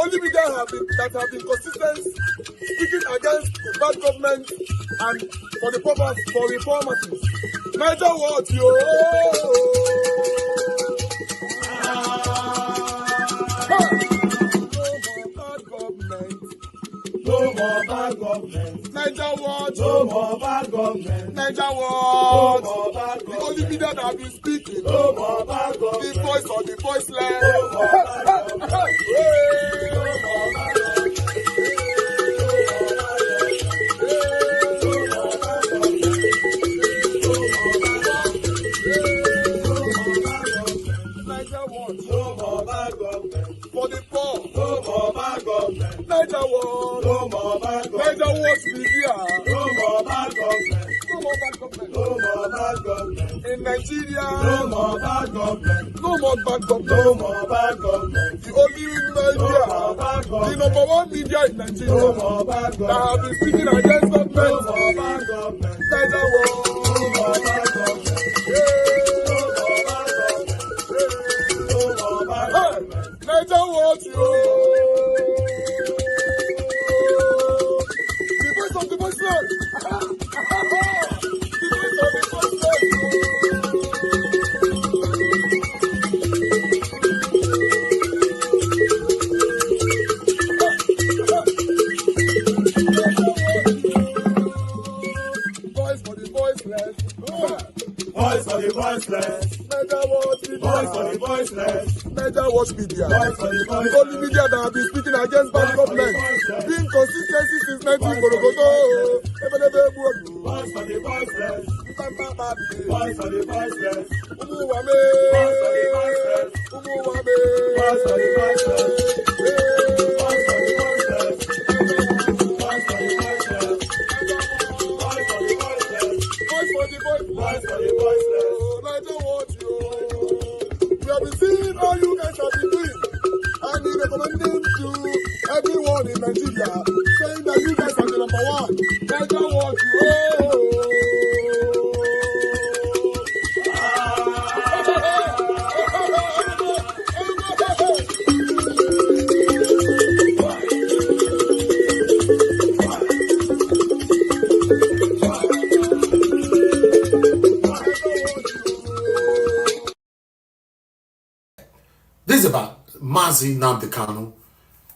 only media that have been consistent speaking against the bad government and for the purpose for reformers. Niger what yo? No more bad government. Niger what? No more bad government. Niger what? No more bad government. The only media that have been speaking. No more bad government. The voice of the voiceless. No more bad government. For the poor, no more bad government. Niger what? No more bad government. Niger what media? No more bad government. No more bad government. No more bad government. In Nigeria, no more bad government. No more bad government. No more bad government. The only media, the number one media in Nigeria, no more bad government. That have been speaking against government. No more bad government. Niger what? No more bad government. Niger what you? The voice of the voiceless. The voice of the voiceless. Voice for the voiceless. Voice for the voiceless. Niger what media? Voice for the voiceless. Niger watch media. Voice for the voiceless. The only media that have been speaking against bad government. Being consistency since 1944. Voice for the voiceless. Voice for the voiceless. Umuwame. Voice for the voiceless. Umuwame. Voice for the voiceless. Voice for the voiceless. Voice for the voiceless. Voice for the voiceless. Voice for the voiceless. Voice for the voiceless. Niger what you? We have been seeing all you guys have been doing, and we recommending to everyone in Nigeria, saying that you guys are the number one. Niger what you? This is about Mazi Nnamdi Kanu.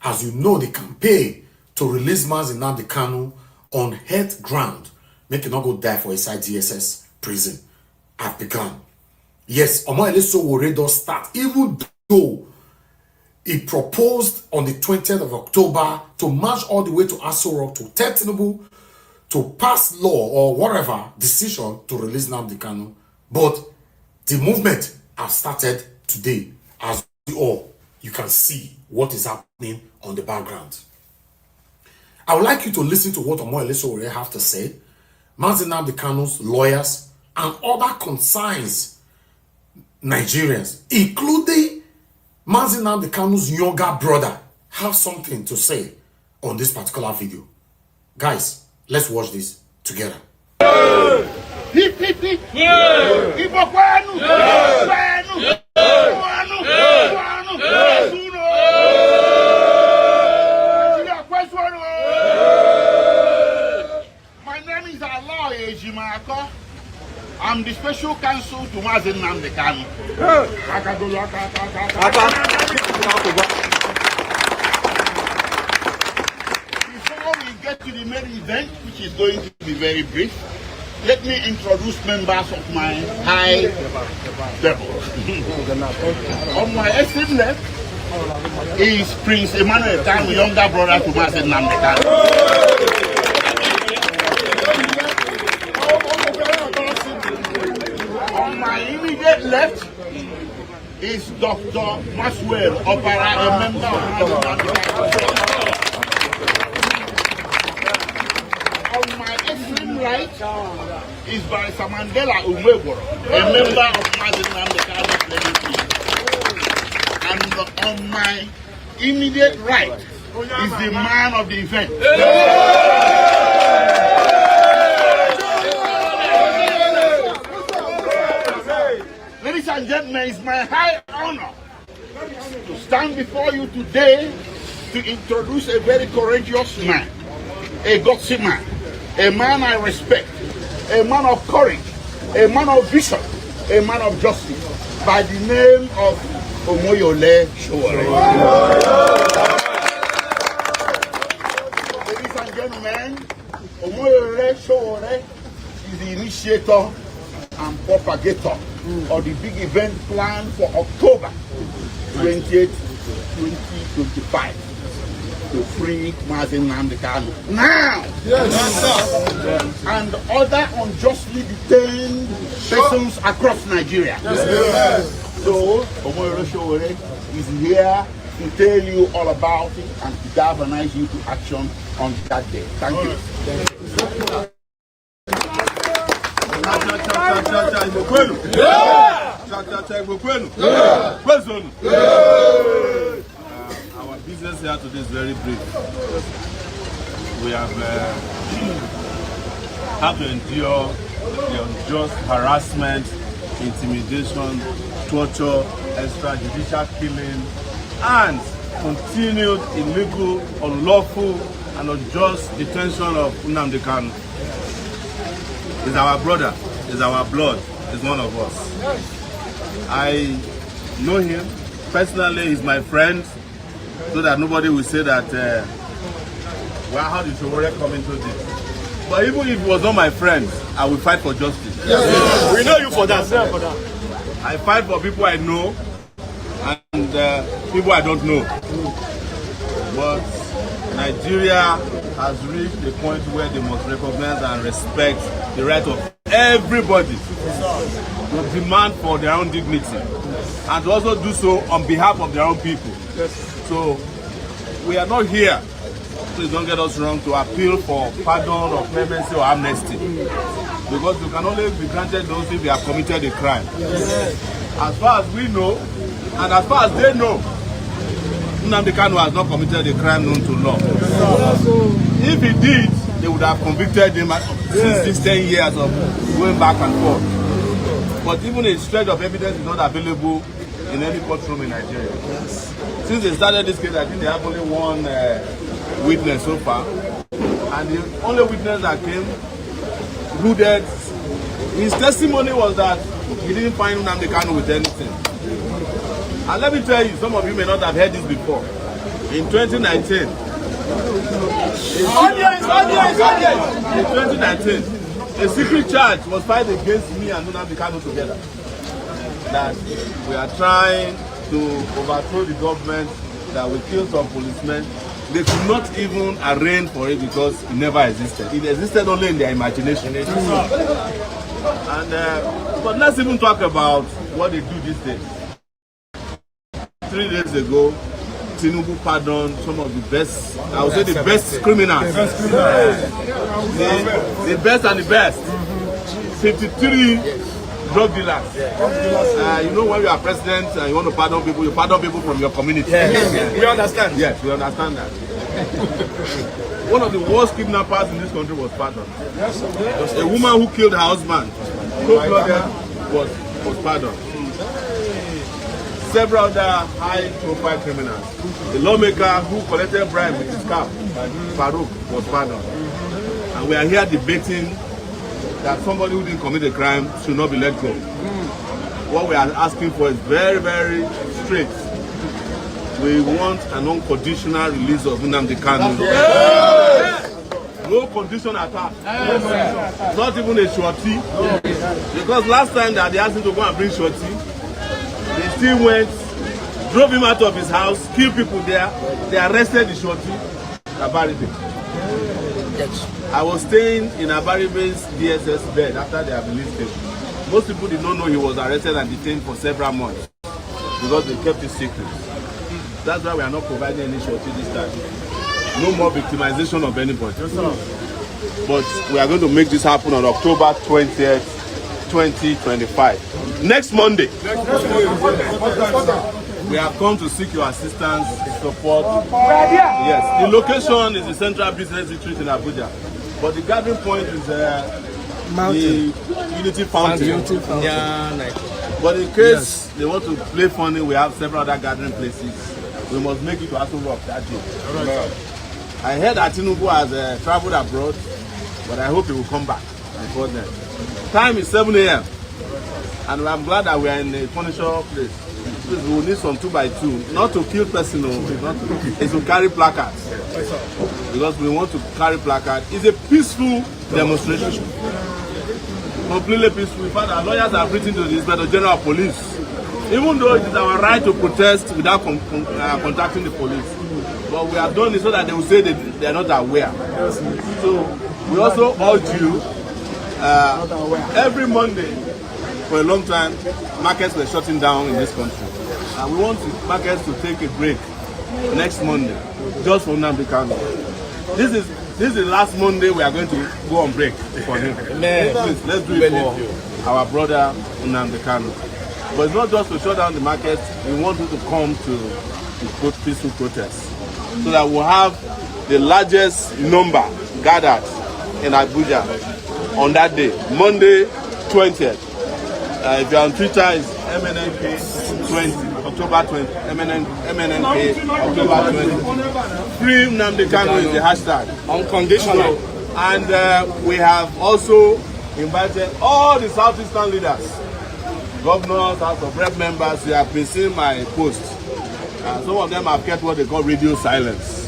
As you know, the campaign to release Mazi Nnamdi Kanu on health ground, make it not go die for inside DSS prison, have begun. Yes, Omoyele Sowore does start, even though he proposed on the 20th of October to march all the way to Aso Rock to tell Tinubu to pass law or whatever decision to release Nnamdi Kanu. But the movement has started today. As all, you can see what is happening on the background. I would like you to listen to what Omoyele Sowore have to say, Mazi Nnamdi Kanu's lawyers, and other concerned Nigerians, including Mazi Nnamdi Kanu's younger brother, have something to say on this particular video. Guys, let's watch this together. Hip, hip, hip. My name is Allah Ejimako. I'm the special counsel to Mazi Nnamdi Kanu. Before we get to the main event, which is going to be very brief, let me introduce members of my high level. On my extreme left is Prince Emmanuel Kanu, younger brother to Mazi Nnamdi Kanu. On my immediate left is Dr. Maxwell Opara, a member of Mazi Nnamdi Kanu. On my extreme right is Barrister Mandela Umweboro, a member of Mazi Nnamdi Kanu. And on my immediate right is the man of the event. Ladies and gentlemen, it's my high honor to stand before you today to introduce a very courageous man, a gutsy man, a man I respect, a man of courage, a man of vision, a man of justice, by the name of Omoyole Sowore. Ladies and gentlemen, Omoyole Sowore is the initiator and propagator of the big event planned for October 28, 2025 to free Mazi Nnamdi Kanu now. Yes. And other unjustly detained persons across Nigeria. Yes. So, Omoyole Sowore is here to tell you all about it and to galvanize you to action on that day. Thank you. Our business here today is very brief. We have had to endure the unjust harassment, intimidation, torture, extrajudicial killing, and continued illegal, unlawful, and unjust detention of Nnamdi Kanu. He's our brother, he's our blood, he's one of us. I know him personally, he's my friend, so that nobody will say that, well, how did Sowore come into this? But even if he was not my friend, I will fight for justice. Yes. We know you for that. I fight for people I know and people I don't know. But Nigeria has reached a point where they must recognize and respect the right of everybody to demand for their own dignity and to also do so on behalf of their own people. Yes. So we are not here, please don't get us wrong, to appeal for pardon or clemency or amnesty, because you can only be granted those if they have committed a crime. Yes. As far as we know, and as far as they know, Nnamdi Kanu has not committed a crime known to law. If he did, they would have convicted him since these 10 years of going back and forth. But even a shred of evidence is not available in any courtroom in Nigeria. Yes. Since they started this case, I think they have only one witness so far. And the only witness that came, his testimony was that he didn't find Nnamdi Kanu with anything. And let me tell you, some of you may not have heard this before. In 2019, a secret charge was filed against me and Nnamdi Kanu together. That we are trying to overthrow the government, that we killed some policemen. They could not even arrange for it because it never existed. It existed only in their imagination. And but let's even talk about what they do these days. 3 days ago, Tinubu pardoned some of the best, I would say the best criminals. The best and the best. 53 drug dealers. You know, when you are president and you want to pardon people, you pardon people from your community. We understand. Yes, we understand that. One of the worst kidnappers in this country was pardoned. A woman who killed her husband, was pardoned. Several other high-profile criminals. The lawmaker who collected bribe with his cap, Farouk, was pardoned. And we are here debating that somebody who didn't commit a crime should not be let go. What we are asking for is very, very straight. We want an unconditional release of Nnamdi Kanu. No condition attached. Not even a shorty. Because last time that they asked him to go and bring shorty, they still went, drove him out of his house, killed people there. They arrested the shorty, Abaribe. I was staying in Abaribe's DSS bed after they have released him. Most people did not know he was arrested and detained for several months because they kept it secret. That's why we are not providing any shorty this time. No more victimization of anybody. But we are going to make this happen on October 20th, 2025. Next Monday. We have come to seek your assistance, support. Yes, the location is the Central Business District in Abuja. But the gathering point is the Unity Fountain. But in case they want to play funny, we have several other gathering places we must make it to Aso Rock that day. I heard that Tinubu has traveled abroad, but I hope he will come back before then. Time is 7 a.m. and I'm glad that we are in a furniture place. Please, we will need some 2x2, not to kill person, it's to carry placards. Because we want to carry placards. It's a peaceful demonstration. Completely peaceful. In fact, our lawyers have written to the Inspector General of Police. Even though it is our right to protest without contacting the police. But we have done it so that they will say they are not aware. So we also urge you, every Monday, for a long time, markets were shutting down in this country. And we want markets to take a break next Monday, just for Nnamdi Kanu. This is the last Monday we are going to go on break for him. Please, let's do it for our brother Nnamdi Kanu. But it's not just to shut down the market. We want you to come to peaceful protests so that we'll have the largest number gathered in Abuja on that day, Monday 20th. If you're on Twitter, it's MNNK20, October 20, MNNK, October 20. Free Nnamdi Kanu is the hashtag. Unconditional. And we have also invited all the Southeastern leaders, governors, House of Rep members. They have been seeing my post. Some of them have kept what they call radio silence.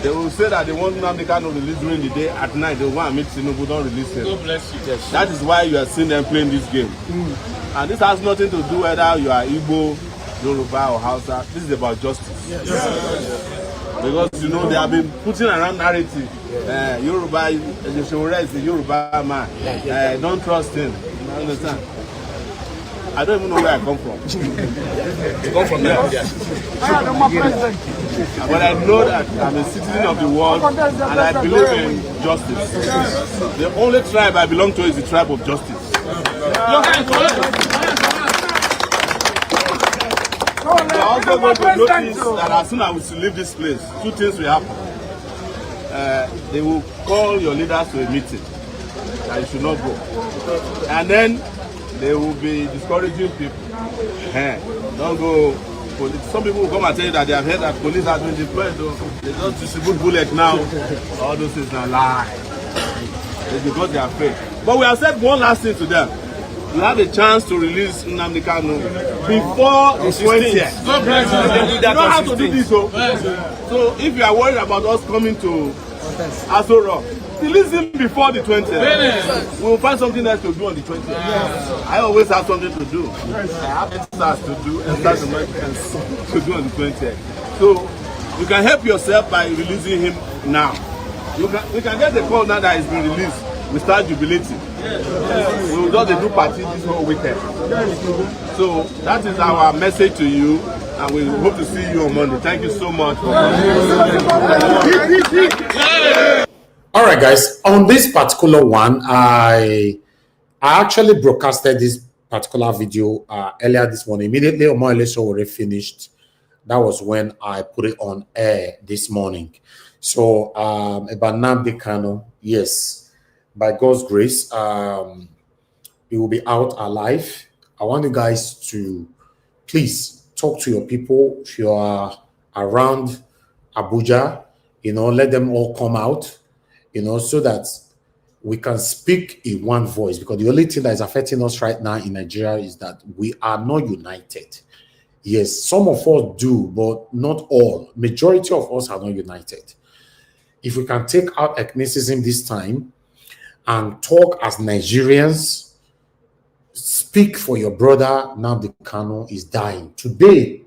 They will say that they want Nnamdi Kanu released during the day. At night, they want to meet Tinubu, don't release him. God bless you. Yes. That is why you are seeing them playing this game. And this has nothing to do whether you are Igbo, Yoruba, or Hausa. This is about justice. Yes. Because, you know, they have been putting around narrative. Yoruba, is a Yoruba man. Don't trust him. You understand? I don't even know where I come from. You come from there? Yes. But I know that I'm a citizen of the world and I believe in justice. The only tribe I belong to is the tribe of justice. We are also going to notice that as soon as we leave this place, two things will happen. They will call your leaders to a meeting that you should not go. And then they will be discouraging people. Don't go. Some people will come and tell you that they have heard that police have been deployed. They don't distribute bullets now. All those things are lies. It's because they are afraid. But we have said one last thing to them. You have a chance to release Nnamdi Kanu before the 20th. You don't have to do this. So if you are worried about us coming to Aso Rock, release him before the 20th. We will find something else to do on the 20th. I always have something to do. I have extras to do, extras to do on the 20th. So you can help yourself by releasing him now. We can get the call now that he's been released. We start jubilating. We will just do party this whole weekend. So that is our message to you, and we hope to see you on Monday. Thank you so much. All right, guys. On this particular one, I actually broadcasted this particular video earlier this morning. Immediately, Omar show already finished. That was when I put it on air this morning. So about Nnamdi Kanu, yes. By God's grace, he will be out alive. I want you guys to please talk to your people. If you are around Abuja, let them all come out, so that we can speak in one voice. Because the only thing that is affecting us right now in Nigeria is that we are not united. Yes, some of us do, but not all. Majority of us are not united. If we can take out ethnicism this time, and talk as Nigerians, speak for your brother. Nnamdi Kanu is dying. Today,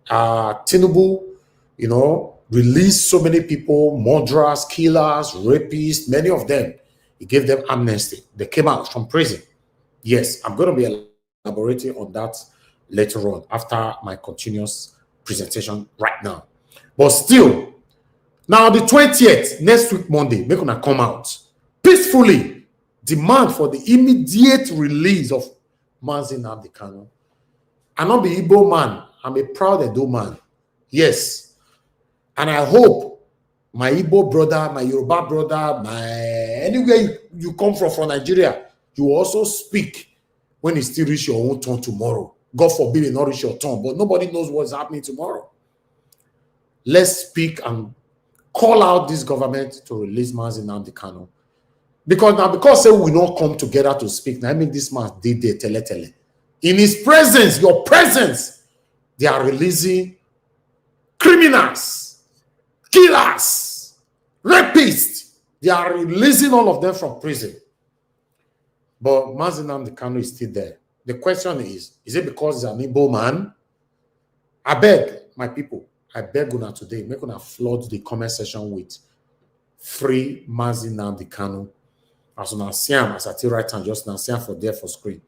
Tinubu, released so many people, murderers, killers, rapists, many of them. He gave them amnesty. They came out from prison. Yes, I'm going to be elaborating on that later on after my continuous presentation right now. But still, now the 20th, next week, Monday, make una come out. Peacefully demand for the immediate release of Nnamdi Kanu. I'm not the Igbo man. I'm a proud Edo man. Yes. And I hope my Igbo brother, my Yoruba brother, anywhere you come from Nigeria, you also speak when it still reach your own turn tomorrow. God forbid it not reach your turn, but nobody knows what's happening tomorrow. let's speak and call out this government to release Mazi Nnamdi Kanu. Because say we not come together to speak. Now I make this man did the tele. In his presence, your presence, they are releasing criminals, killers, rapists. They are releasing all of them from prison. But Mazi Nnamdi Kanu is still there. The question is it because he's an Igbo man? I beg, my people, I beg una today, make una flood the comment section with free Mazi Nnamdi Kanu. As una see him, as I tell right hand, just now see him for there for screen.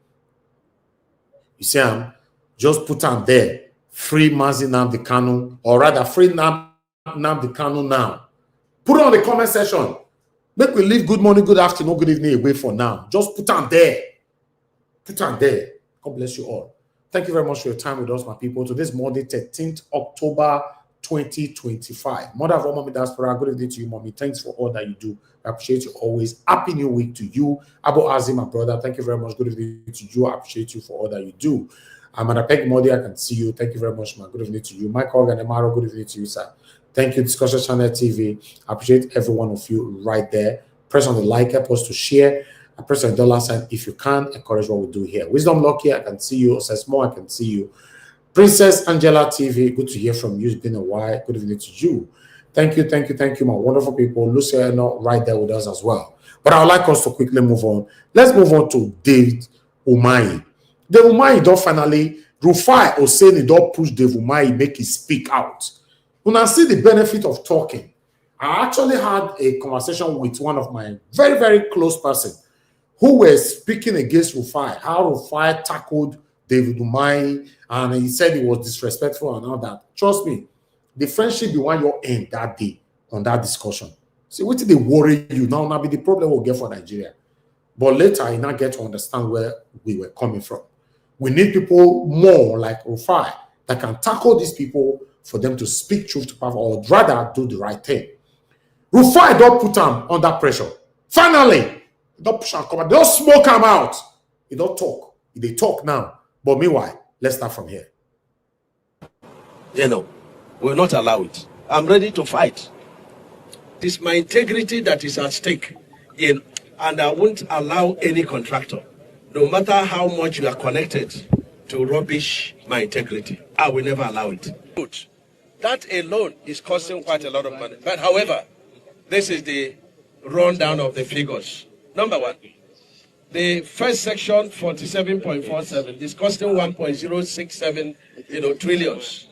You see him, just put him there, free Mazi Nnamdi Kanu, or rather free Nnamdi Kanu now. Put it on the comment section. Make we leave good morning, good afternoon, good evening away for now. Just put on there. Put on there. God bless you all. Thank you very much for your time with us, my people. Today's Monday, 13th October 2025. Mother of all mommy diaspora, good evening to you, mommy. Thanks for all that you do. I appreciate you always. Happy New Week to you. Abu Azim, my brother. Thank you very much. Good evening to you. I appreciate you for all that you do. Madapeg Modi, I can see you. Thank you very much, man. Good evening to you. Michael Ganemaro, good evening to you, sir. Thank you, Discussion Channel TV. I appreciate every one of you right there. Press on the like, help us to share. I press on the dollar sign if you can. Encourage what we do here. Wisdom Lucky, I can see you. Osesmo, I can see you. Princess Angela TV, good to hear from you. It's been a while. Good evening to you. Thank you, my wonderful people. Luciano right there with us as well. But I would like us to quickly move on. Let's move on to David Umahi. David Umahi don't finally, Rufai Oseni don't push David Umahi, make him speak out. When I see the benefit of talking, I actually had a conversation with one of my very, very close person who were speaking against Rufai, how Rufai tackled David Umahi, and he said he was disrespectful and all that. Trust me, the friendship be one your end that day on that discussion. See, what did they worry you? Now be the problem we'll get for Nigeria. But later, I now get to understand where we were coming from. We need people more like Rufai that can tackle these people for them to speak truth to power, or rather do the right thing. Rufai don't put him under pressure. Finally, don't push him, don't smoke him out. He don't talk. They talk now. But meanwhile, let's start from here. You know, we'll not allow it. I'm ready to fight. It's my integrity that is at stake. And I won't allow any contractor, no matter how much you are connected, to rubbish my integrity. I will never allow it. That alone is costing quite a lot of money. But however, this is the rundown of the figures. Number one, the first section, 47.47, is costing 1.067 trillions,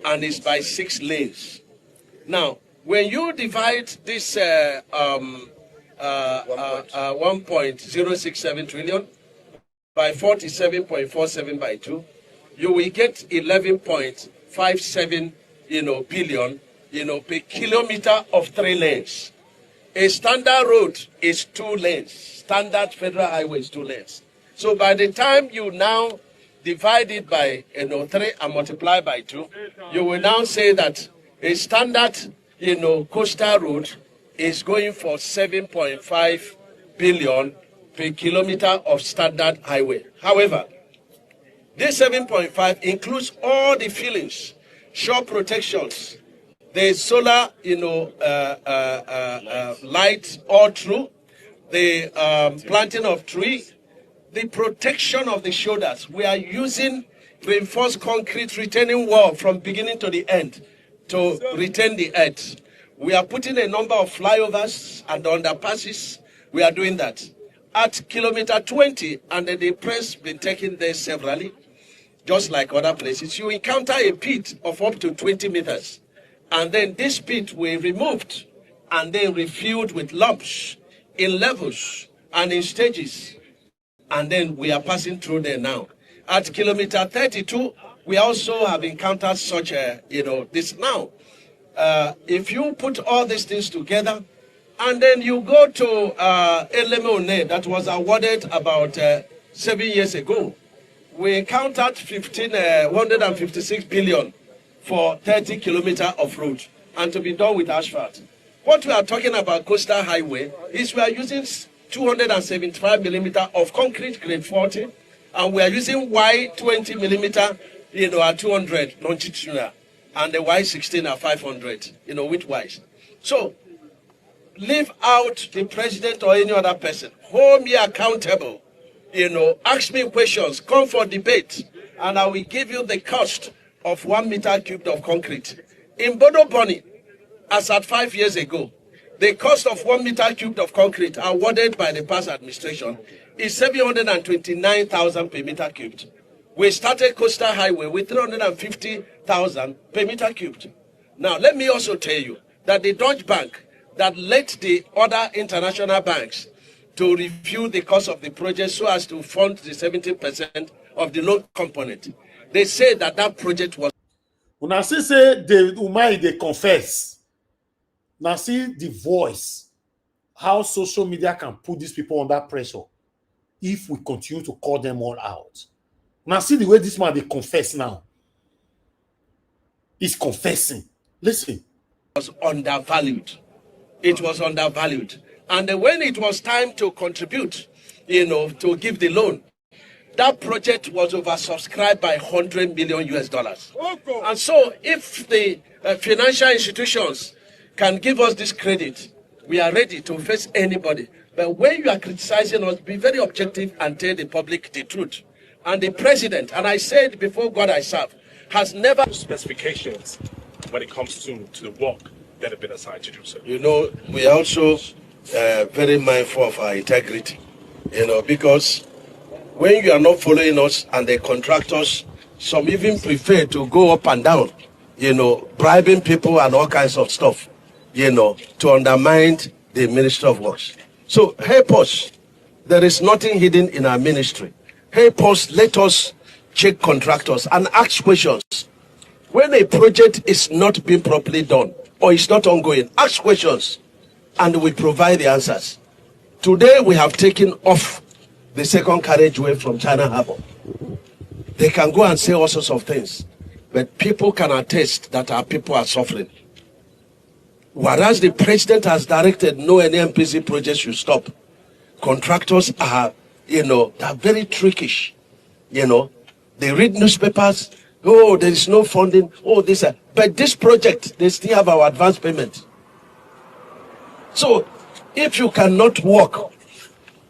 and it's by 6 lanes. Now, when you divide this 1.067 trillion by 47.47 by 2, you will get 11.57 billion per kilometer of 3 lanes. A standard road is 2 lanes. Standard federal highway is 2 lanes. So by the time you now divide it by 3 and multiply by 2, you will now say that a standard coastal road is going for 7.5 billion per kilometer of standard highway. However, this 7.5 includes all the fillings, shore protections, the solar, light all through, the planting of tree, the protection of the shoulders. We are using reinforced concrete retaining wall from beginning to the end to retain the earth. We are putting a number of flyovers and underpasses. We are doing that. At kilometer 20, and the press been taken there severally, just like other places, you encounter a pit of up to 20 meters. And then this pit will be removed and then refilled with lumps in levels and in stages. And then we are passing through there now. At kilometer 32, we also have encountered such this now. If you put all these things together, and then you go to Elemone that was awarded about 7 years ago, we encountered 156 billion for 30 kilometers of road, and to be done with asphalt. What we are talking about coastal highway is we are using 275 millimeter of concrete grade 40, and we are using Y 20 millimeter, at 200 longitudinal. and the Y16 are 500, which wise. So, leave out the president or any other person. Hold me accountable. Ask me questions, come for debate, and I will give you the cost of 1 meter cubed of concrete. In Bodo Boni, as at 5 years ago, the cost of 1 meter cubed of concrete awarded by the past administration is 729,000 per meter cubed. We started Coastal Highway with 350,000 per meter cubed. Now, let me also tell you that the Deutsche Bank that led the other international banks to review the cost of the project so as to fund the 70% of the loan component, they said that project was. When I say the Umai, they confess. Now see the voice, how social media can put these people under pressure if we continue to call them all out. Now see the way this man, they confess now. He's confessing. Listen. It was undervalued. It was undervalued. And when it was time to contribute, to give the loan, that project was oversubscribed by $100 million US. And so if the financial institutions can give us this credit, we are ready to face anybody. But when you are criticizing us, be very objective and tell the public the truth. And the president, and I said before God I serve, has never specifications when it comes to the work that have been assigned to do so. We are also very mindful of our integrity, because when you are not following us and the contractors, some even prefer to go up and down, bribing people and all kinds of stuff, to undermine the Ministry of Works. So help us. There is nothing hidden in our ministry. Help us, let us check contractors and ask questions. When a project is not being properly done or is not ongoing, ask questions and we provide the answers. Today we have taken off the second carriageway from China Harbor. They can go and say all sorts of things, but people can attest that our people are suffering. Whereas the president has directed no NMPC projects should stop. Contractors are, they're very trickish. They read newspapers. Oh, there is no funding. Oh, but this project, they still have our advance payment. So, if you cannot work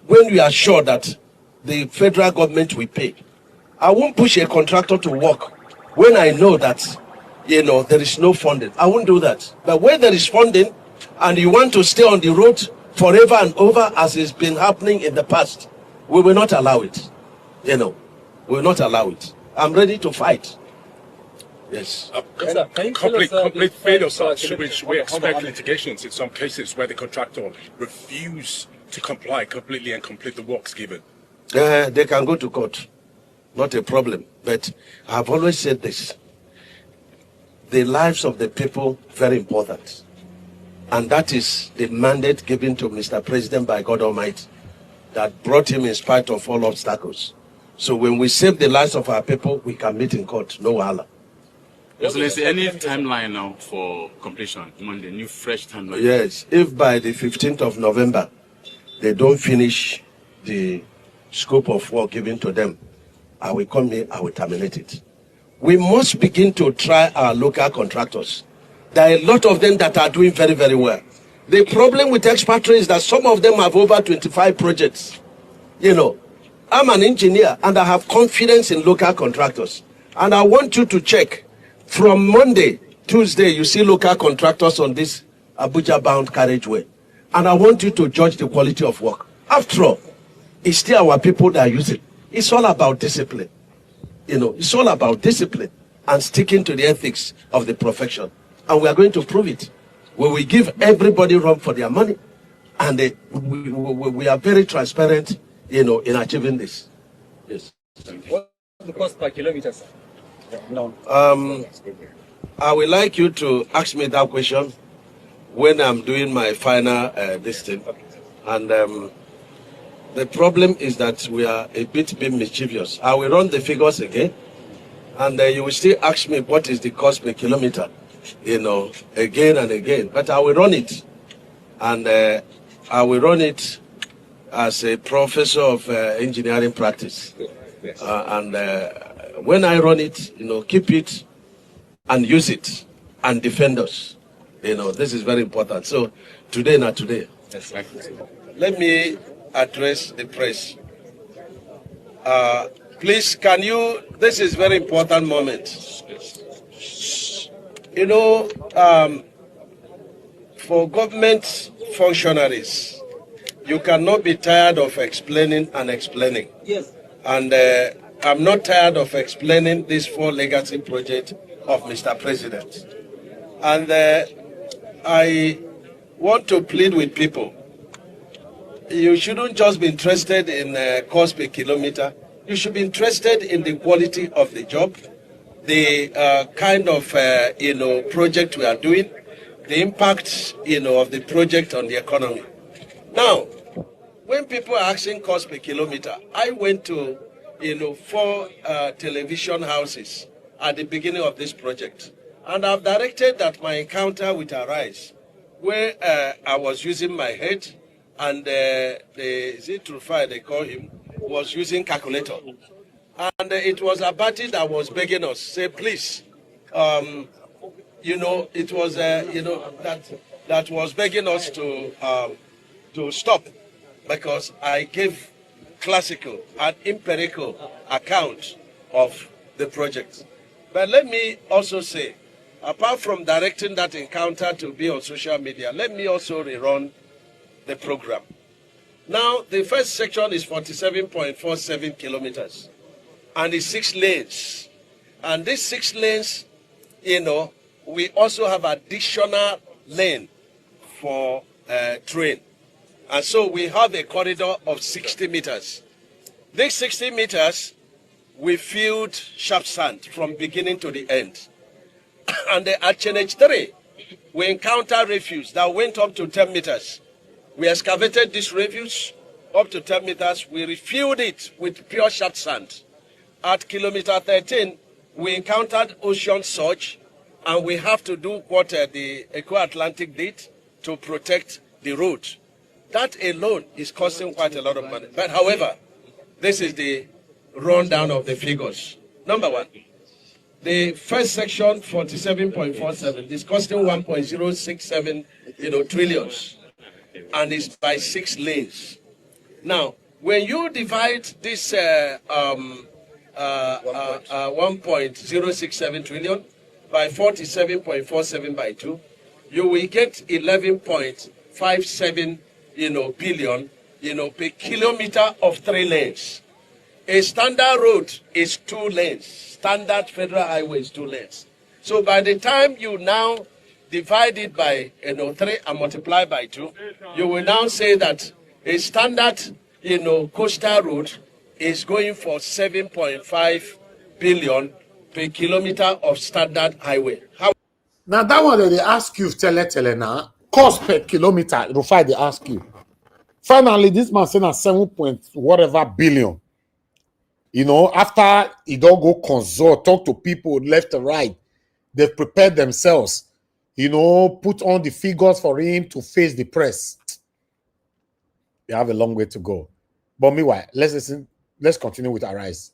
when you are sure that the federal government will pay, I won't push a contractor to work when I know that, there is no funding. I won't do that. But when there is funding and you want to stay on the road forever and over as it's been happening in the past, we will not allow it. We will not allow it. I'm ready to fight. Yes. Complete failure, such which we expect litigations in some cases where the contractor refuse to comply completely and complete the works given. They can go to court. Not a problem. But I've always said this. The lives of the people, very important. And that is the mandate given to Mr. President by God Almighty that brought him in spite of all obstacles. So when we save the lives of our people, we can meet in court. No wahala. Excellency, any timeline now for completion? The new fresh timeline? Yes. If by the 15th of November, they don't finish the scope of work given to them, I will come here, I will terminate it. We must begin to try our local contractors. There are a lot of them that are doing very, very well. The problem with expatriates is that some of them have over 25 projects. I'm an engineer and I have confidence in local contractors. And I want you to check. From Monday, Tuesday, you see local contractors on this Abuja-bound carriageway. And I want you to judge the quality of work. After all, it's still our people that use it. It's all about discipline. It's all about discipline and sticking to the ethics of the profession. And we are going to prove it. We will give everybody room for their money. And we are very transparent, in achieving this. Yes. What's the cost per kilometer, sir? No. I would like you to ask me that question when I'm doing my final listing. And the problem is that we are a bit mischievous. I will run the figures again, and you will still ask me what is the cost per kilometer, again and again. But I will run it, and I will run it as a professor of engineering practice. And when I run it, keep it and use it and defend us. This is very important. So today, not today. Let me address the press. Please, this is very important moment. For government functionaries, you cannot be tired of explaining and explaining. Yes. And I'm not tired of explaining this 4 legacy project of Mr. President. And I want to plead with people. You shouldn't just be interested in cost per kilometer. You should be interested in the quality of the job, the kind of project we are doing, the impact of the project on the economy. Now, when people are asking cost per kilometer, I went to 4 television houses at the beginning of this project, and I've directed that my encounter with Arise, where I was using my head, and is it Rufai they call him, was using calculator. And it was Abati that was begging us, say, please, it was, that was begging us to stop, because I gave classical and empirical account of the project. But let me also say, apart from directing that encounter to be on social media, let me also rerun the program. Now, the first section is 47.47 kilometers, and it's 6 lanes. And these 6 lanes, we also have additional lane for train. And so we have a corridor of 60 meters. These 60 meters, we filled sharp sand from beginning to the end. And at Challenge 3, we encountered refuse that went up to 10 meters. We excavated this refuse up to 10 meters. We refilled it with pure sharp sand. At kilometer 13, we encountered ocean surge, and we have to do what the Eco-Atlantic did to protect the road. That alone is costing quite a lot of money. But however, this is the rundown of the figures. Number 1, the first section, 47.47, is costing 1.067 trillions, and it's by 6 lanes. Now, when you divide this 1.067 trillion by 47.47 by 2, you will get 11.57 billion per kilometer of 3 lanes. A standard road is 2 lanes. Standard federal highway is 2 lanes. So by the time you now divide it by 3 and multiply by 2, you will now say that a standard coastal road is going for 7.5 billion per kilometer of standard highway. Now that one they ask you, tell now, cost per kilometer, Rufai they ask you. Finally, this man saying at 7 point whatever billion. After he don't go consult, talk to people left and right, they've prepared themselves, put on the figures for him to face the press. They have a long way to go. But meanwhile, let's continue with Arise.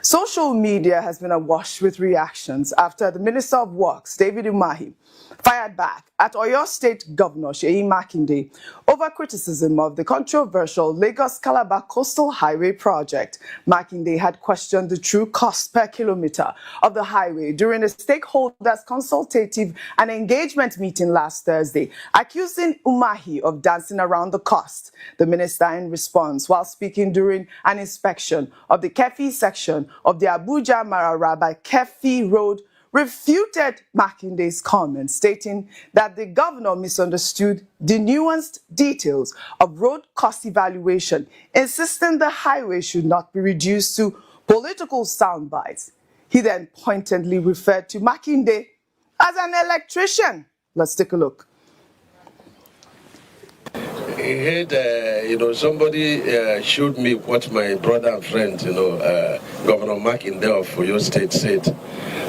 Social media has been awash with reactions after the Minister of Works, David Umahi, fired back at Oyo State Governor Seyi Makinde over criticism of the controversial Lagos-Calabar Coastal Highway project. Makinde had questioned the true cost per kilometer of the highway during a stakeholders consultative and engagement meeting last Thursday, accusing Umahi of dancing around the cost. The minister, in response, while speaking during an inspection of the Kefi section of the Abuja-Mararaba Kefi Road, refuted Makinde's comments, stating that the governor misunderstood the nuanced details of road cost evaluation, insisting the highway should not be reduced to political soundbites. He then pointedly referred to Makinde as an electrician. Let's take a look. He had, somebody showed me what my brother and friend, Governor Makinde of Oyo State said.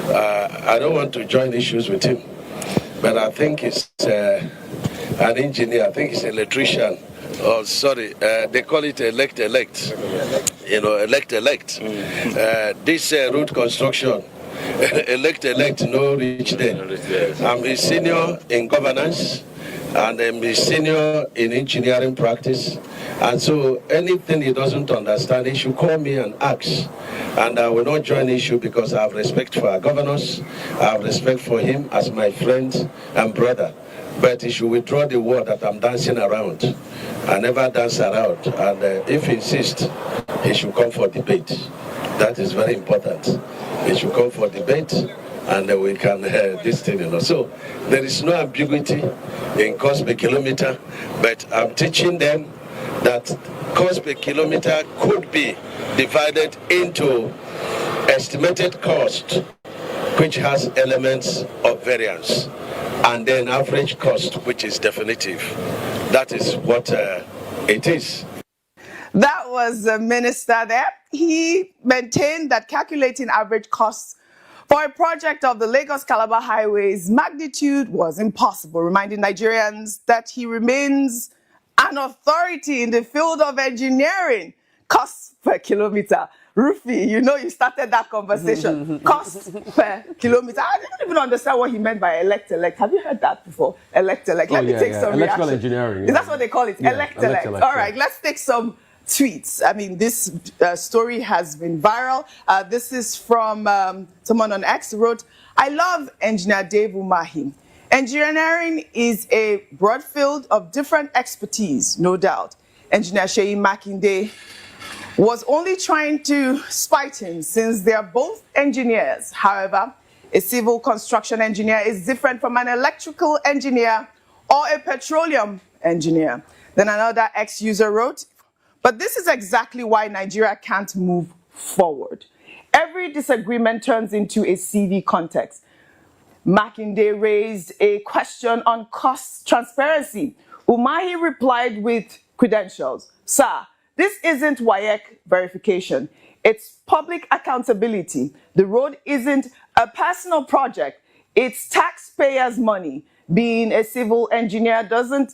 I don't want to join issues with him, but I think he's an engineer. I think he's an electrician Oh, sorry. They call it elect. You know, elect. This road construction, elect, no reach there. I'm a senior in governance, and I'm a senior in engineering practice. And so anything he doesn't understand, he should call me and ask. And I will not join issue because I have respect for our governors. I have respect for him as my friend and brother. But he should withdraw the word that I'm dancing around. I never dance around. And if he insists, he should come for debate. That is very important. He should come for debate, and we can this thing, you know. So there is no ambiguity in cost per kilometer, but I'm teaching them that cost per kilometer could be divided into estimated cost, which has elements of variance, and then average cost, which is definitive. That is what it is. That was the minister there. He maintained that calculating average costs for a project of the Lagos-Calabar Highway's magnitude was impossible, reminding Nigerians that he remains an authority in the field of engineering. Costs per kilometer. Rufy, you know you started that conversation. Costs per kilometer. I didn't even understand what he meant by elect. Have you heard that before? Elect. Let me take some electrical reaction. engineering. Is that what they call it? Yeah, Elect. elect. All right, let's take some tweets. I mean, this story has been viral. This is from someone on X who wrote, I love Engineer Dave Umahi. Engineering is a broad field of different expertise, no doubt. Engineer Seyi Makinde was only trying to spite him since they are both engineers. However, a civil construction engineer is different from an electrical engineer or a petroleum engineer. Then another ex-user wrote, but this is exactly why Nigeria can't move forward. Every disagreement turns into a CV context. Makinde raised a question on cost transparency. Umahi replied with credentials. Sir, this isn't WAEC verification. It's public accountability. The road isn't a personal project. It's taxpayers' money. Being a civil engineer doesn't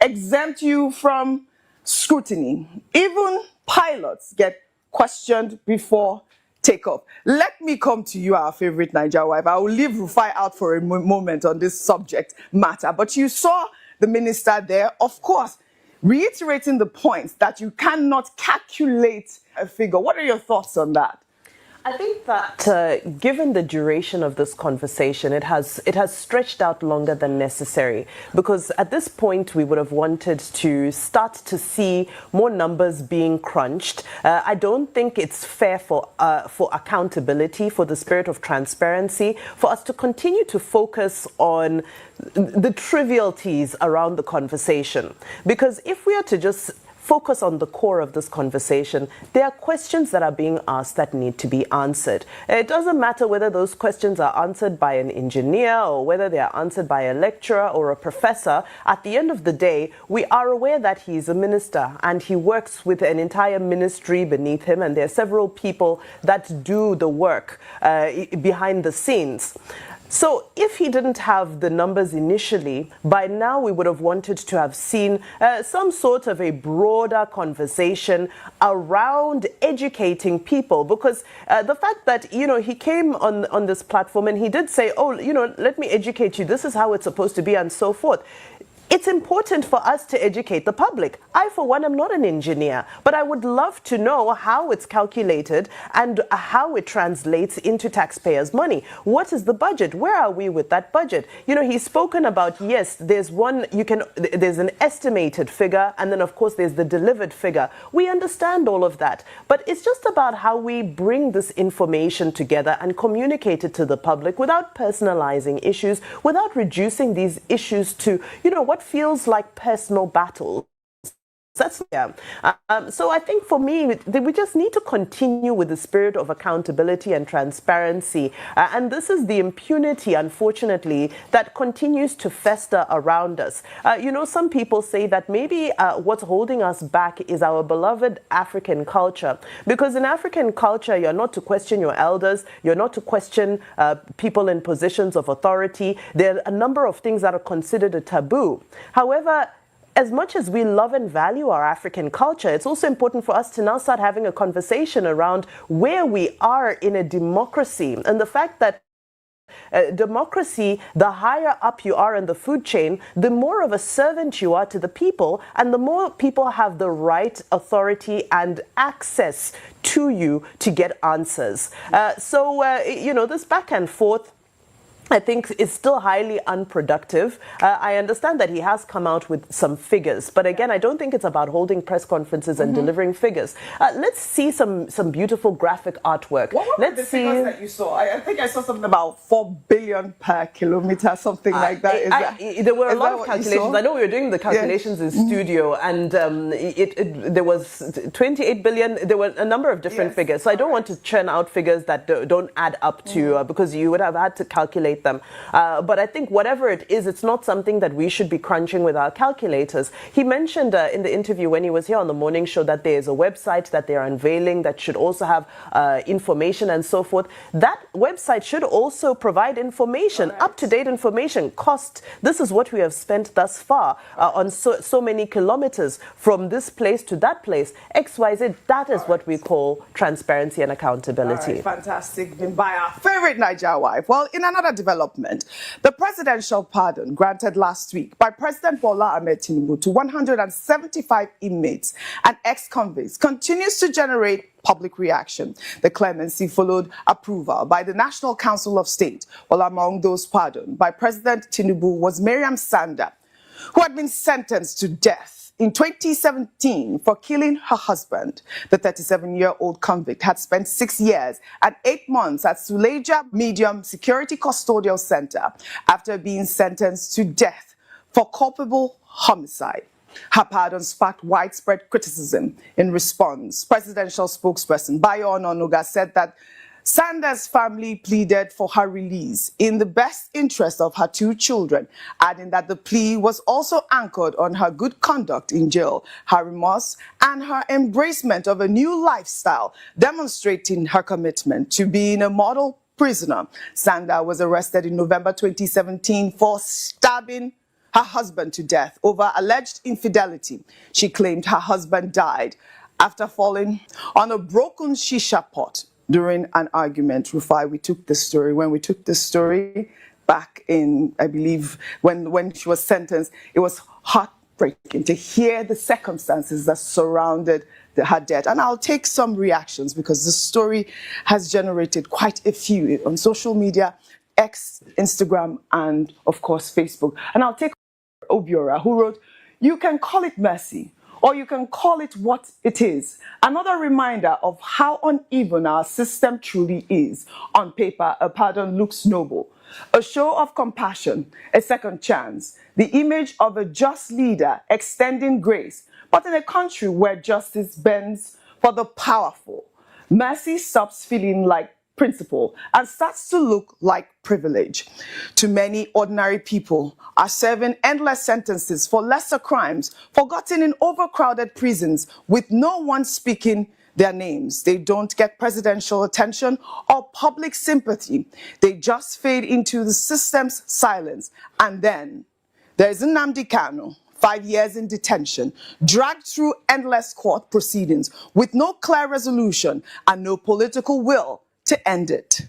exempt you from scrutiny. Even pilots get questioned before takeoff. Let me come to you, our favorite Niger wife. I will leave Rufai out for a moment on this subject matter. But you saw the minister there, of course, reiterating the point that you cannot calculate a figure. What are your thoughts on that? I think that given the duration of this conversation, it has stretched out longer than necessary, because at this point we would have wanted to start to see more numbers being crunched. I don't think it's fair for accountability, for the spirit of transparency, for us to continue to focus on the trivialities around the conversation. Because if we are to just focus on the core of this conversation, there are questions that are being asked that need to be answered. It doesn't matter whether those questions are answered by an engineer or whether they are answered by a lecturer or a professor. At the end of the day, we are aware that he's a minister and he works with an entire ministry beneath him, and there are several people that do the work behind the scenes. So if he didn't have the numbers initially, by now we would have wanted to have seen some sort of a broader conversation around educating people, because the fact that, he came on this platform and he did say, oh, let me educate you, this is how it's supposed to be and so forth. It's important for us to educate the public. I, for one, am not an engineer, but I would love to know how it's calculated and how it translates into taxpayers' money. What is the budget? Where are we with that budget? He's spoken about, yes, there's an estimated figure, and then, of course, there's the delivered figure. We understand all of that, but it's just about how we bring this information together and communicate it to the public without personalizing issues, without reducing these issues to, what feels like personal battles. So I think for me, we just need to continue with the spirit of accountability and transparency. And this is the impunity, unfortunately, that continues to fester around us. Some people say that maybe what's holding us back is our beloved African culture. Because in African culture, you're not to question your elders. You're not to question people in positions of authority. There are a number of things that are considered a taboo. However, as much as we love and value our African culture, it's also important for us to now start having a conversation around where we are in a democracy, and the fact that democracy, the higher up you are in the food chain, the more of a servant you are to the people, and the more people have the right, authority, and access to you to get answers. This back and forth, I think, is still highly unproductive. I understand that he has come out with some figures, but again, I don't think it's about holding press conferences and delivering figures. Let's see some beautiful graphic artwork. What were the figures that you saw? I think I saw something about 4 billion per kilometer, something like that. There were a lot of calculations. I know we were doing the calculations in studio, and there was 28 billion. There were a number of different figures. So I don't want to churn out figures that don't add up to, because you would have had to calculate them. But I think whatever it is, it's not something that we should be crunching with our calculators. He mentioned in the interview when he was here on the morning show that there is a website that they are unveiling that should also have information and so forth. That website should also provide information, up-to-date information, cost. This is what we have spent thus far on so many kilometers from this place to that place. XYZ, that is what we call transparency and accountability. Fantastic. Been by our favorite Niger wife. Well, in another development, the presidential pardon granted last week by President Bwala to 175 inmates and ex-convicts continues to generate public reaction. The clemency followed approval by the National Council of State, while among those pardoned by President Tinubu was Miriam Sanda, who had been sentenced to death in 2017 for killing her husband. The 37-year-old convict had spent 6 years and 8 months at Suleja Medium Security Custodial Center after being sentenced to death for culpable homicide. Her pardon sparked widespread criticism. In response, presidential spokesperson Bayo Ononuga said that Sanda's family pleaded for her release in the best interest of her 2 children, adding that the plea was also anchored on her good conduct in jail, her remorse, and her embracement of a new lifestyle, demonstrating her commitment to being a model prisoner. Sanda was arrested in November 2017 for stabbing her husband to death over alleged infidelity. She claimed her husband died after falling on a broken shisha pot during an argument. Rufai, when we took the story back in, I believe, when she was sentenced, it was heartbreaking to hear the circumstances that surrounded her death. And I'll take some reactions because the story has generated quite a few on social media, X, Instagram, and of course, Facebook. And I'll take Obiora, who wrote, "You can call it mercy, or you can call it what it is. Another reminder of how uneven our system truly is. On paper, a pardon looks noble. A show of compassion, a second chance, the image of a just leader extending grace. But in a country where justice bends for the powerful, mercy stops feeling like principle and starts to look like privilege. Too many ordinary people are serving endless sentences for lesser crimes, forgotten in overcrowded prisons with no one speaking their names. They don't get presidential attention or public sympathy. They just fade into the system's silence. And then there's Nnamdi Kanu, 5 years in detention, dragged through endless court proceedings with no clear resolution and no political will to end it.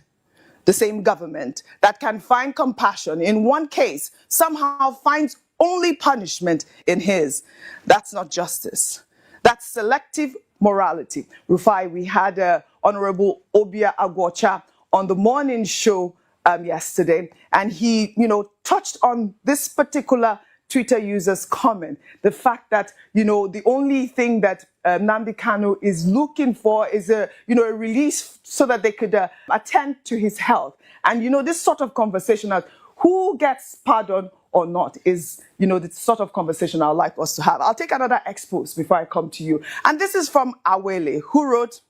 The same government that can find compassion in one case somehow finds only punishment in his. That's not justice. That's selective morality." Rufai, we had Honorable Obia Agwocha on the morning show yesterday, and he, touched on this particular Twitter user's comment, the fact that, the only thing that Nnamdi Kanu is looking for is a release so that they could attend to his health. And, this sort of conversation of who gets pardon or not is, the sort of conversation I'd like us to have. I'll take another expose before I come to you. And this is from Awele, who wrote,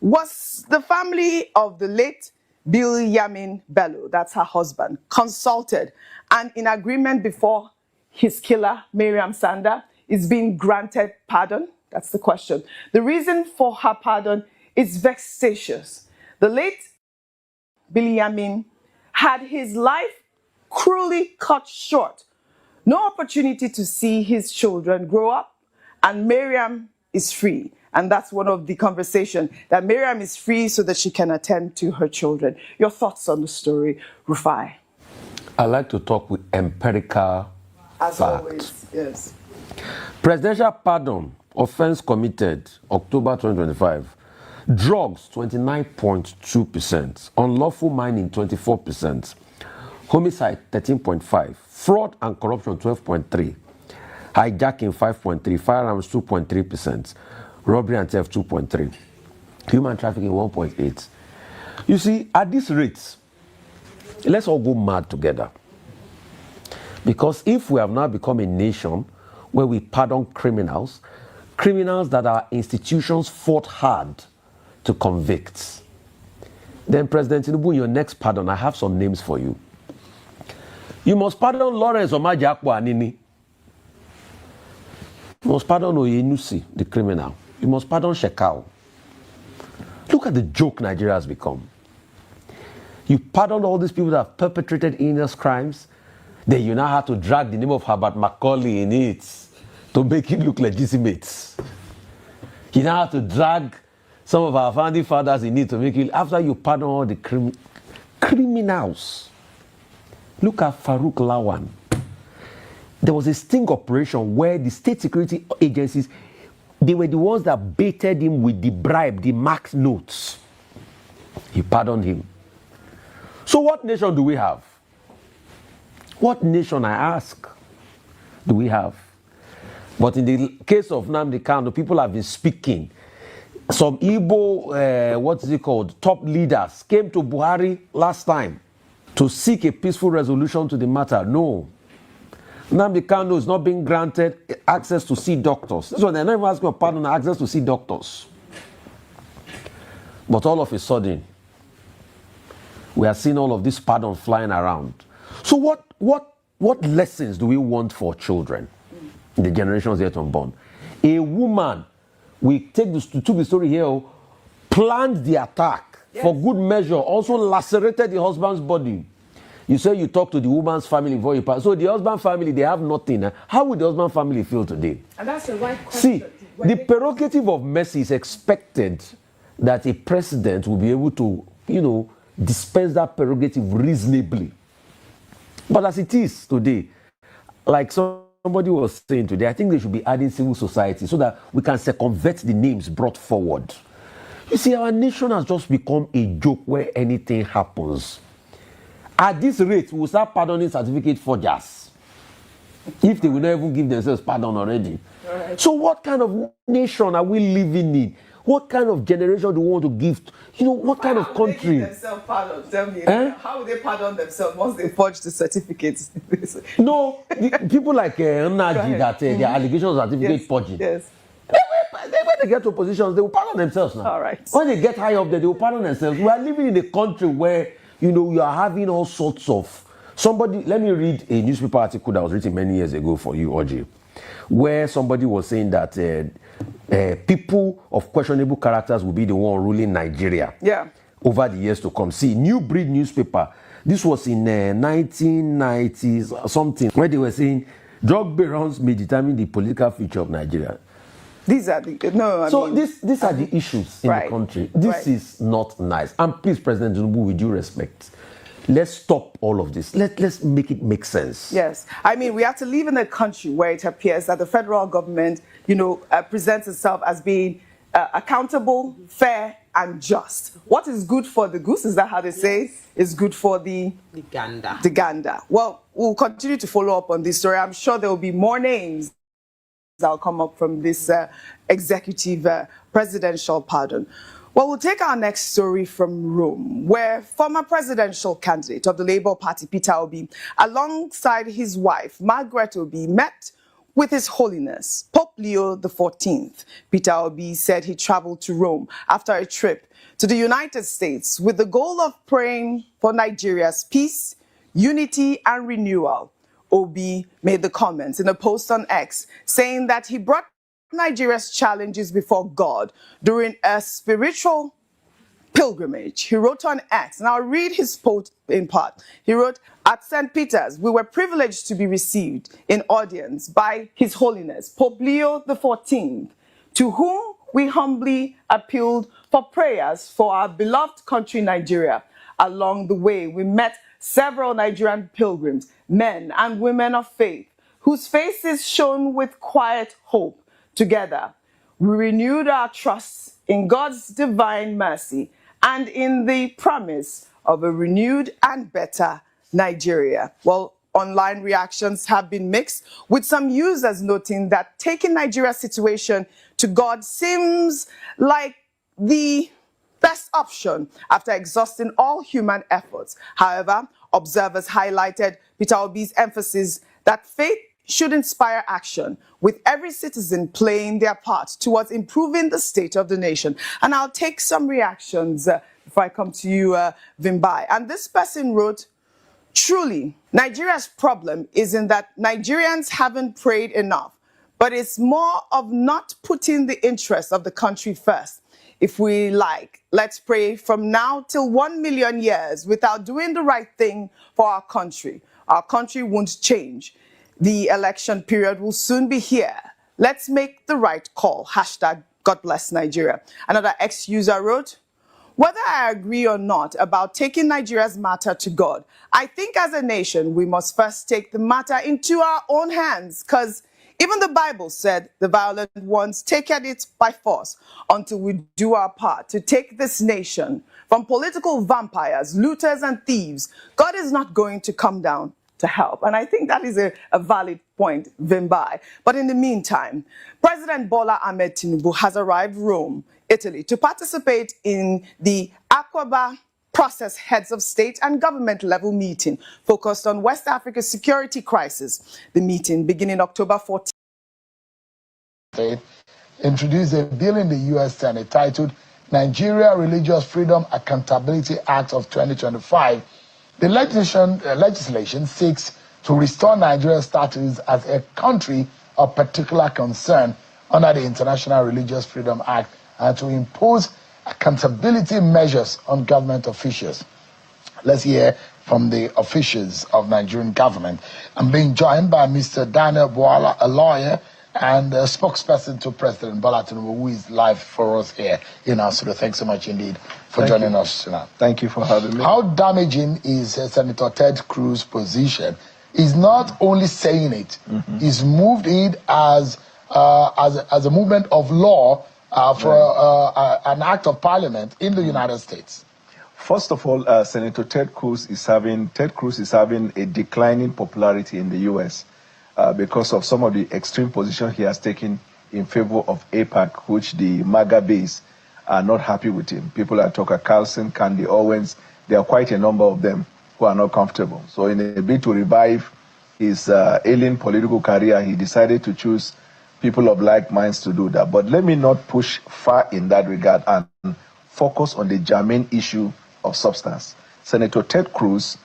"Was the family of the late Bilyamin Bello, that's her husband, consulted and in agreement before his killer, Miriam Sanda, is being granted pardon?" That's the question. The reason for her pardon is vexatious. The late Bilyamin had his life cruelly cut short No opportunity to see his children grow up, and Miriam is free. And that's one of the conversation, that Miriam is free so that she can attend to her children. Your thoughts on the story, Rufai? I like to talk with empirical As facts. always, yes. Presidential pardon, offense committed, October 2025. Drugs, 29.2%. Unlawful mining, 24%. Homicide, 13.5%. Fraud and corruption, 12.3%. Hijacking, 5.3%. Firearms, 2.3%. Robbery and theft, 2.3%. Human trafficking, 1.8%. You see, at this rate, let's all go mad together. Because if we have now become a nation where we pardon criminals that our institutions fought hard to convict, then President Tinubu, in your next pardon, I have some names for you. You must pardon Lawrence Omajiakpo Anini. You must pardon Oyenusi, the criminal. You must pardon Shekau. Look at the joke Nigeria has become. You pardon all these people that have perpetrated heinous crimes, then you now have to drag the name of Herbert Macaulay in it to make it look legitimate. You now have to drag some of our founding fathers in it to make it, after you pardon all the criminals. Look at Farouk Lawan. There was a sting operation where the state security agencies, they were the ones that baited him with the bribe, the max notes. He pardoned him. So what nation do we have? What nation, I ask, do we have? But in the case of Nnamdi Kanu, people have been speaking. Some Igbo, top leaders came to Buhari last time to seek a peaceful resolution to the matter. No. Nnamdi Kanu is not being granted access to see doctors. This one, they're not even asking for pardon, access to see doctors. But all of a sudden, we are seeing all of this pardon flying around. So what lessons do we want for children in the generations yet unborn? A woman, we took the story here, planned the attack for good measure, also lacerated the husband's body. You say you talk to the woman's family before you pass. So the husband family, they have nothing. How would the husband family feel today? And that's the right question. See, the prerogative of mercy is expected that a president will be able to, dispense that prerogative reasonably. But as it is today, like somebody was saying today, I think they should be adding civil society so that we can circumvent the names brought forward. You see, our nation has just become a joke where anything happens. At this rate, we'll start pardoning certificate forgers if they will not even give themselves pardon already. Right. So what kind of nation are we living in? What kind of generation do we want to give? What kind of country? How would they give themselves pardon? Tell me. How would they pardon themselves once they forge the certificates? No, people like Nnaji that their allegations of certificate forging. Yes. When they get to positions, they will pardon themselves now. All right. When they get high up there, they will pardon themselves. We are living in a country where, you are having all sorts of... let me read a newspaper article that was written many years ago for you, Oji, where somebody was saying that people of questionable characters will be the one ruling Nigeria over the years to come. See, New Breed newspaper, this was in 1990s something, where they were saying drug barons may determine the political future of Nigeria. These are the these are the issues in the country. This is not nice. And please, President Tinubu, with due respect, let's stop all of this. Let's make it make sense. Yes. I mean, we have to live in a country where it appears that the federal government, presents itself as being accountable, fair, and just. What is good for the goose, is that how they say, is good for the gander. The gander. Well, we'll continue to follow up on this story. I'm sure there will be more names that will come up from this executive presidential pardon. Well, we'll take our next story from Rome, where former presidential candidate of the Labour Party, Peter Obi, alongside his wife, Margaret Obi, met with His Holiness, Pope Leo XIV. Peter Obi said he traveled to Rome after a trip to the United States with the goal of praying for Nigeria's peace, unity, and renewal. Obi made the comments in a post on X, saying that he brought Nigeria's challenges before God during a spiritual pilgrimage. He wrote on X, and I'll read his post in part. He wrote, At St. Peter's, we were privileged to be received in audience by His Holiness Pope Leo XIV, to whom we humbly appealed for prayers for our beloved country, Nigeria. Along the way, we met several Nigerian pilgrims, men and women of faith, whose faces shone with quiet hope. Together, we renewed our trust in God's divine mercy and in the promise of a renewed and better Nigeria. Well, online reactions have been mixed, with some users noting that taking Nigeria's situation to God seems like the best option after exhausting all human efforts. However, observers highlighted Peter Obi's emphasis that faith should inspire action, with every citizen playing their part towards improving the state of the nation. And I'll take some reactions before I come to you, Vimbai. And this person wrote, truly, Nigeria's problem isn't that Nigerians haven't prayed enough, but it's more of not putting the interests of the country first. If we like, let's pray from now till 1 million years without doing the right thing for our country. Our country won't change. The election period will soon be here. Let's make the right call. Hashtag God bless Nigeria. Another ex-user wrote, whether I agree or not about taking Nigeria's matter to God, I think as a nation, we must first take the matter into our own hands, because even the Bible said the violent ones take it by force until we do our part to take this nation from political vampires, looters and thieves. God is not going to come down to help. And I think that is a valid point, Vimbai. But in the meantime, President Bwala Tinubu has arrived Rome, Italy, to participate in the Aqaba Process Heads of State and Government level meeting focused on West Africa's security crisis. The meeting, beginning October 14th, introduced a bill in the U.S. Senate titled Nigeria Religious Freedom Accountability Act of 2025. The legislation seeks to restore Nigeria's status as a country of particular concern under the International Religious Freedom Act and to impose accountability measures on government officials. Let's hear from the officials of Nigerian government. I'm being joined by Mr. Daniel Bwala, a lawyer and a spokesperson to President Bwala Tinubu, who is live for us here in our studio. Thanks so much indeed for joining us tonight. Thank you for having me. How damaging is Senator Ted Cruz's position? He's not only saying it, he's moved it as a movement of law for an act of parliament in the United States. First of all, Senator Ted Cruz is having a declining popularity in the U.S. Because of some of the extreme positions he has taken in favor of AIPAC, which the MAGA base are not happy with him. People like Tucker Carlson, Candy Owens, there are quite a number of them who are not comfortable. So in a bid to revive his ailing political career, he decided to choose people of like minds to do that. But let me not push far in that regard and focus on the germane issue of substance. Senator Ted Cruz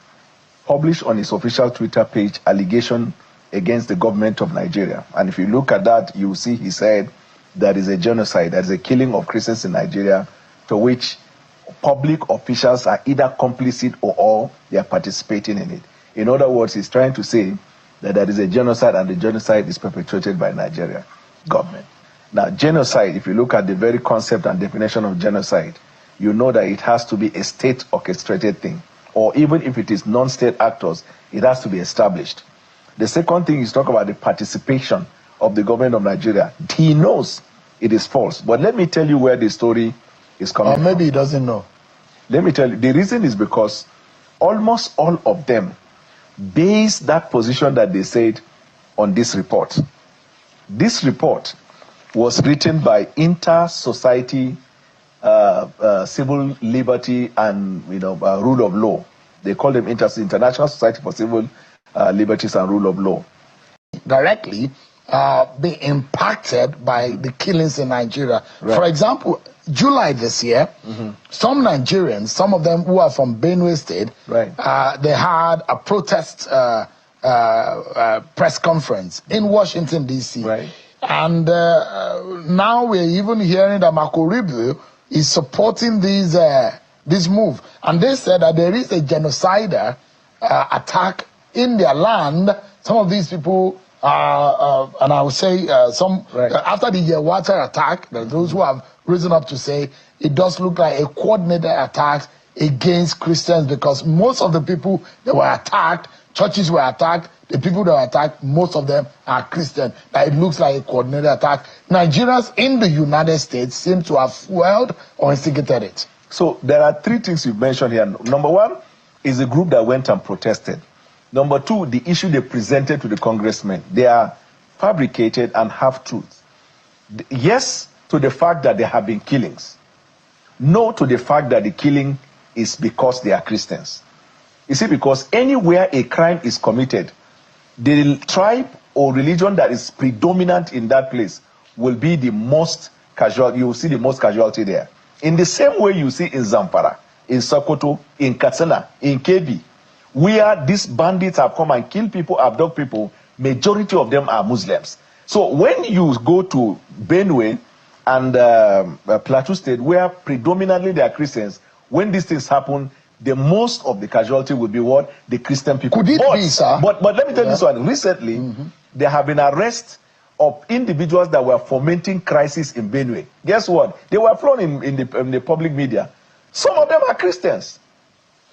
published on his official Twitter page allegation against the government of Nigeria. And if you look at that, you will see he said there is a genocide, there is a killing of Christians in Nigeria, to which public officials are either complicit or they are participating in it. In other words, he's trying to say that there is a genocide and the genocide is perpetrated by Nigeria government. Now, genocide, if you look at the very concept and definition of genocide, you know that it has to be a state orchestrated thing. Or even if it is non-state actors, it has to be established. The second thing is talk about the participation of the government of Nigeria. He knows it is false. But let me tell you where the story is coming from. Or maybe he doesn't know. Let me tell you. The reason is because almost all of them base that position that they said on this report. This report was written by Inter-Society Civil Liberty and Rule of Law. They call them International Society for Civil Liberties and Rule of Law. Directly be impacted by the killings in Nigeria. Right. For example, July this year, some Nigerians, some of them who are from Benue State, they had a protest press conference in Washington, D.C. Right. And now we're even hearing that Marco Rubio is supporting this move. And they said that there is a genocider attack in their land. Some of these people, and I would say after the Yewata attack, those who have risen up to say it does look like a coordinated attack against Christians, because most of the people that were attacked, churches were attacked, the people that were attacked, most of them are Christian. That it looks like a coordinated attack. Nigerians in the United States seem to have fueled or instigated it. So there are three things you mentioned here. Number one is the group that went and protested. Number two, the issue they presented to the congressmen. They are fabricated and half-truths. Yes to the fact that there have been killings. No to the fact that the killing is because they are Christians. You see, because anywhere a crime is committed, the tribe or religion that is predominant in that place will be the most casual. You will see the most casualty there. In the same way you see in Zamfara, in Sokoto, in Katsina, in Kebbi, where these bandits have come and killed people, abduct people, majority of them are Muslims. So when you go to Benue and Plateau State, where predominantly they are Christians, when these things happen, the most of the casualty will be what? The Christian people. Could it be, sir? But let me tell you this one. Recently, there have been arrests of individuals that were fomenting crisis in Benue. Guess what? They were flown in the public media. Some of them are Christians.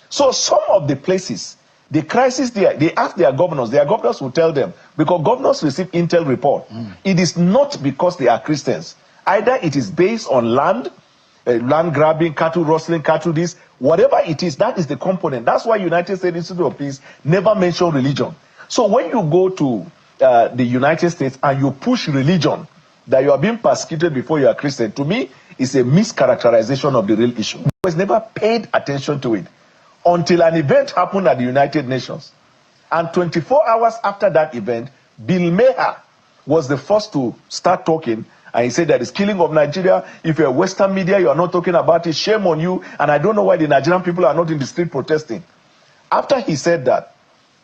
So some of the places, the crisis there, they ask their governors will tell them, because governors receive intel report. It is not because they are Christians. Either it is based on land grabbing, cattle rustling, cattle this, whatever it is, that is the component. That's why United States Institute of Peace never mention religion. So when you go to the United States and you push religion, that you are being persecuted before you are Christian, to me, is a mischaracterization of the real issue. I was never paid attention to it until an event happened at the United Nations. And 24 hours after that event, Bill Maher was the first to start talking. And he said that it's killing of Nigeria. If you're Western media, you are not talking about it. Shame on you. And I don't know why the Nigerian people are not in the street protesting. After he said that,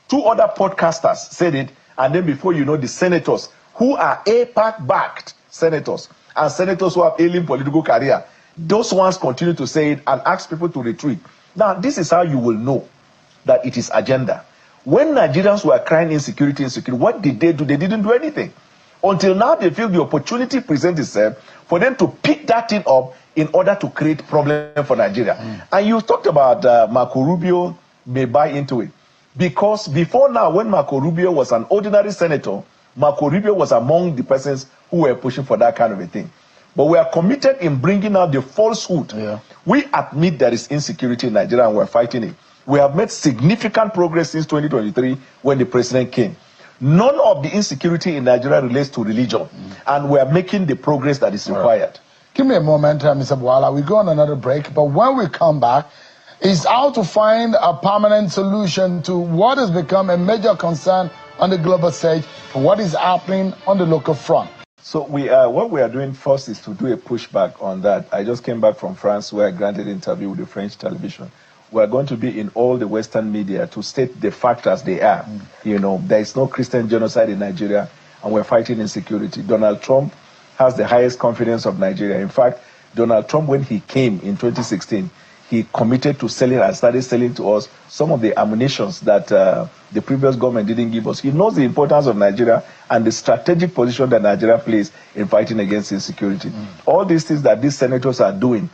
two other podcasters said it. And then before you know, the senators, who are APAC-backed senators, and senators who have alien political career, those ones continue to say it and ask people to retreat. Now, this is how you will know that it is agenda. When Nigerians were crying insecurity, what did they do? They didn't do anything. Until now, they feel the opportunity presents itself for them to pick that thing up in order to create problem for Nigeria. And you talked about Marco Rubio may buy into it. Because before now, when Marco Rubio was an ordinary senator, Marco Rubio was among the persons who were pushing for that kind of a thing. But we are committed in bringing out the falsehood. We admit there is insecurity in Nigeria and we're fighting it. We have made significant progress since 2023 when the president came. None of the insecurity in Nigeria relates to religion, and we are making the progress that is required. Give me a moment, Mr. Bwala. We go on another break, but when we come back, it's how to find a permanent solution to what has become a major concern on the global stage for what is happening on the local front. So what we are doing first is to do a pushback on that. I just came back from France where I granted an interview with the French television. We are going to be in all the Western media to state the facts as they are. You know, there is no Christian genocide in Nigeria, and we're fighting insecurity. Donald Trump has the highest confidence of Nigeria. In fact, Donald Trump, when he came in 2016, he committed to selling and started selling to us some of the ammunitions that the previous government didn't give us. He knows the importance of Nigeria and the strategic position that Nigeria plays in fighting against insecurity. All these things that these senators are doing,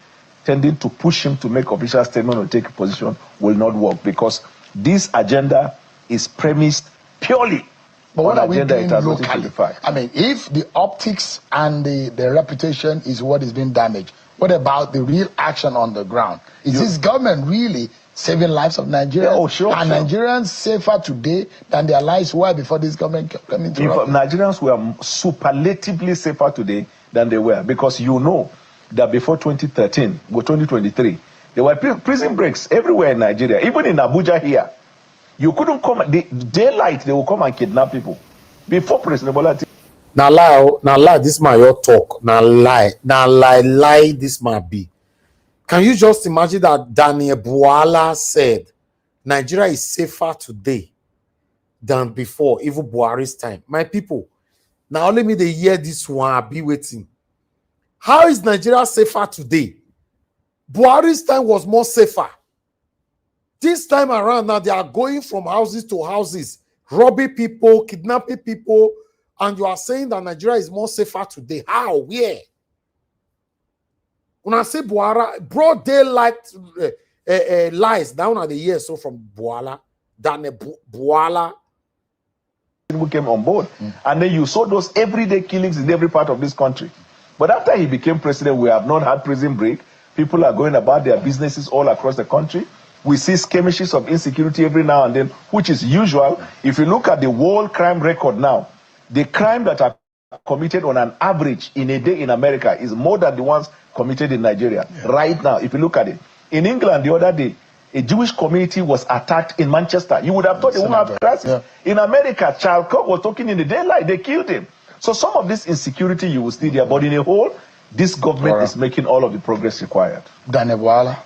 tending to push him to make official statement or take a position, will not work, because this agenda is premised purely but what on are we agenda doing locally? I mean, if the optics and the reputation is what is being damaged, what about the real action on the ground? Is this government really saving lives of Nigerians? Are Nigerians safer today than their lives were before this government came into office? Nigerians were superlatively safer today than they were, because you know that before 2013 or 2023, there were prison breaks everywhere in Nigeria, even in Abuja here. You couldn't come, the daylight, they will come and kidnap people. Before President Bwala. Now lie, this man your talk. Now lie, this man be. Can you just imagine that Daniel Bwala said Nigeria is safer today than before, even Buhari's time? My people, now let me hear this one, I'll be waiting. How is Nigeria safer today? Buhari's time was more safer. This time around now, they are going from houses to houses, robbing people, kidnapping people, and you are saying that Nigeria is more safer today. How? Where? When I say Bwala, broad daylight lies down at the year so from Bwala, than Bwala. Who came on board, and then you saw those everyday killings in every part of this country. But after he became president, we have not had prison break. People are going about their businesses all across the country. We see skirmishes of insecurity every now and then, which is usual. If you look at the world crime record now, the crime that are committed on an average in a day in America is more than the ones committed in Nigeria right now. If you look at it, in England the other day, a Jewish community was attacked in Manchester. You would have thought they won't have crisis. In America, Charles Kirk was talking in the daylight. They killed him. So some of this insecurity you will see there, but in a whole, this government is making all of the progress required. Daniel Bwala,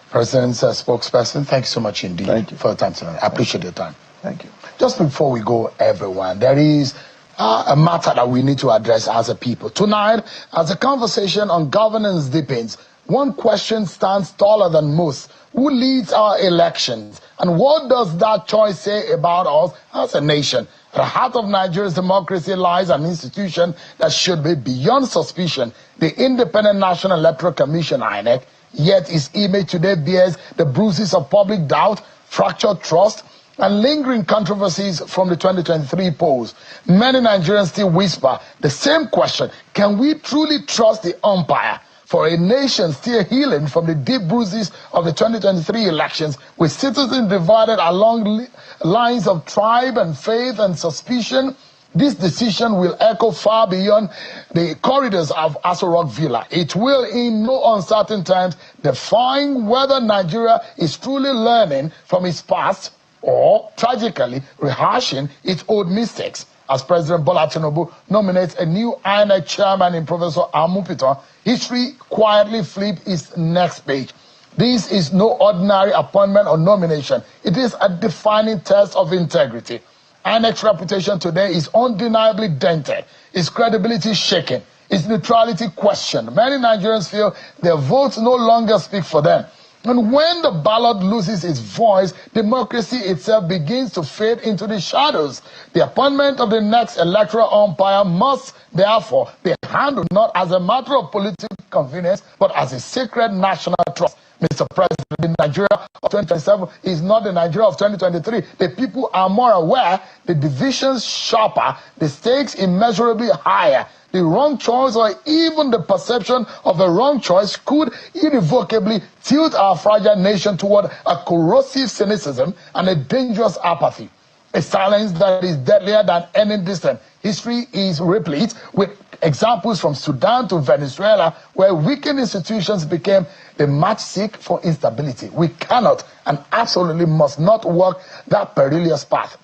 President's spokesperson, thank you so much indeed for your time tonight. I appreciate your time. Thank you. Just before we go, everyone, there is a matter that we need to address as a people. Tonight, as the conversation on governance deepens, one question stands taller than most. Who leads our elections? And what does that choice say about us as a nation? At the heart of Nigeria's democracy lies an institution that should be beyond suspicion, the Independent National Electoral Commission, INEC. Yet its image today bears the bruises of public doubt, fractured trust, and lingering controversies from the 2023 polls. Many Nigerians still whisper the same question: can we truly trust the umpire? For a nation still healing from the deep bruises of the 2023 elections, with citizens divided along lines of tribe and faith and suspicion, this decision will echo far beyond the corridors of Aso Rock Villa. It will, in no uncertain terms, define whether Nigeria is truly learning from its past or, tragically, rehashing its old mistakes. As President Bwala Tinubu nominates a new INEC chairman in Professor Amupito, history quietly flipped its next page. This is no ordinary appointment or nomination. It is a defining test of integrity. INEC's reputation today is undeniably dented, its credibility shaken, its neutrality questioned. Many Nigerians feel their votes no longer speak for them. And when the ballot loses its voice, democracy itself begins to fade into the shadows. The appointment of the next electoral umpire must, therefore, be handled not as a matter of political convenience, but as a sacred national trust. Mr. President, the Nigeria of 2027 is not the Nigeria of 2023. The people are more aware, the divisions sharper, the stakes immeasurably higher. The wrong choice or even the perception of a wrong choice could irrevocably tilt our fragile nation toward a corrosive cynicism and a dangerous apathy. A silence that is deadlier than any dissent. History is replete with examples from Sudan to Venezuela where weakened institutions became the matchstick for instability. We cannot and absolutely must not walk that perilous path.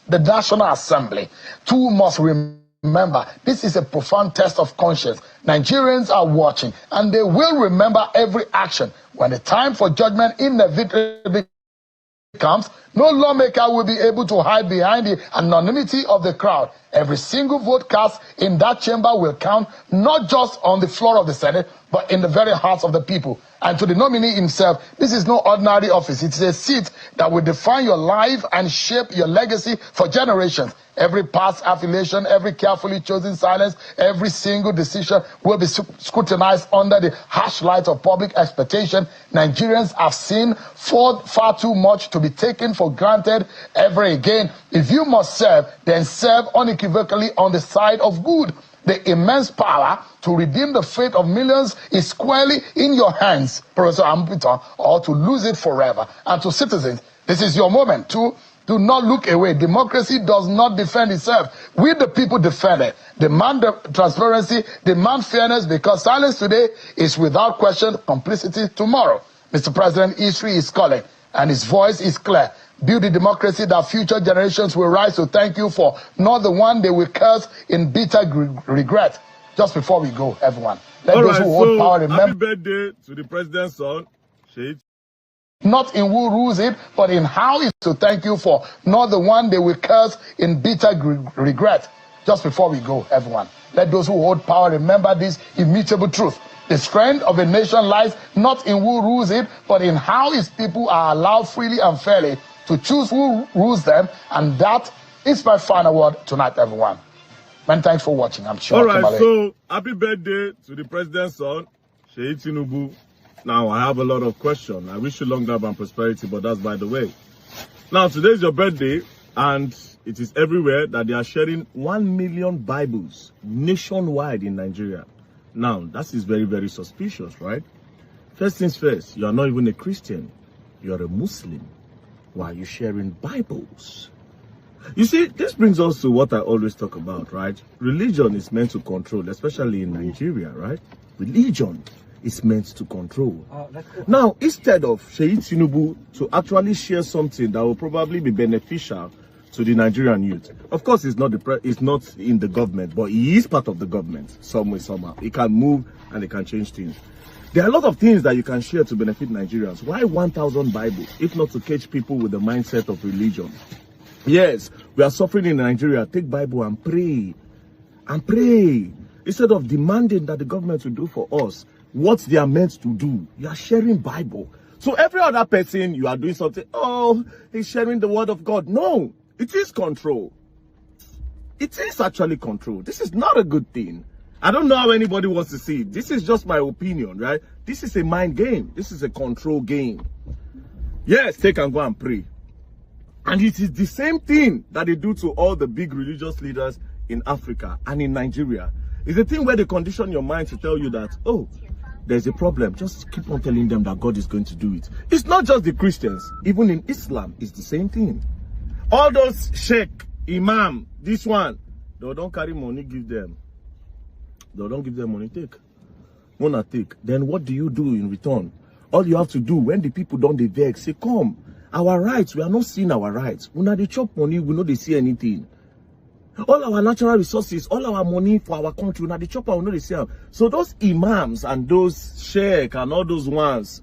The National Assembly, too, must remember, this is a profound test of conscience. Nigerians are watching, and they will remember every action. When the time for judgment inevitably comes, no lawmaker will be able to hide behind the anonymity of the crowd. Every single vote cast in that chamber will count, not just on the floor of the Senate, but in the very hearts of the people. And to the nominee himself, this is no ordinary office. It's a seat that will define your life and shape your legacy for generations. Every past affiliation, every carefully chosen silence, every single decision will be scrutinized under the harsh light of public expectation. Nigerians have seen far too much to be taken for granted ever again. If you must serve, then serve unequivocally on the side of good. The immense power to redeem the fate of millions is squarely in your hands, Professor Ampito, or to lose it forever. And to citizens, this is your moment to do not look away. Democracy does not defend itself. We, the people, defend it. Demand transparency, demand fairness, because silence today is without question complicity tomorrow. Mr. President, history is calling, and his voice is clear. Build a democracy that future generations will rise to thank you for, not the one they will curse in bitter regret. Just before we go, everyone, let those who hold power remember. Happy birthday to the president's son, Sheikh. Not in who rules it, but in how it's to thank you for, not the one they will curse in bitter regret. Just before we go, everyone, let those who hold power remember this immutable truth. The strength of a nation lies not in who rules it, but in how its people are allowed freely and fairly to choose who rules them. And that is my final word tonight, everyone. Many thanks for watching. I'm sure. All right, so happy birthday to the president's son, Sheyi Tinubu. Now, I have a lot of questions. I wish you long life and prosperity, but that's by the way. Now, today is your birthday, and it is everywhere that they are sharing 1 million Bibles nationwide in Nigeria. Now, that is very, very suspicious, right? First things first, you are not even a Christian. You are a Muslim. Why are you sharing Bibles? You see, this brings us to what I always talk about, right? Religion is meant to control, especially in Nigeria, right? Religion is meant to control. Now, instead of Sheyi Tinubu to actually share something that will probably be beneficial to the Nigerian youth. Of course, it's not in the government, but he is part of the government some way, somehow. He can move and he can change things. There are a lot of things that you can share to benefit Nigerians. Why 1,000 Bibles, if not to catch people with the mindset of religion? Yes, we are suffering in Nigeria. Take Bible and pray. And pray. Instead of demanding that the government will do for us what they are meant to do, you are sharing Bible. So every other person, you are doing something, oh, he's sharing the word of God. No, it is control. It is actually control. This is not a good thing. I don't know how anybody wants to see it. This is just my opinion, right? This is a mind game. This is a control game. Yes, take and go and pray. And it is the same thing that they do to all the big religious leaders in Africa and in Nigeria. It's a thing where they condition your mind to tell you that, oh, there's a problem. Just keep on telling them that God is going to do it. It's not just the Christians. Even in Islam, it's the same thing. All those sheikh, imam, this one, they don't carry money, give them. They don't give them money, take. Wanna take. Then what do you do in return? All you have to do, when the people don't they vex, say, come. Our rights, we are not seeing our rights. When they chop money, we know they see anything. All our natural resources, all our money for our country, now the chopper will not see them. So those imams and those sheikh and all those ones,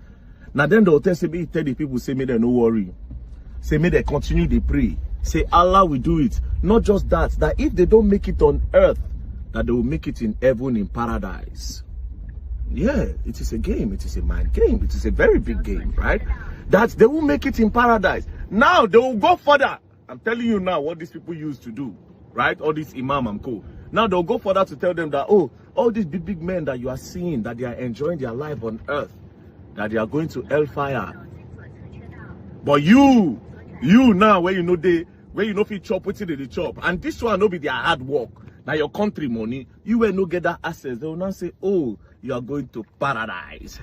now then the hotel say, tell the people, say, may they no worry. Say, may they continue to pray. Say, Allah will do it. Not just that, that if they don't make it on earth, that they will make it in heaven, in paradise. Yeah, it is a game. It is a mind game. It is a very big game, right? That they will make it in paradise. Now they will go further. I'm telling you now what these people used to do, right? All these imam and co. Now they'll go further to tell them that, oh, all these big men that you are seeing, that they are enjoying their life on earth, that they are going to hellfire. But you now, where you know if you chop, what's it they chop, and this one will be their hard work. Now your country money, you will not get that access. They will not say, oh, you are going to paradise.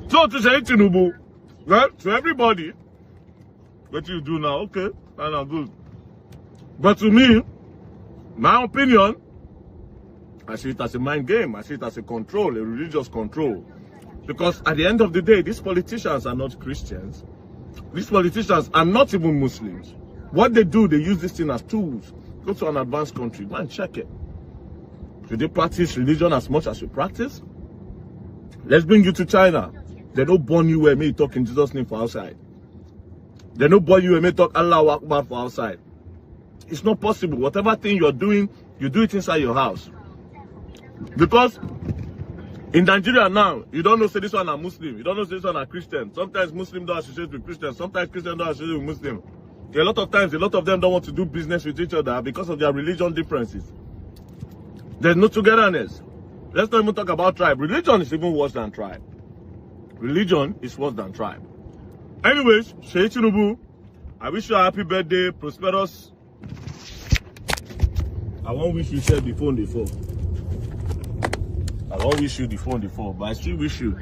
So to say Tinubu, well, to everybody, what you do now, okay, that's not good. But to me, my opinion, I see it as a mind game. I see it as a control, a religious control. Because at the end of the day, these politicians are not Christians. These politicians are not even Muslims. What they do, they use this thing as tools. Go to an advanced country, go and check it. Do they practice religion as much as you practice? Let's bring you to China. They don't born you where me talk in Jesus' name for outside. They don't born you where me talk Allah Akbar for outside. It's not possible. Whatever thing you're doing, you do it inside your house. Because in Nigeria now, you don't know say this one are Muslim. You don't know say this one are Christian. Sometimes Muslims don't associate with Christians. Sometimes Christians don't associate with Muslims. A lot of times, a lot of them don't want to do business with each other because of their religion differences. There's no togetherness. Let's not even talk about tribe. Religion is even worse than tribe. Religion is worse than tribe. Anyways, Sheyi Tinubu, I wish you a happy birthday, prosperous. I won't wish you share the phone before. I won't wish you the phone before, but I still wish you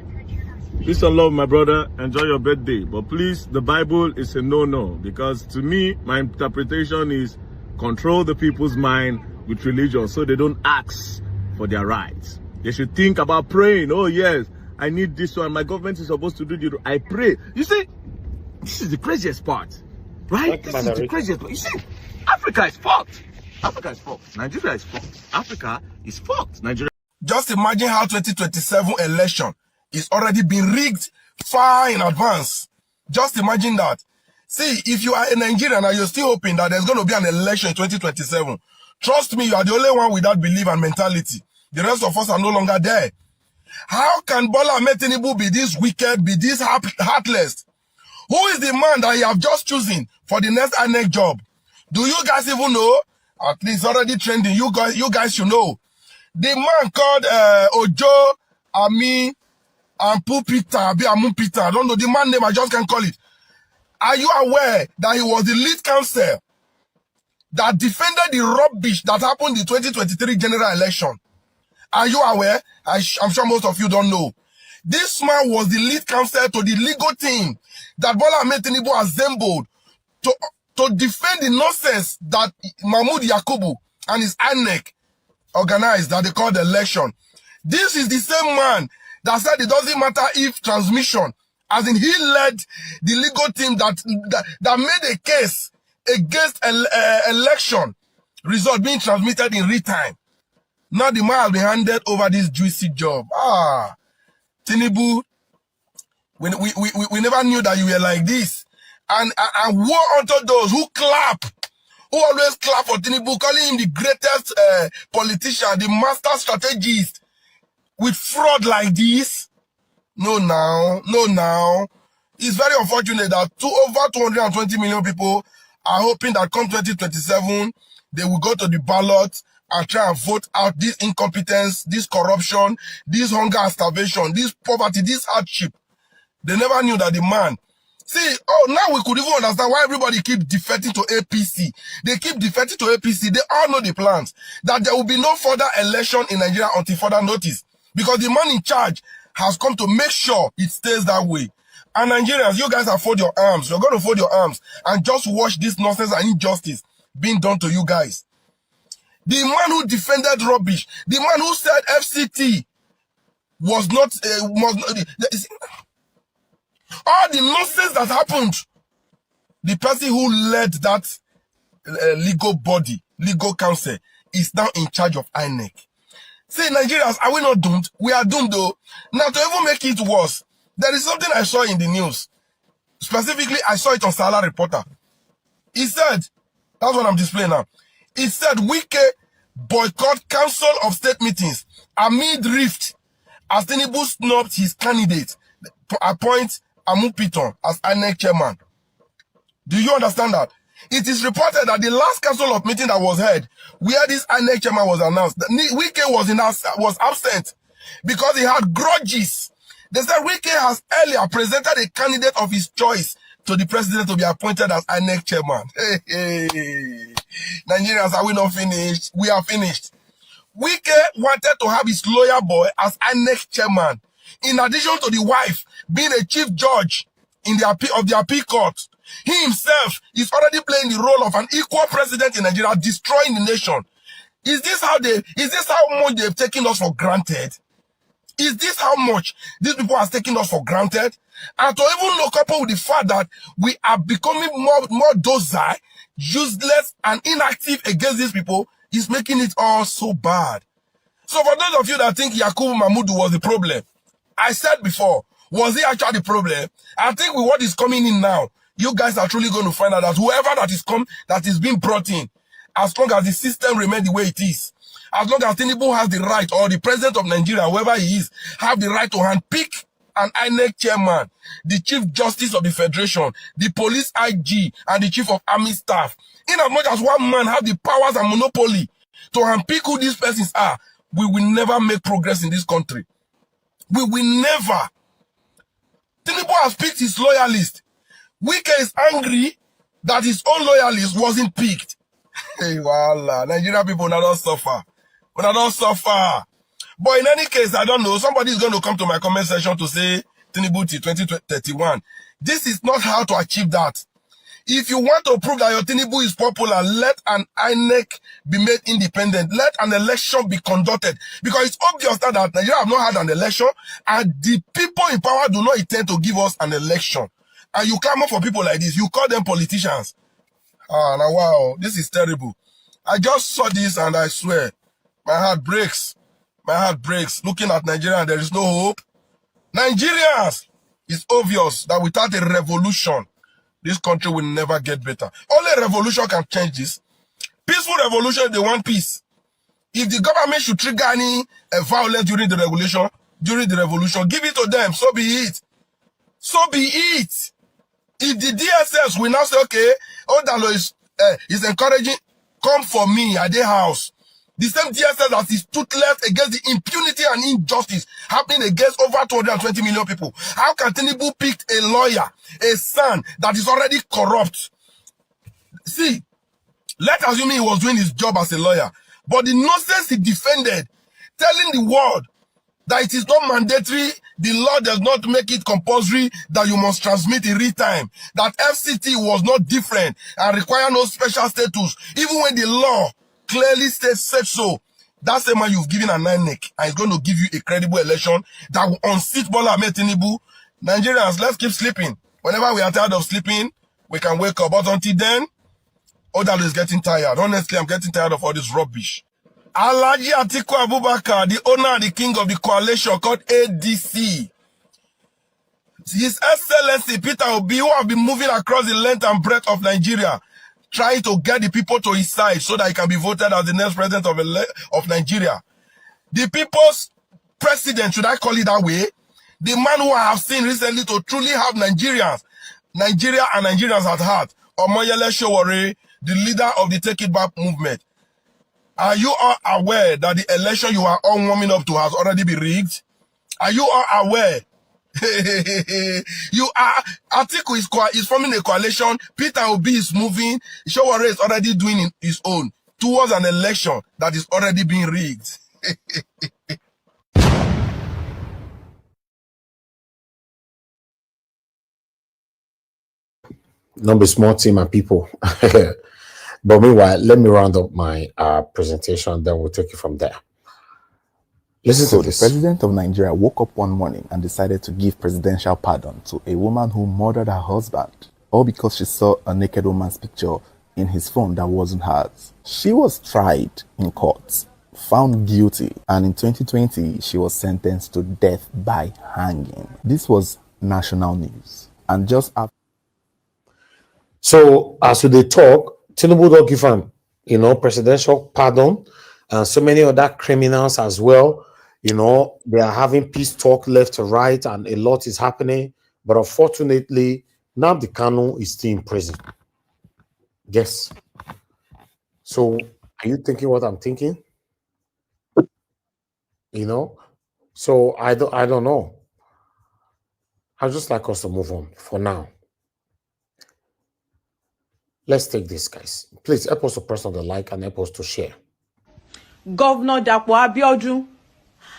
peace and love, my brother. Enjoy your birthday. But please, the Bible is a no-no. Because to me, my interpretation is control the people's mind with religion so they don't ask for their rights. They should think about praying. Oh, yes, I need this one. My government is supposed to do this. I pray. You see, this is the craziest part. Right? This is the craziest part. You see, Africa is fucked. Africa is fucked. Nigeria is fucked. Africa is fucked. Nigeria. Just imagine how 2027 election is already being rigged far in advance. Just imagine that. See, if you are a Nigerian and you're still hoping that there's going to be an election in 2027, trust me, you are the only one with that belief and mentality. The rest of us are no longer there. How can Bwala Tinubu be this wicked, be this heartless? Who is the man that you have just chosen for the next INEC job? Do you guys even know? At least already trending. You guys should know. The man called Ojo, Ami, and Pupita, Peter. I don't know the man name. I just can't call it. Are you aware that he was the lead counsel that defended the rubbish that happened in the 2023 general election? Are you aware? I'm sure most of you don't know. This man was the lead counsel to the legal team that Bwala Tinubu assembled to defend the nonsense that Mahmoud Yakubu and his INEC organized that they called the election. This is the same man that said it doesn't matter if transmission, as in he led the legal team that made a case against election result being transmitted in real time. Now the man has been handed over this juicy job. Tinubu, we never knew that you were like this. And woe unto those who clap, who always clap for Tinubu, calling him the greatest politician, the master strategist, with fraud like this. No now. It's very unfortunate that over 220 million people are hoping that come 2027, they will go to the ballot and try and vote out this incompetence, this corruption, this hunger and starvation, this poverty, this hardship. They never knew that the man. See, now we could even understand why everybody keep defecting to APC. They keep defecting to APC. They all know the plans. That there will be no further election in Nigeria until further notice. Because the man in charge has come to make sure it stays that way. And Nigerians, you guys have folded your arms. You're going to fold your arms and just watch this nonsense and injustice being done to you guys. The man who defended rubbish, the man who said FCT was not, all the nonsense that happened, the person who led that legal body, legal council, is now in charge of INEC. See, Nigerians, are we not doomed? We are doomed though. Now, to even make it worse, there is something I saw in the news. Specifically, I saw it on Salah Reporter. He said, that's what I'm displaying now. It said, Wike boycott Council of State meetings amid rift as Tinubu snubbed his candidate to appoint Amu Piton as INEC chairman. Do you understand that? It is reported that the last council of meeting that was held, where this INEC chairman was announced, Wike was absent because he had grudges. They said Wike has earlier presented a candidate of his choice to the president to be appointed as INEC chairman. Hey. Nigerians, are we not finished? We are finished. Wike wanted to have his lawyer boy as INEC chairman, in addition to the wife being a chief judge in the appeal court. He himself is already playing the role of an equal president in Nigeria, destroying the nation. Is this how much they've taken us for granted? Is this how much these people are taking us for granted? And to even look up with the fact that we are becoming more docile, useless, and inactive against these people is making it all so bad. So for those of you that think Yakubu Mahmoud was the problem, I said before, was he actually the problem? I think with what is coming in now, you guys are truly going to find out that whoever that is being brought in, as long as the system remains the way it is, as long as Tinubu has the right, or the president of Nigeria, whoever he is, have the right to handpick an INEC chairman, the chief justice of the federation, the police IG, and the chief of army staff, in as much as one man have the powers and monopoly to handpick who these persons are, we will never make progress in this country. We will never. Tinubu has picked his loyalist. Wike is angry that his own loyalist wasn't picked. Hey, Bwala, Nigerian people don't suffer. We don't suffer. But in any case, I don't know. Somebody is going to come to my comment section to say Tinubu till 2031. This is not how to achieve that. If you want to prove that your Tinubu is popular, let an INEC be made independent. Let an election be conducted. Because it's obvious that Nigeria have not had an election, and the people in power do not intend to give us an election. And you clamor for people like this. You call them politicians. Now wow, this is terrible. I just saw this and I swear, my heart breaks. My heart breaks. Looking at Nigeria, there is no hope. Nigerians, it's obvious that without a revolution, this country will never get better. Only revolution can change this. Peaceful revolution, they want peace. If the government should trigger any violence during the revolution, give it to them. So be it. So be it. If the DSS will now say, okay, Odalo is encouraging, come for me at their house. The same DSS that is toothless against the impunity and injustice happening against over 220 million people. How can Tinubu pick a lawyer, a son that is already corrupt? See, let's assume he was doing his job as a lawyer. But the nonsense he defended, telling the world that it is not mandatory, the law does not make it compulsory that you must transmit in real time, that FCT was not different and require no special status, even when the law clearly says so. That's the man you've given a 9 neck and it's going to give you a credible election that will unseat Bwala Tinubu. Nigerians, let's keep sleeping. Whenever we are tired of sleeping, we can wake up. But until then, Odalo is getting tired. Honestly, I'm getting tired of all this rubbish. Alhaji Atiku Abubakar, the owner and the king of the coalition called ADC. His Excellency Peter Obi, who have been moving across the length and breadth of Nigeria, trying to get the people to his side so that he can be voted as the next president of Nigeria. The people's president, should I call it that way? The man who I have seen recently to truly have Nigeria and Nigerians at heart. Omoyele Sowore, the leader of the Take It Back movement. Are you all aware that the election you are all warming up to has already been rigged? Are you all aware? You are. Atiku is forming a coalition. Peter Obi is moving. Sowore is already doing his own towards an election that is already being rigged. Not be small team and people. But meanwhile, let me round up my presentation, then we'll take it from there. Listen to this. The president of Nigeria woke up one morning and decided to give presidential pardon to a woman who murdered her husband, all because she saw a naked woman's picture in his phone that wasn't hers. She was tried in court, found guilty, and in 2020, she was sentenced to death by hanging. This was national news. And just after... So, as they talk, Tinubu don't give him, presidential pardon, and so many other criminals as well. They are having peace talk left to right, and a lot is happening. But unfortunately, Nnamdi Kanu is still in prison. Yes. So, are you thinking what I'm thinking? So I don't know. I'd just like us to move on for now. Let's take this, guys. Please help us to press on the like and help us to share. Governor Dapo Abiodun,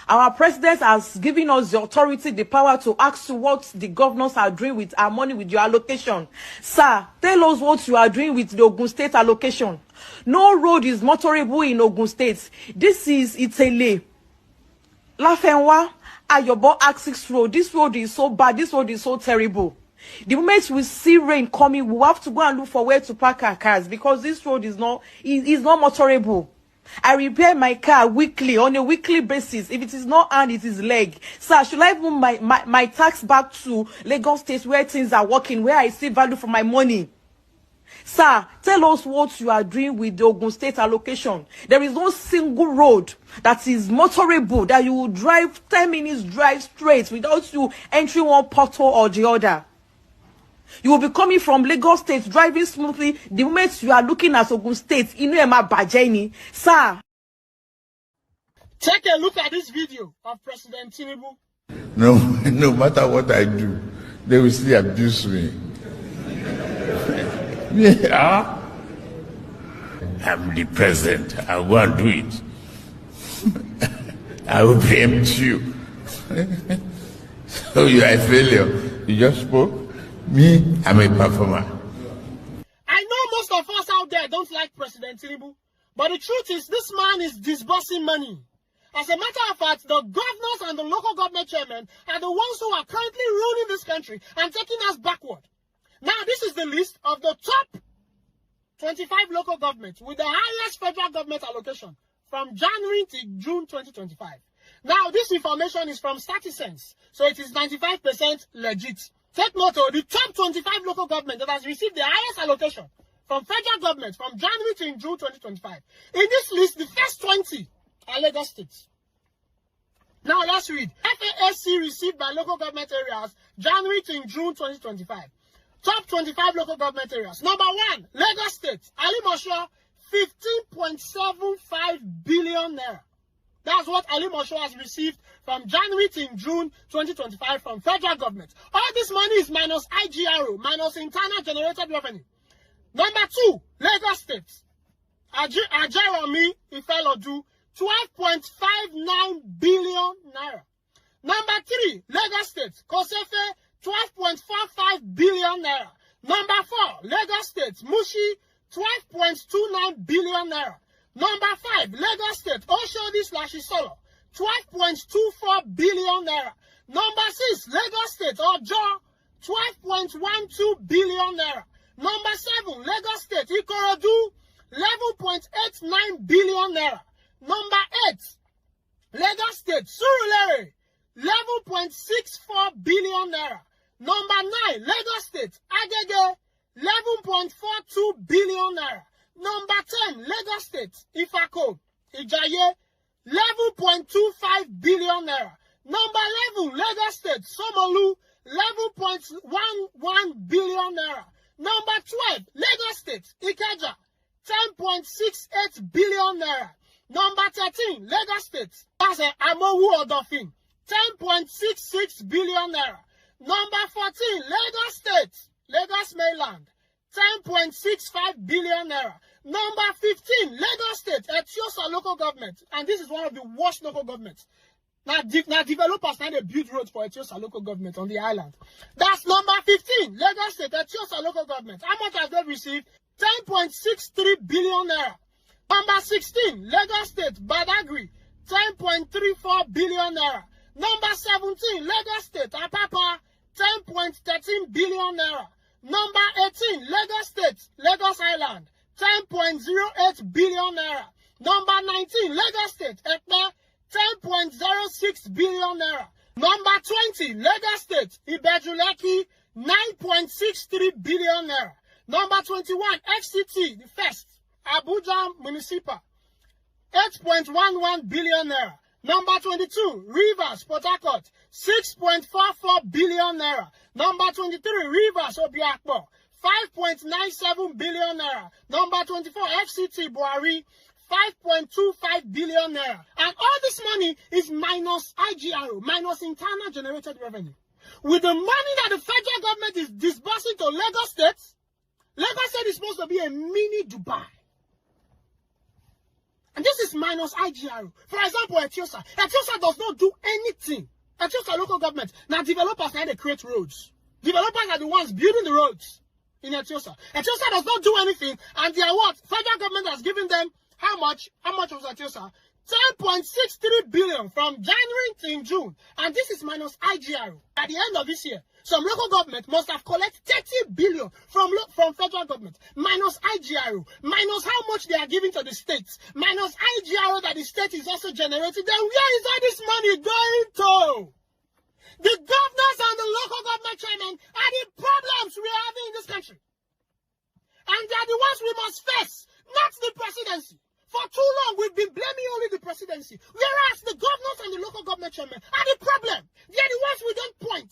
our president has given us the authority, the power to ask what the governors are doing with our money, with your allocation. Sir, tell us what you are doing with the Ogun State allocation. No road is motorable in Ogun State. This is Itele, Lafenwa, Ayobo Axis Road. This road is so bad. This road is so terrible. The moment we see rain coming, we have to go and look for where to park our cars because this road is not motorable. I repair my car weekly, on a weekly basis. If it is not hand, it is leg. Sir, should I move my tax back to Lagos State where things are working, where I see value for my money? Sir, tell us what you are doing with the Ogun State allocation. There is no single road that is motorable that you will drive 10 minutes drive straight without you entering one pothole or the other. You will be coming from Lagos State, driving smoothly. The moment you are looking at Ogun State, Inuema Bajeni. Sir. Take a look at this video of President Tinubu. No matter what I do, they will still abuse me. Yeah. I'm the president. I won't do it. I will preempt you. So you are a failure. You just spoke. Me, I'm a performer. I know most of us out there don't like President Tinubu, but the truth is this man is disbursing money. As a matter of fact, the governors and the local government chairmen are the ones who are currently ruling this country and taking us backward. Now, this is the list of the top 25 local governments with the highest federal government allocation from January to June 2025. Now, this information is from StatiSense, so it is 95% legit. Take note of the top 25 local government that has received the highest allocation from federal government from January to June 2025. In this list, the first 20 are Lagos states. Now let's read. FASC received by local government areas January to June 2025. Top 25 local government areas. Number 1, Lagos State. Ali Mosho, 15.75 billion naira. That's what Ali Mosho has received from January to June 2025 from federal government. All this money is minus IGRO, minus internal generated revenue. Number 2, Lagos State. Ajeromi Ifelodu, 12.59 billion naira. Number 3, Lagos State. Kosefe, 12.45 billion naira. Number 4, Lagos State. Mushi, 12.29 billion naira. Number 5, Lagos State. Oshodi/Isolo, 12.24 billion naira. Number 6, Lagos State. Ojo, 12.12 billion naira. Number 7, Lagos State. Ikorodu, 11.89 billion naira. Number 8, Lagos State. Surulere, 11.64 billion naira. Number 9, Lagos State. Agege, 11.42 billion naira. Number 10, Lagos State. Ifako, Ijaye, 11.25 billion naira. Number 11, Lagos State. Somolu, 11.11 billion naira. Number 12, Lagos State. Ikeja, 10.68 billion naira. Number 13, Lagos State. That's Amowu Odofin, 10.66 billion naira. Number 14, Lagos State. Lagos Mainland, 10.65 billion naira. Number 15, Lagos State. Etiosa local government. And this is one of the worst local governments. Now developers now they build roads for Etiosa local government on the island. That's number 15, Lagos State. Etiosa local government. How much have they received? 10.63 billion naira. Number 16, Lagos State, Badagry, 10.34 billion naira. Number 17, Lagos State, Apapa, 10.13 billion naira. Number 18, Lagos State, Lagos Island, 10.08 billion naira. Number 19, Lagos State, Ekpe, 10.06 billion naira. Number 20, Lagos State, Ibejuleki, 9.63 billion naira. Number 21, FCT, the first, Abuja Municipal, 8.11 billion naira. Number 22, Rivers, Port Harcourt, 6.44 billion naira. Number 23, Rivers, Obiakpo, 5.97 billion naira. Number 24, FCT, Buhari, 5.25 billion naira. And all this money is minus IGRO, minus internal generated revenue. With the money that the federal government is disbursing to Lagos State, Lagos State is supposed to be a mini Dubai. And this is minus IGRO. For example, Etiosa. Etiosa does not do anything. Etiosa local government. Now developers now they create roads. Developers are the ones building the roads in Etiosa. Etiosa does not do anything. And they are what? Federal government has given them how much? How much was Etiosa? 10.63 billion from January to June. And this is minus IGRO. At the end of this year, some local government must have collected 30 billion from federal government, minus IGRO, minus how much they are giving to the states, minus IGRO that the state is also generating. Then where is all this money going to? The governors and the local government chairmen are the problems we are having in this country. And they are the ones we must face, not the presidency. For too long, we've been blaming only the presidency, whereas the governors and the local government chairmen are the problem. They are the ones we don't point.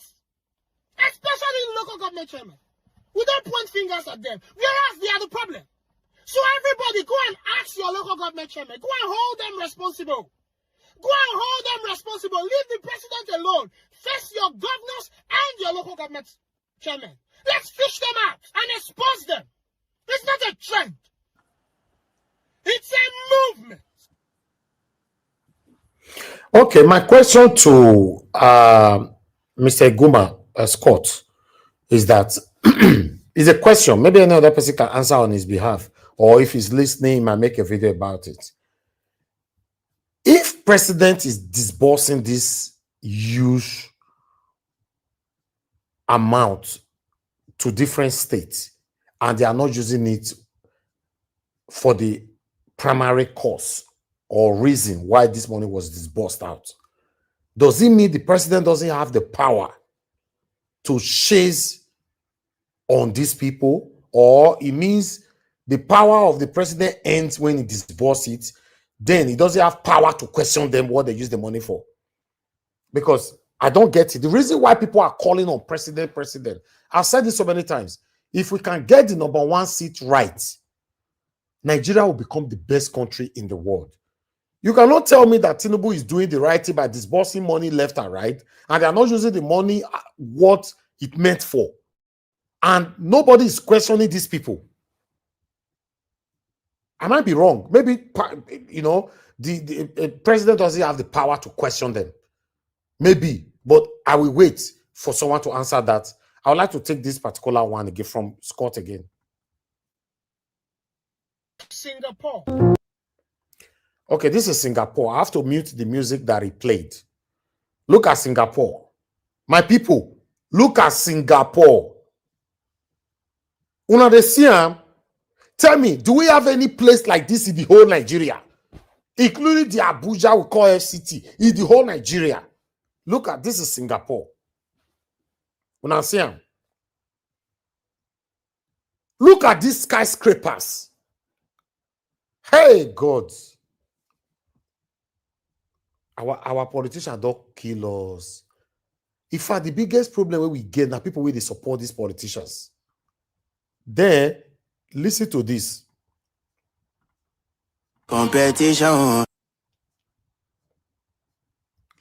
Especially the local government chairman. We don't point fingers at them, whereas they are the problem. So everybody go and ask your local government chairman. Go and hold them responsible. Go and hold them responsible. Leave the president alone. Face your governors and your local government chairman. Let's fish them out and expose them. It's not a trend. It's a movement. Okay, my question to Mr. Guma Scott is that is a question. Maybe another person can answer on his behalf, or if he's listening, he might make a video about it. If president is disbursing this huge amount to different states and they are not using it for the primary cause or reason why this money was disbursed out, does it mean the president doesn't have the power to chase on these people, or it means the power of the president ends when he disburses it, then he doesn't have power to question them what they use the money for. Because I don't get it. The reason why people are calling on president, I've said this so many times. If we can get the #1 seat right, Nigeria will become the best country in the world. You cannot tell me that Tinubu is doing the right thing by disbursing money left and right, and they are not using the money what it meant for. And nobody is questioning these people. I might be wrong. Maybe, you know, the president doesn't have the power to question them. Maybe, but I will wait for someone to answer that. I would like to take this particular one again from Scott again. Singapore. Okay, this is Singapore. I have to mute the music that he played. Look at Singapore. My people, look at Singapore. Una de Siam, tell me, do we have any place like this in the whole Nigeria? Including the Abuja we call FCT, in the whole Nigeria. Look at this is Singapore. Una Siam. Look at these skyscrapers. Hey, God. Our politicians don't kill us. In fact, the biggest problem we get now, people where they support these politicians. Then, listen to this. Competition.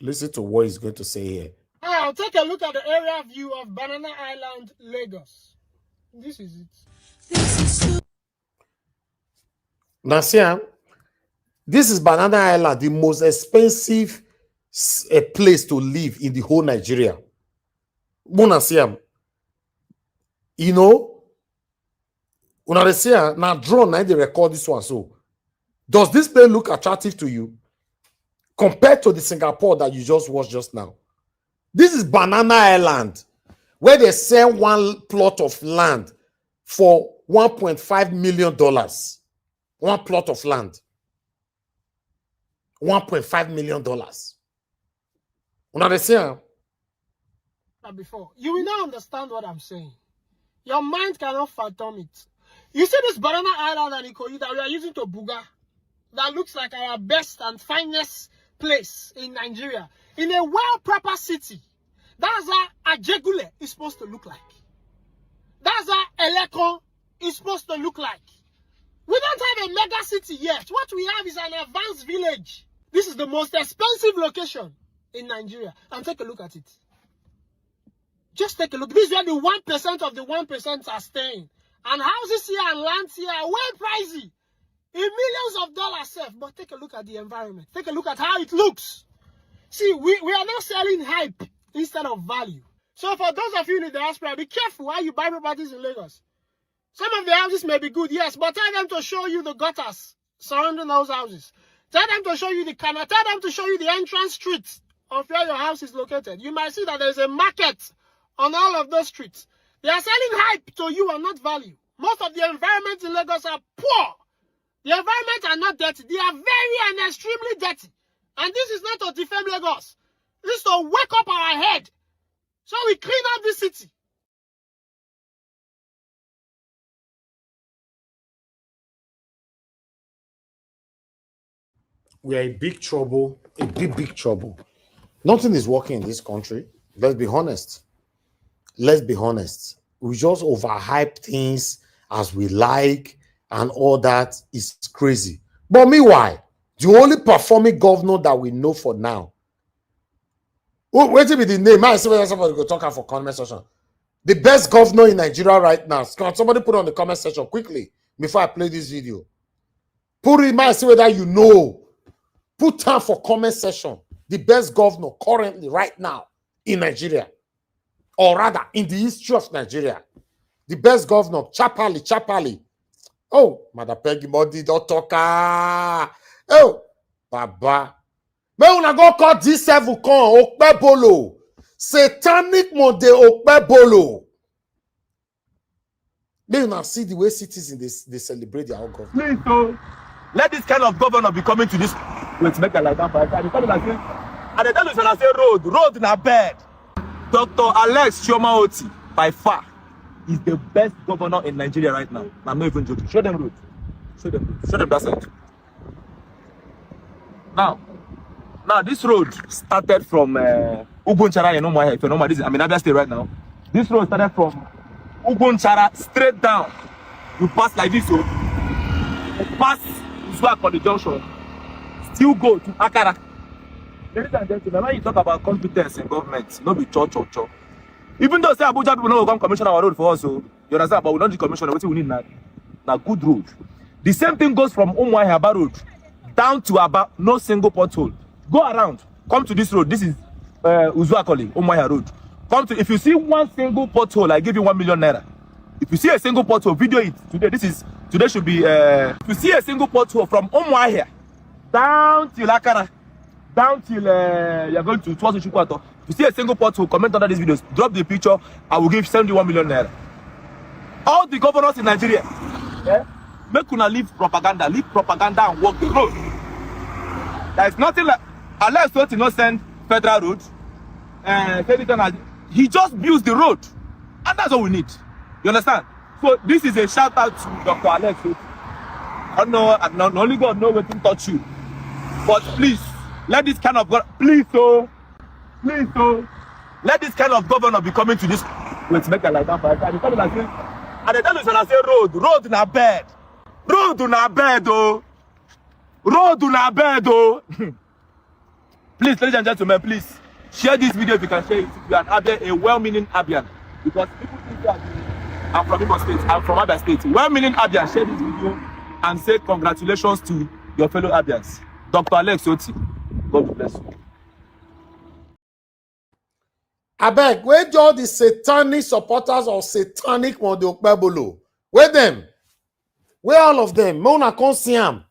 Listen to what he's going to say here. I'll take a look at the area view of Banana Island, Lagos. This is it. Nasia, this is Banana Island, the most expensive place to live in the whole Nigeria. Nasia, you know, now drone, now they record this one. So, does this place look attractive to you compared to the Singapore that you just watched just now? This is Banana Island, where they sell one plot of land for $1.5 million. One plot of land. $1.5 million. Before. You will not understand what I'm saying. Your mind cannot fathom it. You see this Banana Island and Ikoyi that we are using to Buga, that looks like our best and finest place in Nigeria, in a well-proper city. That's how Ajegule is supposed to look like. That's how Elekon is supposed to look like. We don't have a mega city yet. What we have is an advanced village. This is the most expensive location in Nigeria. And take a look at it. Just take a look. This is where the 1% of the 1% are staying. And houses here and lands here are well pricey. In millions of dollars, but take a look at the environment. Take a look at how it looks. See, we are now selling hype instead of value. So for those of you in the diaspora, be careful how you buy properties in Lagos. Some of the houses may be good, yes, but tell them to show you the gutters surrounding those houses. Tell them to show you the canal. Tell them to show you the entrance streets of where your house is located. You might see that there's a market on all of those streets. They are selling hype to you and not value. Most of the environments in Lagos are poor. The environment are not dirty. They are very and extremely dirty. And this is not to defame Lagos. This is to wake up our head. So we clean up the city. We are in big trouble, big trouble. Nothing is working in this country. Let's be honest. Let's be honest. We just overhype things as we like, and all that is crazy. But meanwhile, the only performing governor that we know for now. Oh, wait till be the name. I see whether somebody go talk for comment section. The best governor in Nigeria right now. Can somebody put on the comment section quickly before I play this video? Put it in mind, see whether you know. Put time for comment section. The best governor currently right now in Nigeria, or rather in the history of Nigeria. The best governor, Chapali. Oh, Madam Peggy Modi don't talk. Oh, Baba. May una go call D7 con Okpebolo. Satanic Monde Okpebolo. May una see the way citizens they celebrate their own government. Please don't let this kind of governor be coming to this. Let's make a like that. And they tell you, say road not bad. Dr. Alex Chioma-Oti, by far, is the best governor in Nigeria right now. I'm not even joking. Show them road. Show them road. Show them that side. Now this road started from Ugunchara, you know my if you know my this is Abia State right now. This road started from Ugunchara straight down. You pass like this, so you pass Uswak on the junction, still go to Akara. Ladies and gentlemen, when you talk about competence in government, no be church. Even though say Abuja people no come commission our road for us, so you understand, but we don't do commission. What we need now good road. The same thing goes from Umuahia Road down to Aba, no single pothole. Go around, come to this road. This is Uzuakoli, Umuahia Road. Come to, if you see one single pothole, I give you 1 million naira. If you see a single pothole, video it today. Today should be. If you see a single pothole from Umuahia down till Akara, down till you're going to Twasu Chukwato. If you see a single pothole, comment under this video, drop the picture. I will give 71 million naira. All the governors in Nigeria, make una leave propaganda and walk the road. There is nothing like unless to not send federal road. He just builds the road, and that's all we need. You understand? So this is a shout out to Dr. Alex. I know, only God knows what to touch you, but please let this kind of let this kind of governor be coming to this. Wait, make a like that. And they tell us when I say road na bed. Road na bed, oh. Road na bed, oh. Please, ladies and gentlemen, please share this video if you can share it. If you are an Abian, a well-meaning Abian, because people think that I'm from Imo State, I'm from Abia State. Well-meaning Abian, share this video and say congratulations to your fellow Abians. Dr. Alex Oti, God bless you. I beg, where all the satanic supporters of satanic Monday Okpebolo? Where them? Where all of them? Mona Konsiam,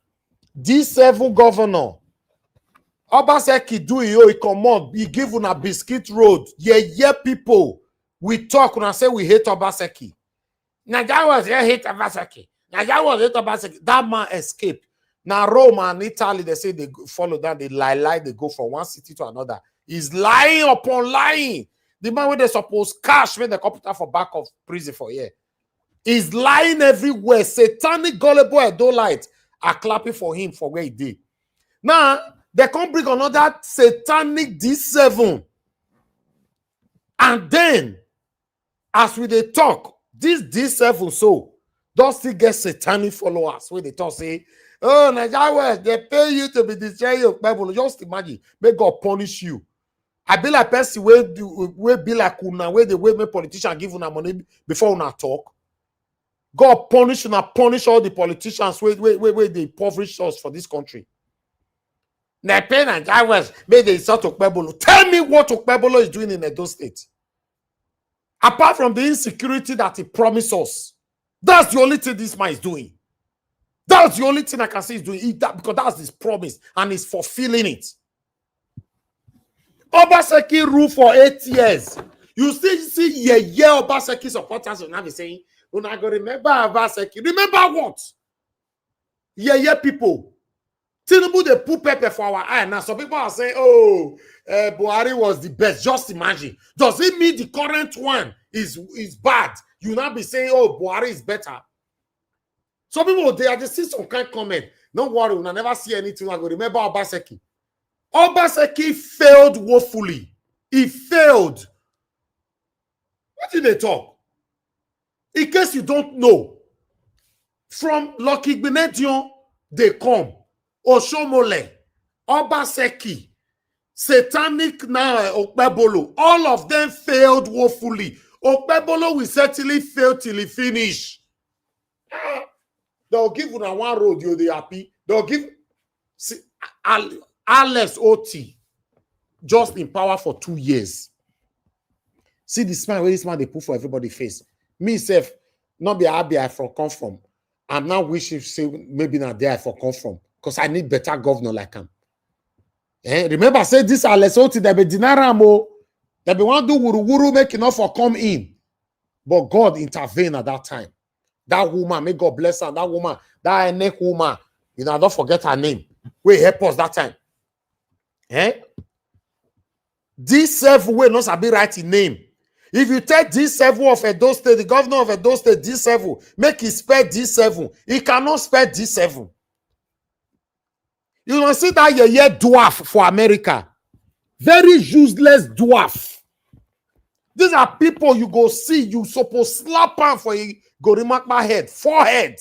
D7 governor. Obaseki do he come on, he give una biscuit road. Yeah, people. We talk when I say we hate Obaseki. Nigeria was hate Obaseki. Nigeria was hate Obaseki. That man escaped. Now Rome and Italy, they say they follow that, they lie, they go from one city to another. He's lying upon lying. The man where they suppose cash when the computer for back of prison for year. He's lying everywhere. Satanic gullible Adolite are clapping for him for where he did. Now, they can't bring another satanic D7. And then, as we they talk, this D7 so does still get satanic followers where they talk say, oh, Nigeria, they pay you to be destroying your Bible. Just imagine, may God punish you. I be like person where be like una where the way make politicians give una money before una talk. God punish all the politicians where they impoverish us for this country. Nepen and Jawes made the insult Okpebolo. Tell me what Okpebolo is doing in Edo State. Apart from the insecurity that he promised us. That's the only thing this man is doing. That's the only thing I can say he's doing. Because that's his promise and he's fulfilling it. Obaseki rule for 8 years. You still see Obaseki supporters will now be saying, we're not going to remember Obaseki. Remember what? People. Tinubu, they put pepper for our eye. Now, some people are saying, oh, Buhari was the best. Just imagine. Does it mean the current one is bad? You now be saying, oh, Buhari is better. Some people, they are just see some kind of comment. Don't worry, we'll never see anything. I go remember Obaseki. Obaseki failed woefully. He failed. What did they talk? In case you don't know, from Lucky Benedion, they come. Oshomole, Obaseki, Satanic now, Okpebolo, all of them failed woefully. Okpebolo will certainly fail till he finish. They'll give una one road, you'll be happy. They'll give Alex Oti just in power for 2 years. See the smile where this man they put for everybody face. Me self, not be happy I for come from. I'm now wishing say maybe not there I for come from. Because I need better governor like him. Remember, I said this Alex Oti, they be dinaramo. They be want to do wuru make enough for come in. But God intervened at that time. That woman, may God bless her. That woman, that neck woman, you know, don't forget her name. We help us that time. D7 wey no sabi write im name. If you tell D7 of Edo State, the governor of Edo State, D7, make he spell D7, he cannot spell D7. You don't see that yeye dwarf for America. Very useless dwarf. These are people you go see, you suppose slap him for a Gorimakpa head, forehead.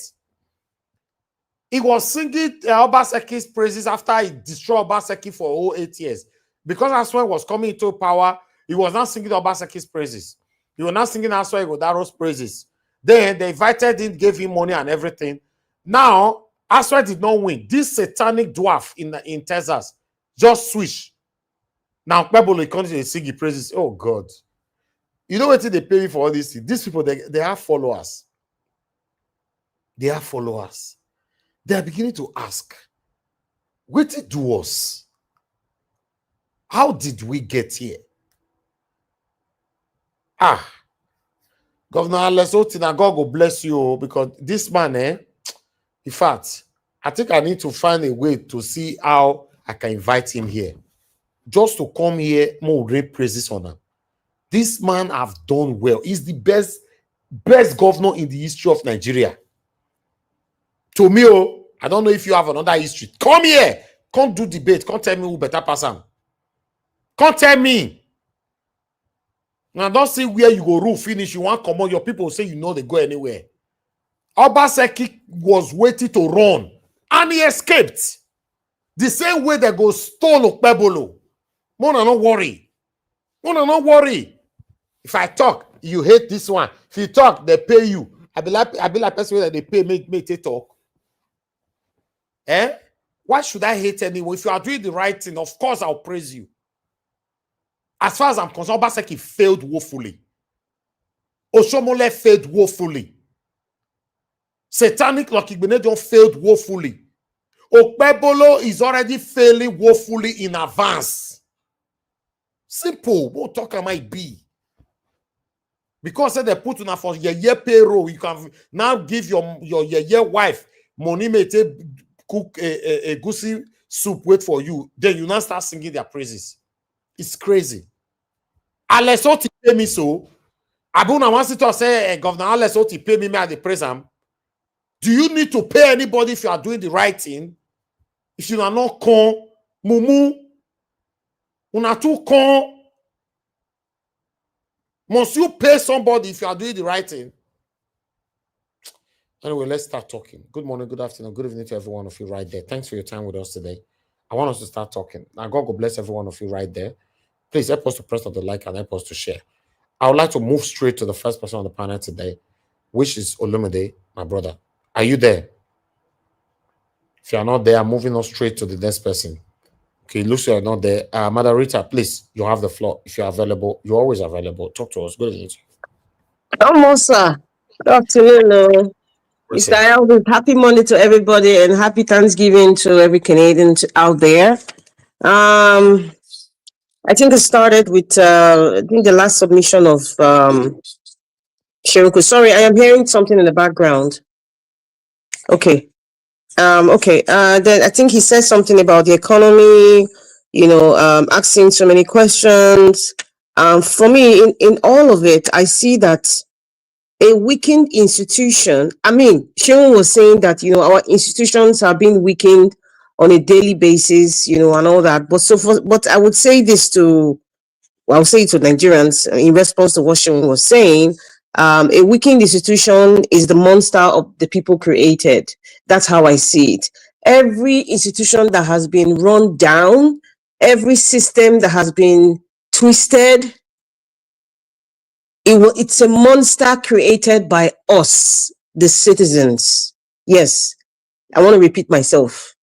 He was singing Obaseki's praises after he destroyed Obaseki for all 8 years. Because Aswai was coming into power, he was not singing Obaseki's praises. He was not singing Aswai Godaro's praises. Then they invited him, gave him money and everything. Now, Aswai did not win. This satanic dwarf in Texas just switch. Now, people will continue to sing his praises. Oh, God. You know what they pay me for all this? These people, they have followers. They have followers. They are beginning to ask, what did do us? How did we get here? Governor Alesotina, God will bless you, because this man, in fact, I think I need to find a way to see how I can invite him here. Just to come here, more rain praises on him. This man have done well. He's the best governor in the history of Nigeria. To me, I don't know if you have another history. Come here. Come do debate. Come tell me who better pass him. Come tell me. Now, don't see where you go rule finish. You want to come on. Your people say you know they go anywhere. Obaseki was waiting to run. And he escaped. The same way they go stole Okpebolo. Mona, no worry. Mona, no worry. If I talk, you hate this one. If you talk, they pay you. I be like person that they pay, make they talk. Why should I hate anyone? If you are doing the right thing, of course I'll praise you. As far as I'm concerned, Obaseki failed woefully. Oshomole failed woefully. Satanic Lucky Benedict failed woefully. Okpebolo is already failing woefully in advance. Simple. What talk am I be? Because they put on for your payroll, you can now give your wife money, may take cook a goosey soup, wait for you. Then you now start singing their praises. It's crazy. Alesoti pay me so. Abuna wants to say, Governor Alesoti pay me at the present. Do you need to pay anybody if you are doing the right thing? If you are not con, mumu, una too con. Must you pay somebody if you are doing the right thing? Anyway, let's start talking. Good morning, good afternoon, good evening to every one of you right there. Thanks for your time with us today. I want us to start talking. Now, God will bless every one of you right there. Please help us to press on the like and help us to share. I would like to move straight to the first person on the panel today, which is Olumide, my brother. Are you there? If you are not there, I'm moving on straight to the next person. Okay, looks like you're not there. Margarita, please, you have the floor. If you're available, you're always available. Talk to us. Good evening. Almost, sir. Good afternoon. Mr. Elvis, happy Monday to everybody and happy Thanksgiving to every Canadian out there. I think it started with I think the last submission of Shiroko. Sorry, I am hearing something in the background. Okay. Okay. Then I think he said something about the economy, asking so many questions. For me, in all of it, I see that a weakened institution. I mean, Sharon was saying that, our institutions are being weakened on a daily basis, and all that. But I would say this I'll say it to Nigerians in response to what Sharon was saying. A weakened institution is the monster of the people created. That's how I see it. Every institution that has been run down, every system that has been twisted, it's a monster created by us, the citizens. Yes, I want to repeat myself.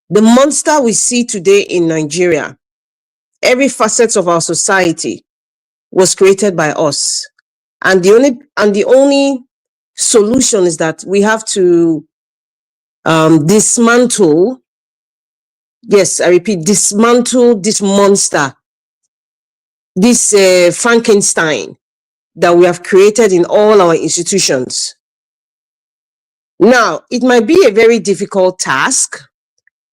The monster we see today in Nigeria, every facet of our society was created by us. And the only solution is that we have to dismantle, yes, I repeat, dismantle this monster, this Frankenstein that we have created in all our institutions. Now, it might be a very difficult task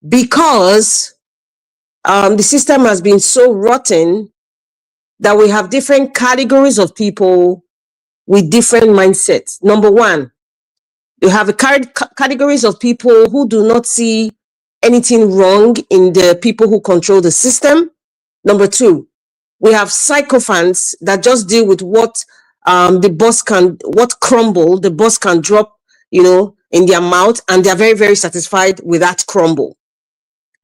because the system has been so rotten that we have different categories of people with different mindsets. Number one, you have categories of people who do not see anything wrong in the people who control the system. Number two, we have sycophants that just deal with what what crumble the boss can drop, in their mouth, and they're very, very satisfied with that crumble.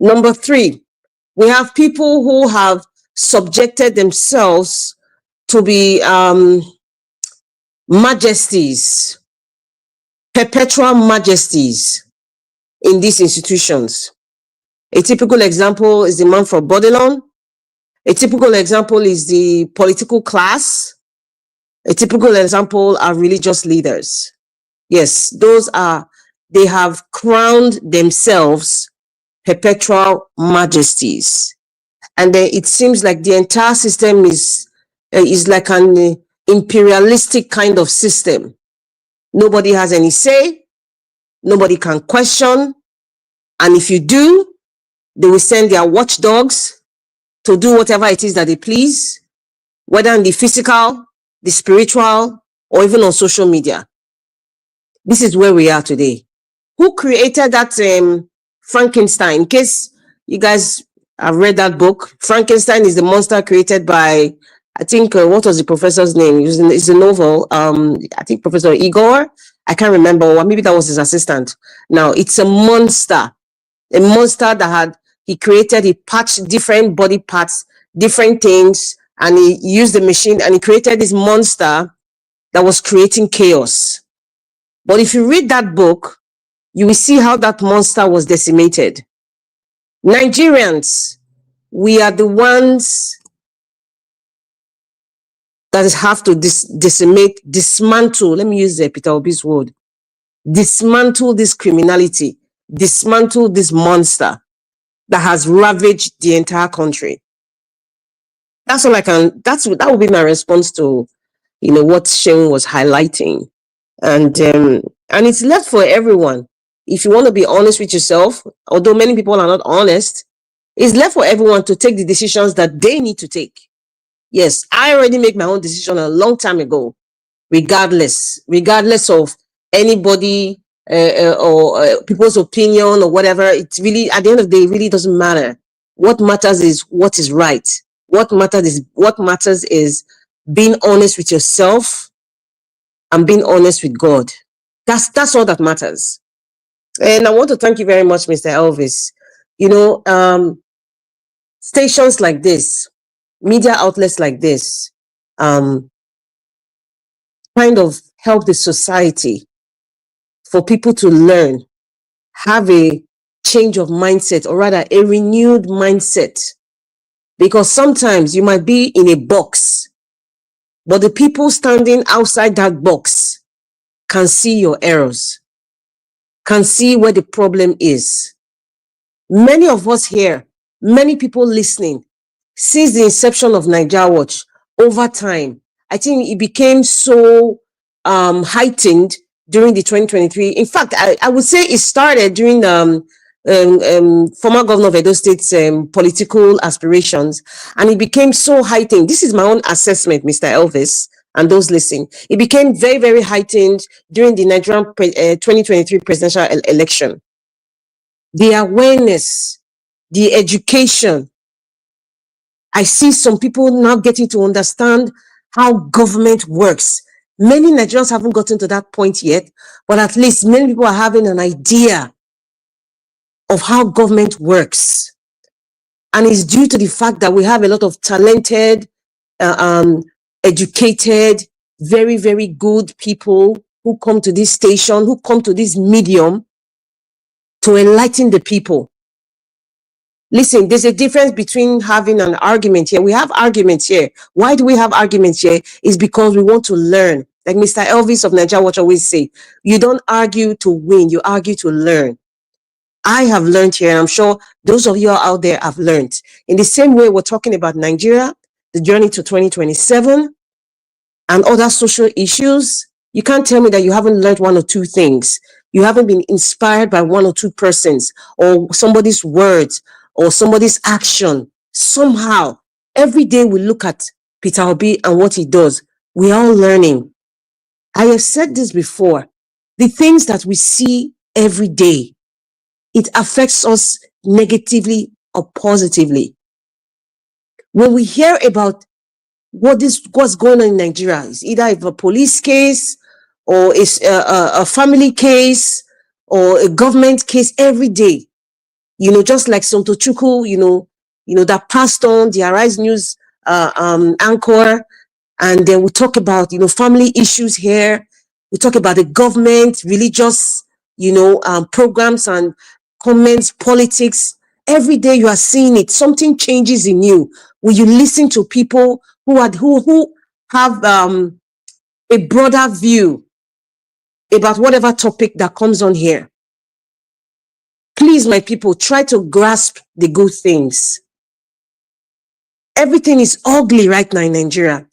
Number three, we have people who have subjected themselves to be majesties, perpetual majesties in these institutions. A typical example is the man from Babylon. A typical example is the political class. A typical example are religious leaders. Yes, they have crowned themselves perpetual majesties. And then it seems like the entire system is like an imperialistic kind of system. Nobody has any say. Nobody can question. And if you do, they will send their watchdogs to do whatever it is that they please, whether in the physical, the spiritual, or even on social media. This is where we are today. Who created that Frankenstein? In case you guys have read that book, Frankenstein is the monster created by, I think, what was the professor's name? It's a novel. I think Professor Igor. I can't remember, or maybe that was his assistant. Now, it's a monster that he created, he patched different body parts, different things, and he used the machine, and he created this monster that was creating chaos. But if you read that book, you will see how that monster was decimated. Nigerians, we are the ones that have to dismantle, let me use Peter Obi's word, dismantle this criminality, dismantle this monster that has ravaged the entire country. That's all I can, that would be my response to, what Sheung was highlighting. And it's left for everyone. If you want to be honest with yourself, although many people are not honest, it's left for everyone to take the decisions that they need to take. Yes, I already made my own decision a long time ago, regardless of anybody or people's opinion or whatever. It's really, at the end of the day, it really doesn't matter. What matters is what is right. What matters is being honest with yourself and being honest with God. That's all that matters. And I want to thank you very much, Mr. Elvis. Stations like this, media outlets like this, kind of help the society for people to learn, have a change of mindset, or rather a renewed mindset. Because sometimes you might be in a box, but the people standing outside that box can see your errors, can see where the problem is. Many of us here, many people listening, since the inception of Naija Watch, over time, I think it became so heightened during the 2023. In fact, I would say it started during former governor of Edo State's political aspirations, and it became so heightened. This is my own assessment, Mr. Elvis, and those listening. It became very, very heightened during the Nigerian 2023 presidential election. The awareness, the education. I see some people now getting to understand how government works. Many Nigerians haven't gotten to that point yet, but at least many people are having an idea of how government works. And it's due to the fact that we have a lot of talented, educated, very, very good people who come to this station, who come to this medium to enlighten the people. Listen, there's a difference between having an argument here. We have arguments here. Why do we have arguments here? It's because we want to learn. Like Mr. Elvis of Naija Watch always say, you don't argue to win, you argue to learn. I have learned here, and I'm sure those of you out there have learned. In the same way, we're talking about Nigeria, the journey to 2027, and other social issues. You can't tell me that you haven't learned one or two things. You haven't been inspired by one or two persons, or somebody's words, or somebody's action. Somehow, every day we look at Peter Obi and what he does. We're all learning. I have said this before. The things that we see every day, it affects us negatively or positively. When we hear about what's going on in Nigeria, it's either a police case or it's a family case or a government case every day. Just like Sonto Chukwu, that passed on the Arise News anchor, and then we talk about family issues here. We talk about the government, religious programs and comments, politics. Every day you are seeing it. Something changes in you when you listen to people who have a broader view about whatever topic that comes on here. Please, my people, try to grasp the good things. Everything is ugly right now in Nigeria,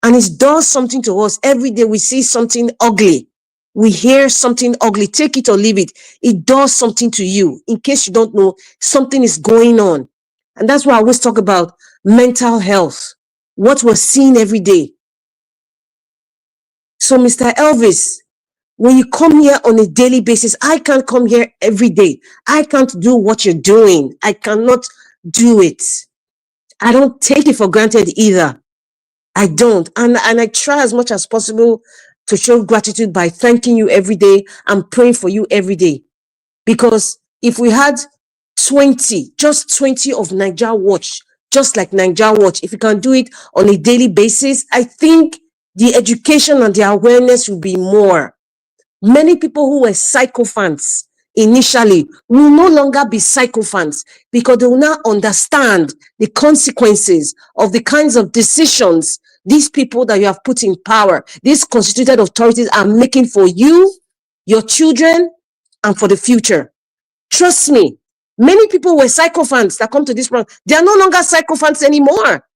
and it does something to us. Every day we see something ugly. We hear something ugly. Take it or leave it. It does something to you. In case you don't know, something is going on. And that's why I always talk about mental health, what we're seeing every day. So, Mr. Elvis, when you come here on a daily basis, I can't come here every day. I can't do what you're doing. I cannot do it. I don't take it for granted either. I don't. And I try as much as possible to show gratitude by thanking you every day and praying for you every day. Because if we had 20 of Niger Watch, just like Niger Watch, if you can do it on a daily basis, I think the education and the awareness will be more. Many people who were sycophants initially will no longer be sycophants because they will now understand the consequences of the kinds of decisions these people that you have put in power, these constituted authorities are making for you, your children, and for the future. Trust me, many people were sycophants that come to this program. They are no longer sycophants anymore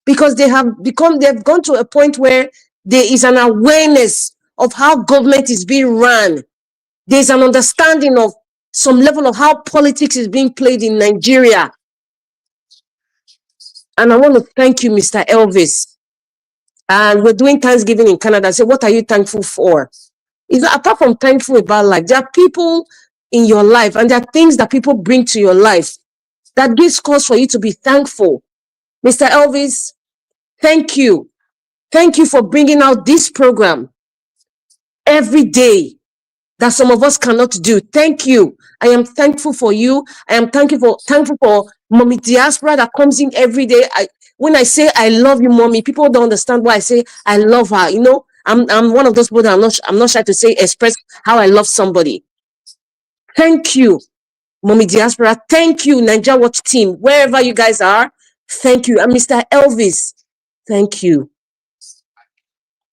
because they've gone to a point where there is an awareness of how government is being run. There's an understanding of some level of how politics is being played in Nigeria. And I want to thank you, Mr. Elvis. And we're doing Thanksgiving in Canada. So what are you thankful for? Apart from thankful about life, there are people in your life and there are things that people bring to your life that gives cause for you to be thankful. Mr. Elvis, thank you. Thank you for bringing out this program every day that some of us cannot do. Thank you. I am thankful for you. I am thankful for Mommy Diaspora that comes in every day. When I say I love you, Mommy, people don't understand why I say I love her. I'm one of those people that I'm not shy to say express how I love somebody. Thank you, Mommy Diaspora. Thank you, Niger Watch team, wherever you guys are. Thank you. And Mr. Elvis, thank you.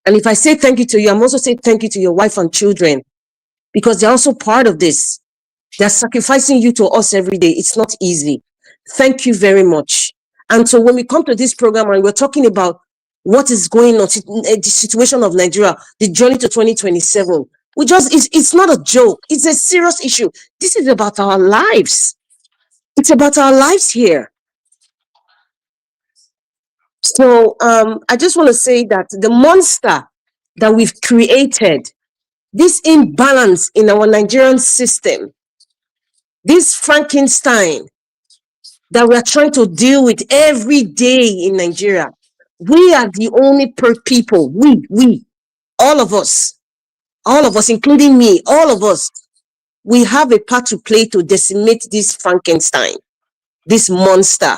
And if I say thank you to you, I'm also saying thank you to your wife and children because they're also part of this. They're sacrificing you to us every day. It's not easy. Thank you very much. And so when we come to this program and we're talking about what is going on, the situation of Nigeria, the journey to 2027, it's not a joke. It's a serious issue. This is about our lives. It's about our lives here. So I just want to say that the monster that we've created, this imbalance in our Nigerian system, this Frankenstein that we are trying to deal with every day in Nigeria, we are the only people, all of us, including me, all of us, we have a part to play to decimate this Frankenstein, this monster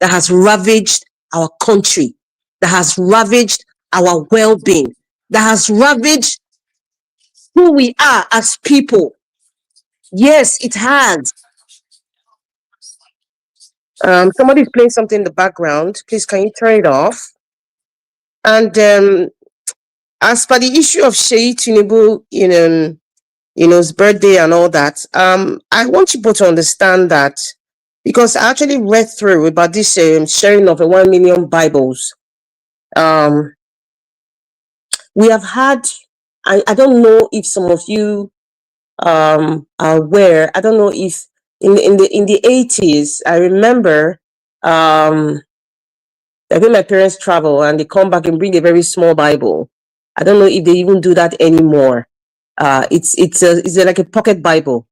that has ravaged our country, that has ravaged our well-being, that has ravaged who we are as people. Yes, it has. Somebody's playing something in the background. Please, can you turn it off? And as per the issue of Sheyi Tinubu, his birthday and all that, I want you both to understand that because I actually read through about this sharing of 1 million Bibles. We have had, I don't know if some of you are aware, I don't know if in the 80s, I remember Like when my parents travel and they come back and bring a very small Bible. I don't know if they even do that anymore. It's like a pocket Bible.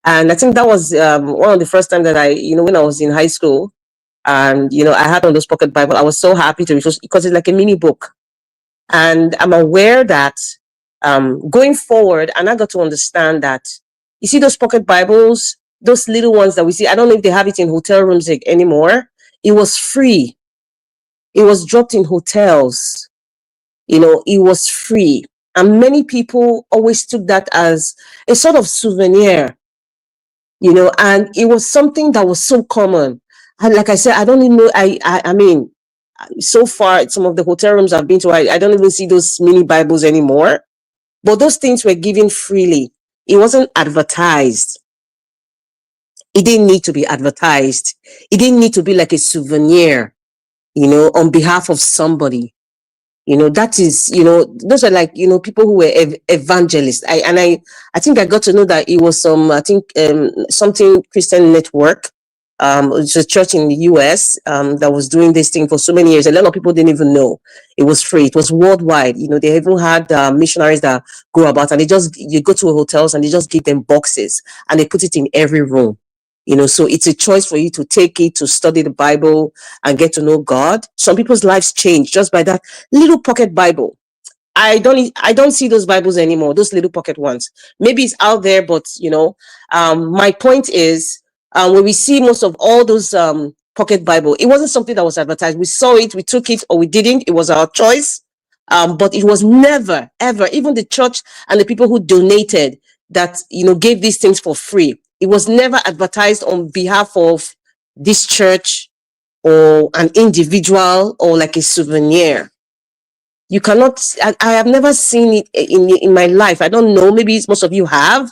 And I think that was one of the first time that when I was in high school, and I had one of those pocket Bible. I was so happy to because it's like a mini book. And I'm aware that going forward, and I got to understand that you see those pocket Bibles, those little ones that we see. I don't know if they have it in hotel rooms anymore. It was free. It was dropped in hotels. It was free. And many people always took that as a sort of souvenir, and it was something that was so common. And like I said, I don't even know, I mean, so far, some of the hotel rooms I've been to, I don't even see those mini Bibles anymore. But those things were given freely. It wasn't advertised. It didn't need to be advertised. It didn't need to be like a souvenir, on behalf of somebody. That is, those are like, people who were evangelists. I think I got to know that it was something Christian Network. It's a church in the US that was doing this thing for so many years. A lot of people didn't even know it was free. It was worldwide. They even had missionaries that go about, and you go to hotels and they just give them boxes and they put it in every room. So it's a choice for you to take it to study the Bible and get to know God. Some people's lives change just by that little pocket Bible. I don't see those Bibles anymore, those little pocket ones. Maybe it's out there, but my point is, when we see most of all those pocket Bible, it wasn't something that was advertised. We saw it, we took it, or we didn't. It was our choice. But it was never, ever, even the church and the people who donated that, gave these things for free. It was never advertised on behalf of this church or an individual or like a souvenir. You cannot, I have never seen it in my life. I don't know, maybe most of you have,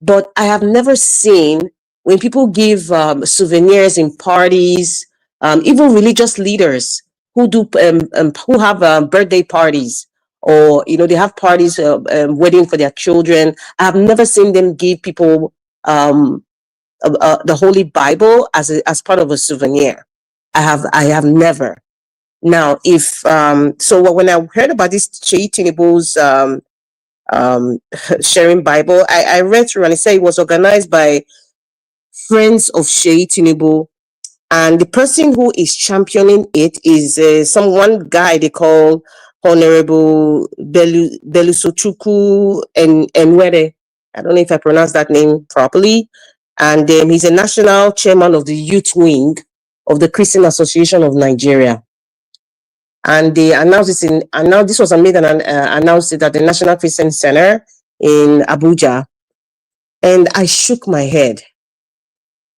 but I have never seen when people give souvenirs in parties, even religious leaders who do who have birthday parties, or they have parties, wedding for their children. I have never seen them give people the Holy Bible as part of a souvenir. I have never. Now, if so, when I heard about this Sheyi Tinubu's sharing Bible, I read through and it said it was organized by friends of Sheyi Tinubu, and the person who is championing it is one guy they call Honorable Belusochukwu Enwere. I don't know if I pronounced that name properly. And he's a national chairman of the youth wing of the Christian Association of Nigeria. And they announced this was made and announced it at the National Christian Center in Abuja. And I shook my head.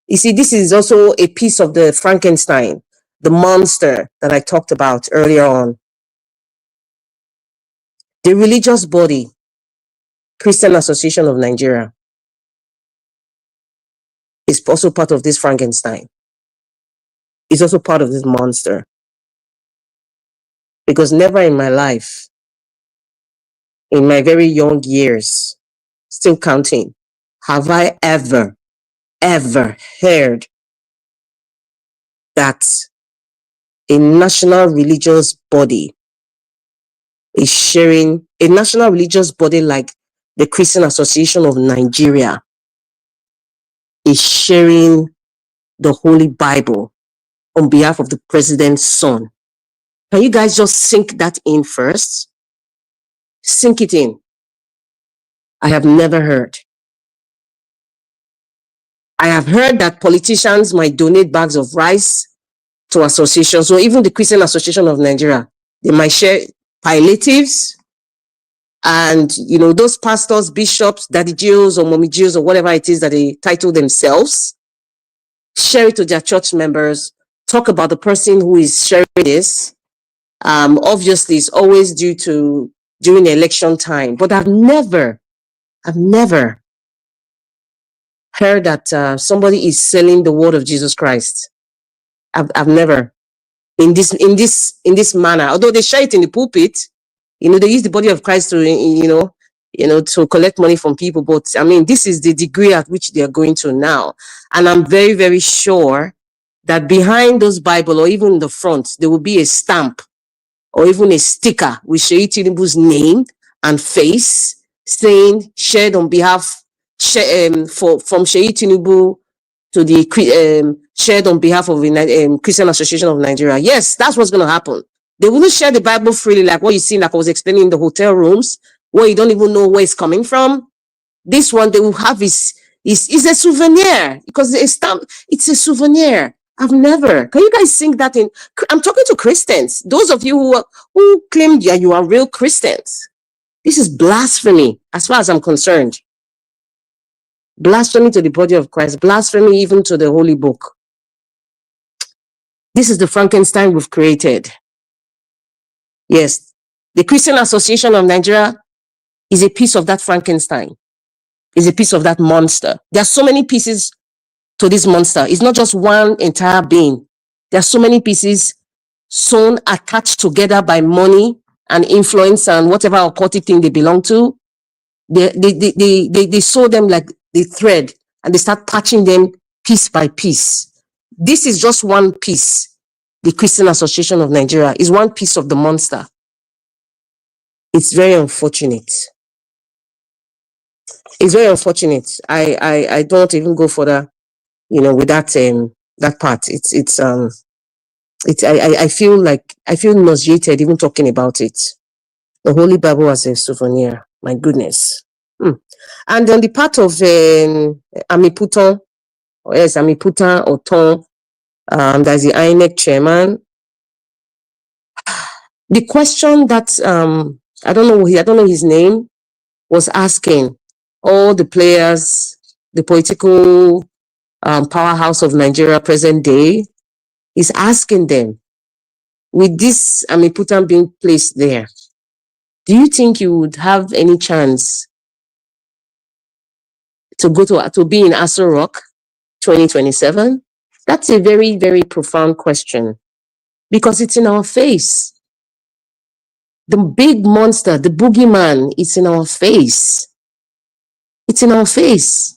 You see, this is also a piece of the Frankenstein, the monster that I talked about earlier on. The religious body, Christian Association of Nigeria, is also part of this Frankenstein. It's also part of this monster. Because never in my life, in my very young years, still counting, have I ever heard that a national religious body is sharing, a national religious body like the Christian Association of Nigeria is sharing the Holy Bible on behalf of the president's son. Can you guys just sink that in first? Sink it in. I have never heard. I have heard that politicians might donate bags of rice to associations. So even the Christian Association of Nigeria, they might share palliatives. And, those pastors, bishops, daddy Jews or mommy Jews or whatever it is that they title themselves, share it to their church members, talk about the person who is sharing this. Obviously, it's always during election time. But I've never heard that somebody is selling the word of Jesus Christ. I've never in this manner. Although they share it in the pulpit, they use the body of Christ to to collect money from people. But I mean, this is the degree at which they are going to now, and I'm very, very sure that behind those Bible or even in the front, there will be a stamp or even a sticker with Sheyi Tinubu's name and face saying shared on behalf from Sheyi Tinubu to the shared on behalf of the Christian Association of Nigeria. Yes, that's what's going to happen. They wouldn't share the Bible freely like what you see, like I was explaining in the hotel rooms, where you don't even know where it's coming from. This one they will have is a souvenir because it's a souvenir. I've never. Can you guys think that in? I'm talking to Christians. Those of you who claim you are real Christians. This is blasphemy, as far as I'm concerned. Blasphemy to the body of Christ. Blasphemy even to the Holy Book. This is the Frankenstein we've created. Yes, the Christian Association of Nigeria is a piece of that Frankenstein. Is a piece of that monster. There are so many pieces to this monster. It's not just one entire being. There are so many pieces sewn, attached together by money and influence and whatever occultic thing they belong to. They sew them like the thread and they start patching them piece by piece. This is just one piece. The Christian Association of Nigeria is one piece of the monster. It's very unfortunate. It's very unfortunate. I don't even go further, with that part. I feel nauseated even talking about it. The Holy Bible as a souvenir. My goodness. And on the part of Amiputan, or Ton, that's the INEC chairman. The question that I don't know his name, was asking all the players, the political powerhouse of Nigeria present day, is asking them, with this Amiputan being placed there, do you think you would have any chance to go to be in Aso Rock 2027? That's a very, very profound question because it's in our face. The big monster, the boogeyman, it's in our face. It's in our face.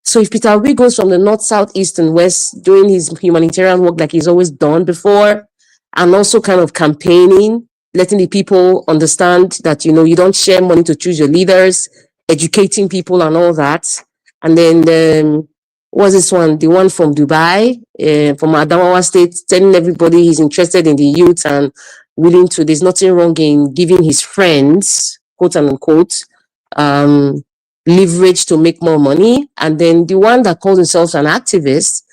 So if Peter Obi goes from the north, south, east, and west doing his humanitarian work like he's always done before, and also kind of campaigning, letting the people understand that, you don't share money to choose your leaders, educating people and all that. And then, what's this one? The one from Dubai, from Adamawa State, telling everybody he's interested in the youth and willing to, there's nothing wrong in giving his friends, quote unquote, leverage to make more money. And then the one that calls himself an activist,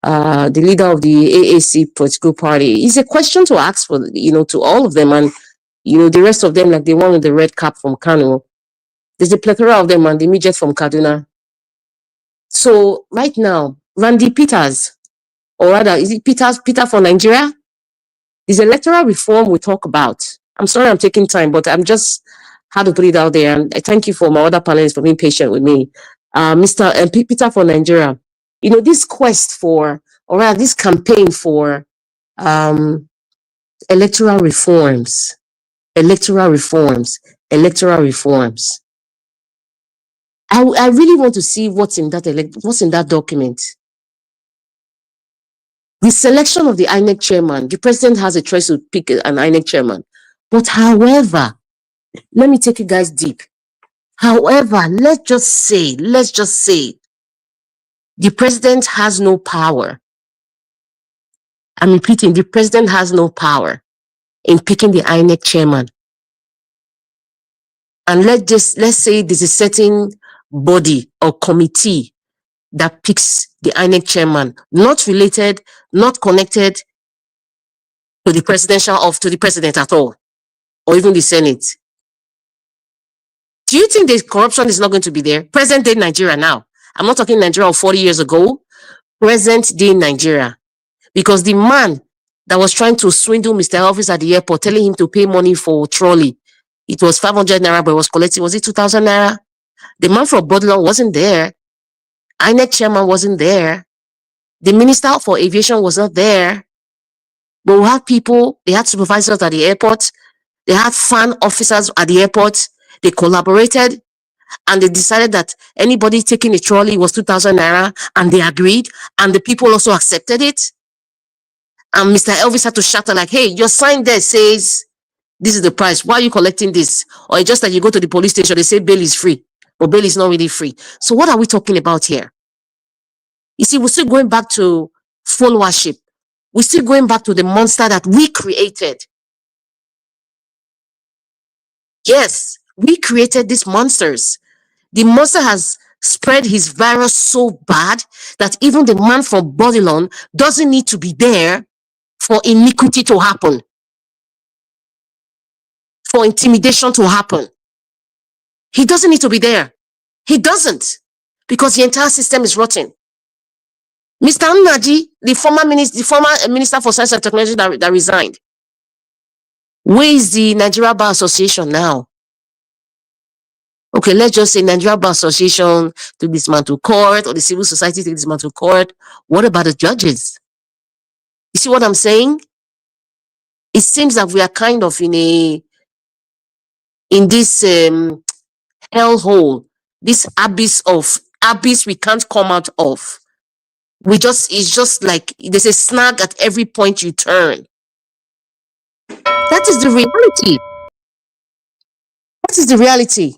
the leader of the AAC political party, is a question to ask for, to all of them. And, the rest of them, like the one with the red cap from Kano, there's a plethora of them and the midget from Kaduna. So right now, Randy Peters, or rather, is it Peter for Nigeria? Is electoral reform we talk about. I'm sorry I'm taking time, but I'm just how to put it out there. And I thank you for my other panelists for being patient with me. Mr. Peter for Nigeria, this quest for, or rather this campaign for electoral reforms. I really want to see what's in that document. The selection of the INEC chairman, the president has a choice to pick an INEC chairman. But however, let me take you guys deep. However, let's just say, the president has no power. I'm repeating, the president has no power in picking the INEC chairman. And let's say there's a certain body or committee that picks the INEC chairman, not related, not connected to the president at all, or even the Senate. Do you think the corruption is not going to be there? Present day Nigeria now. I'm not talking Nigeria of 40 years ago. Present day Nigeria. Because the man that was trying to swindle Mr. Elvis at the airport, telling him to pay money for trolley, it was 500 naira, but it was collecting, was it 2,000 naira? The man from Bodlon wasn't there. INEC chairman wasn't there. The minister for aviation was not there. But we had people, they had supervisors at the airport. They had fan officers at the airport. They collaborated. and they decided that anybody taking a trolley was 2,000 naira, and they agreed, and the people also accepted it. And Mr. Elvis had to shout out like, hey, your sign there says this is the price. Why are you collecting this? Or it's just that you go to the police station, they say bail is free, but bail is not really free. So what are we talking about here? You see, we're still going back to followership. We're still going back to the monster that we created. Yes, we created these monsters. The monster has spread his virus so bad that even the man from Babylon doesn't need to be there for iniquity to happen, for intimidation to happen. He doesn't need to be there. He doesn't, because the entire system is rotten. Mr. Nnaji, the former minister for Science and Technology that resigned, where is the Nigeria Bar Association now? Okay, let's just say Nigeria Bar Association took this man to court, or the civil society took this man to court. What about the judges? You see what I'm saying? It seems that we are kind of in this hellhole, this abyss we can't come out of. It's just like there's a snag at every point you turn. That is the reality. That is the reality.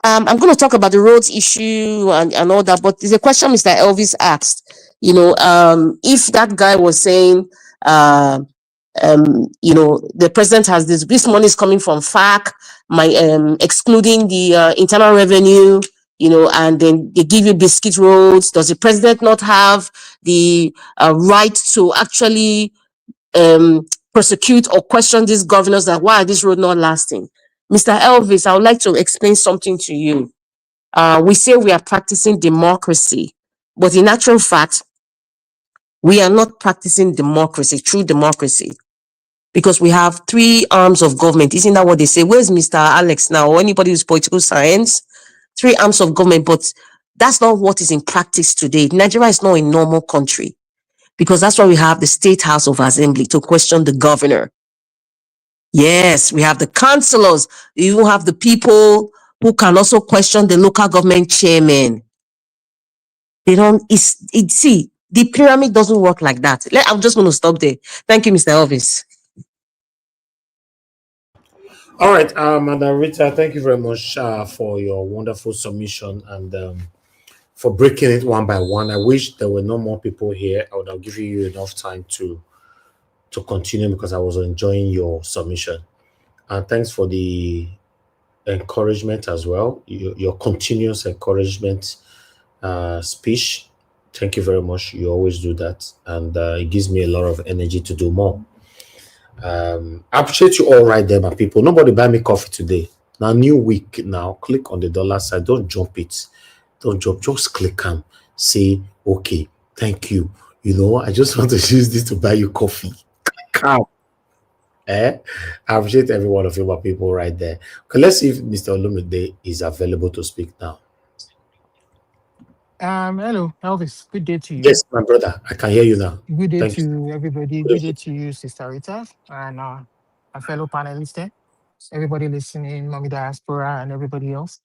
I'm going to talk about the roads issue and all that, but there's a question Mr. Elvis asked. If that guy was saying, the president has this money is coming from FAC, excluding the internal revenue, and then they give you biscuit roads. Does the president not have the right to actually prosecute or question these governors that why are this road not lasting? Mr. Elvis, I would like to explain something to you. We say we are practicing democracy, but in actual fact, we are not practicing democracy, true democracy, because we have three arms of government. Isn't that what they say? Where's Mr. Alex now, or anybody who's political science? Three arms of government, but that's not what is in practice today. Nigeria is not a normal country, because that's why we have the State House of Assembly to question the governor. Yes, we have the councillors. You have the people who can also question the local government chairman. They don't, see, the pyramid doesn't work like that. I'm just going to stop there. Thank you, Mr. Elvis. All right, Madam Rita, thank you very much for your wonderful submission and for breaking it one by one. I wish there were no more people here. I would have given you enough time to continue, because I was enjoying your submission. And thanks for the encouragement as well, your continuous encouragement speech. Thank you very much. You always do that, and it gives me a lot of energy to do more. I appreciate you all right there, my people. Nobody buy me coffee today. Now, new week now. Click on the dollar side. Don't jump it. Don't jump. Just click and say, okay, thank you. I just want to use this to buy you coffee. Come. I appreciate every one of you, my people, right there. Okay, let's see if Mr. Olumide is available to speak now. Hello, Elvis. Good day to you. Yes, my brother. I can hear you now. Good day Thank to you. everybody. Good day to you, Sister Rita, and our fellow panelists there. Everybody listening, Mommy Diaspora, and everybody else.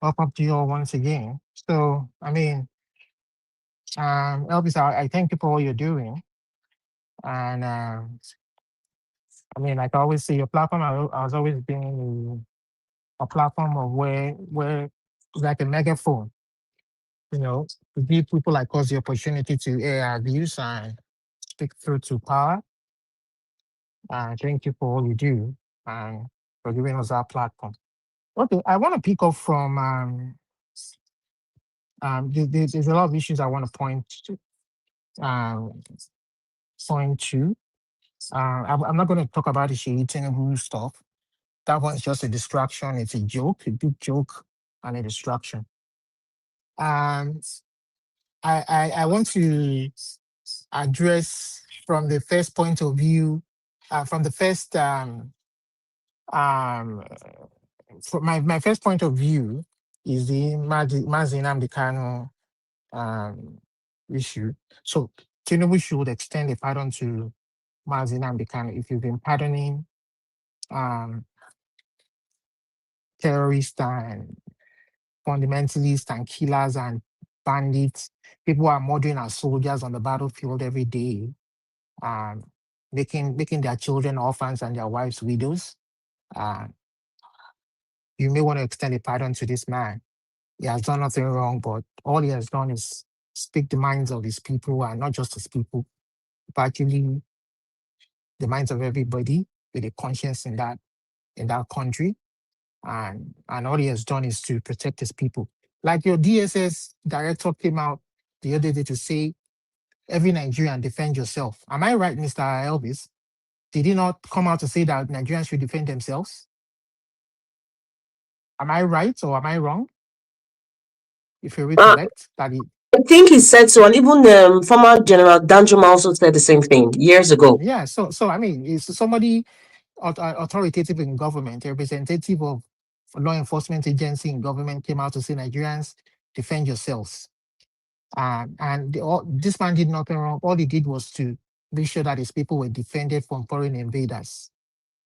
Welcome to you all once again. So, Elvis, I thank you for all you're doing. And like I always say, your platform has always been a platform of where like a megaphone, to give people like us the opportunity to air our views and speak through to power. Thank you for all you do and for giving us our platform. Okay, I want to pick up from there's a lot of issues I want to point to. I'm not going to talk about the Tinubu stuff. That one's just a distraction. It's a joke, a big joke, and a distraction. I want to address from the first point of view, from the first from my first point of view is the Mazi Nnamdi Kanu issue. So Tinubu should extend a pardon to Mazi Nnamdi Kanu if you've been pardoning terrorists and fundamentalists and killers and bandits. People are murdering our soldiers on the battlefield every day, making their children orphans and their wives widows. You may want to extend a pardon to this man. He has done nothing wrong, but all he has done is speak the minds of his people, and not just his people, but actually the minds of everybody with a conscience in that country. And all he has done is to protect his people. Like your DSS director came out the other day to say, every Nigerian defend yourself. Am I right, Mr. Elvis? Did he not come out to say that Nigerians should defend themselves? Am I right or am I wrong? If you recollect that he... I think he said so, and even former General Danjuma also said the same thing years ago. Yeah, so I mean, it's somebody authoritative in government, a representative of law enforcement agency in government came out to say, Nigerians, defend yourselves. This man did nothing wrong. All he did was to make sure that his people were defended from foreign invaders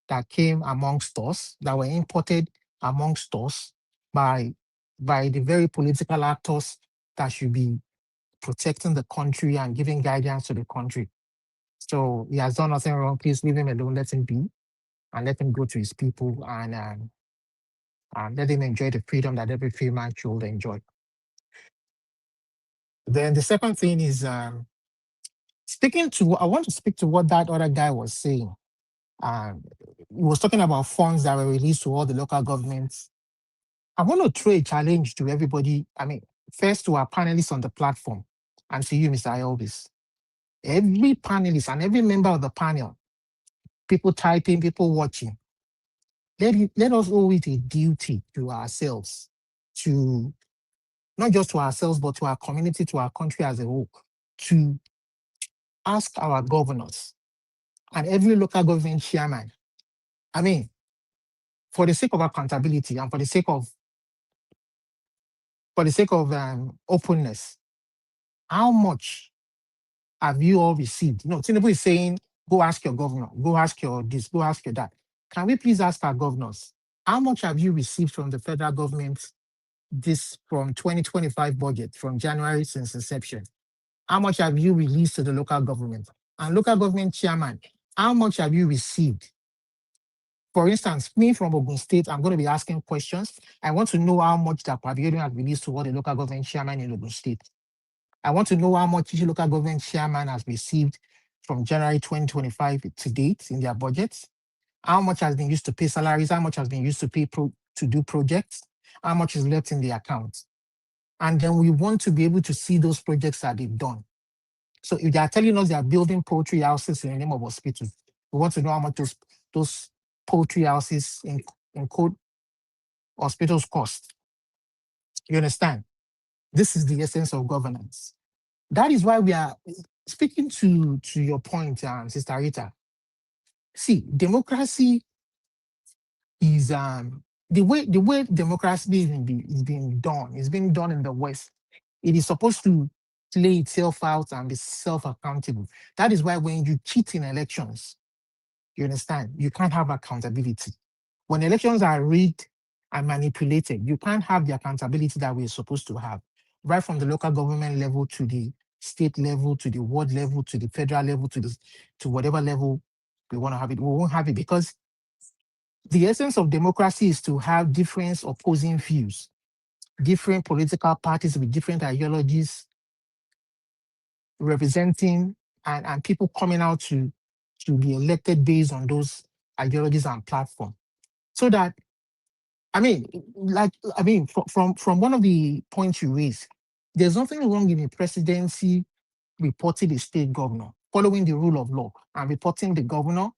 that came amongst us, that were imported amongst us by the very political actors that should be protecting the country and giving guidance to the country. So he has done nothing wrong. Please leave him alone. Let him be, and let him go to his people, and let him enjoy the freedom that every free man should enjoy. Then the second thing is I want to speak to what that other guy was saying. He was talking about funds that were released to all the local governments. I want to throw a challenge to everybody. I mean, first to our panelists on the platform, and to you, Mr. Elvis. Every panelist and every member of the panel, people typing, people watching, let us owe it a duty to ourselves, to not just to ourselves, but to our community, to our country as a whole, to ask our governors and every local government chairman, I mean, for the sake of accountability and for the sake of openness, how much have you all received? You know, Tinubu is saying, go ask your governor, go ask your this, go ask your that. Can we please ask our governors, how much have you received from the federal government from 2025 budget, from January since inception? How much have you released to the local government? And local government chairman, how much have you received? For instance, me from Ogun State, I'm going to be asking questions. I want to know how much that Pavilion has released to all the local government chairman in Ogun State. I want to know how much each local government chairman has received from January 2025 to date in their budgets. How much has been used to pay salaries? How much has been used to pay to do projects? How much is left in the account? And then we want to be able to see those projects that they've done. So if they are telling us they are building poultry houses in the name of hospitals, we want to know how much those poultry houses in code hospitals cost. You understand? This is the essence of governance. That is why we are speaking to your point, Sister Rita. See, democracy is the way democracy is being done. It's being done in the West. It is supposed to play itself out and be self-accountable. That is why when you cheat in elections, you understand, you can't have accountability. When elections are rigged and manipulated, you can't have the accountability that we're supposed to have, right from the local government level to the state level, to the ward level, to the federal level, to whatever level we want to have it. We won't have it because the essence of democracy is to have different opposing views, different political parties with different ideologies representing and people coming out to be elected based on those ideologies and platform. So that, from one of the points you raised, there's nothing wrong in a presidency reporting the state governor, following the rule of law, and reporting the governor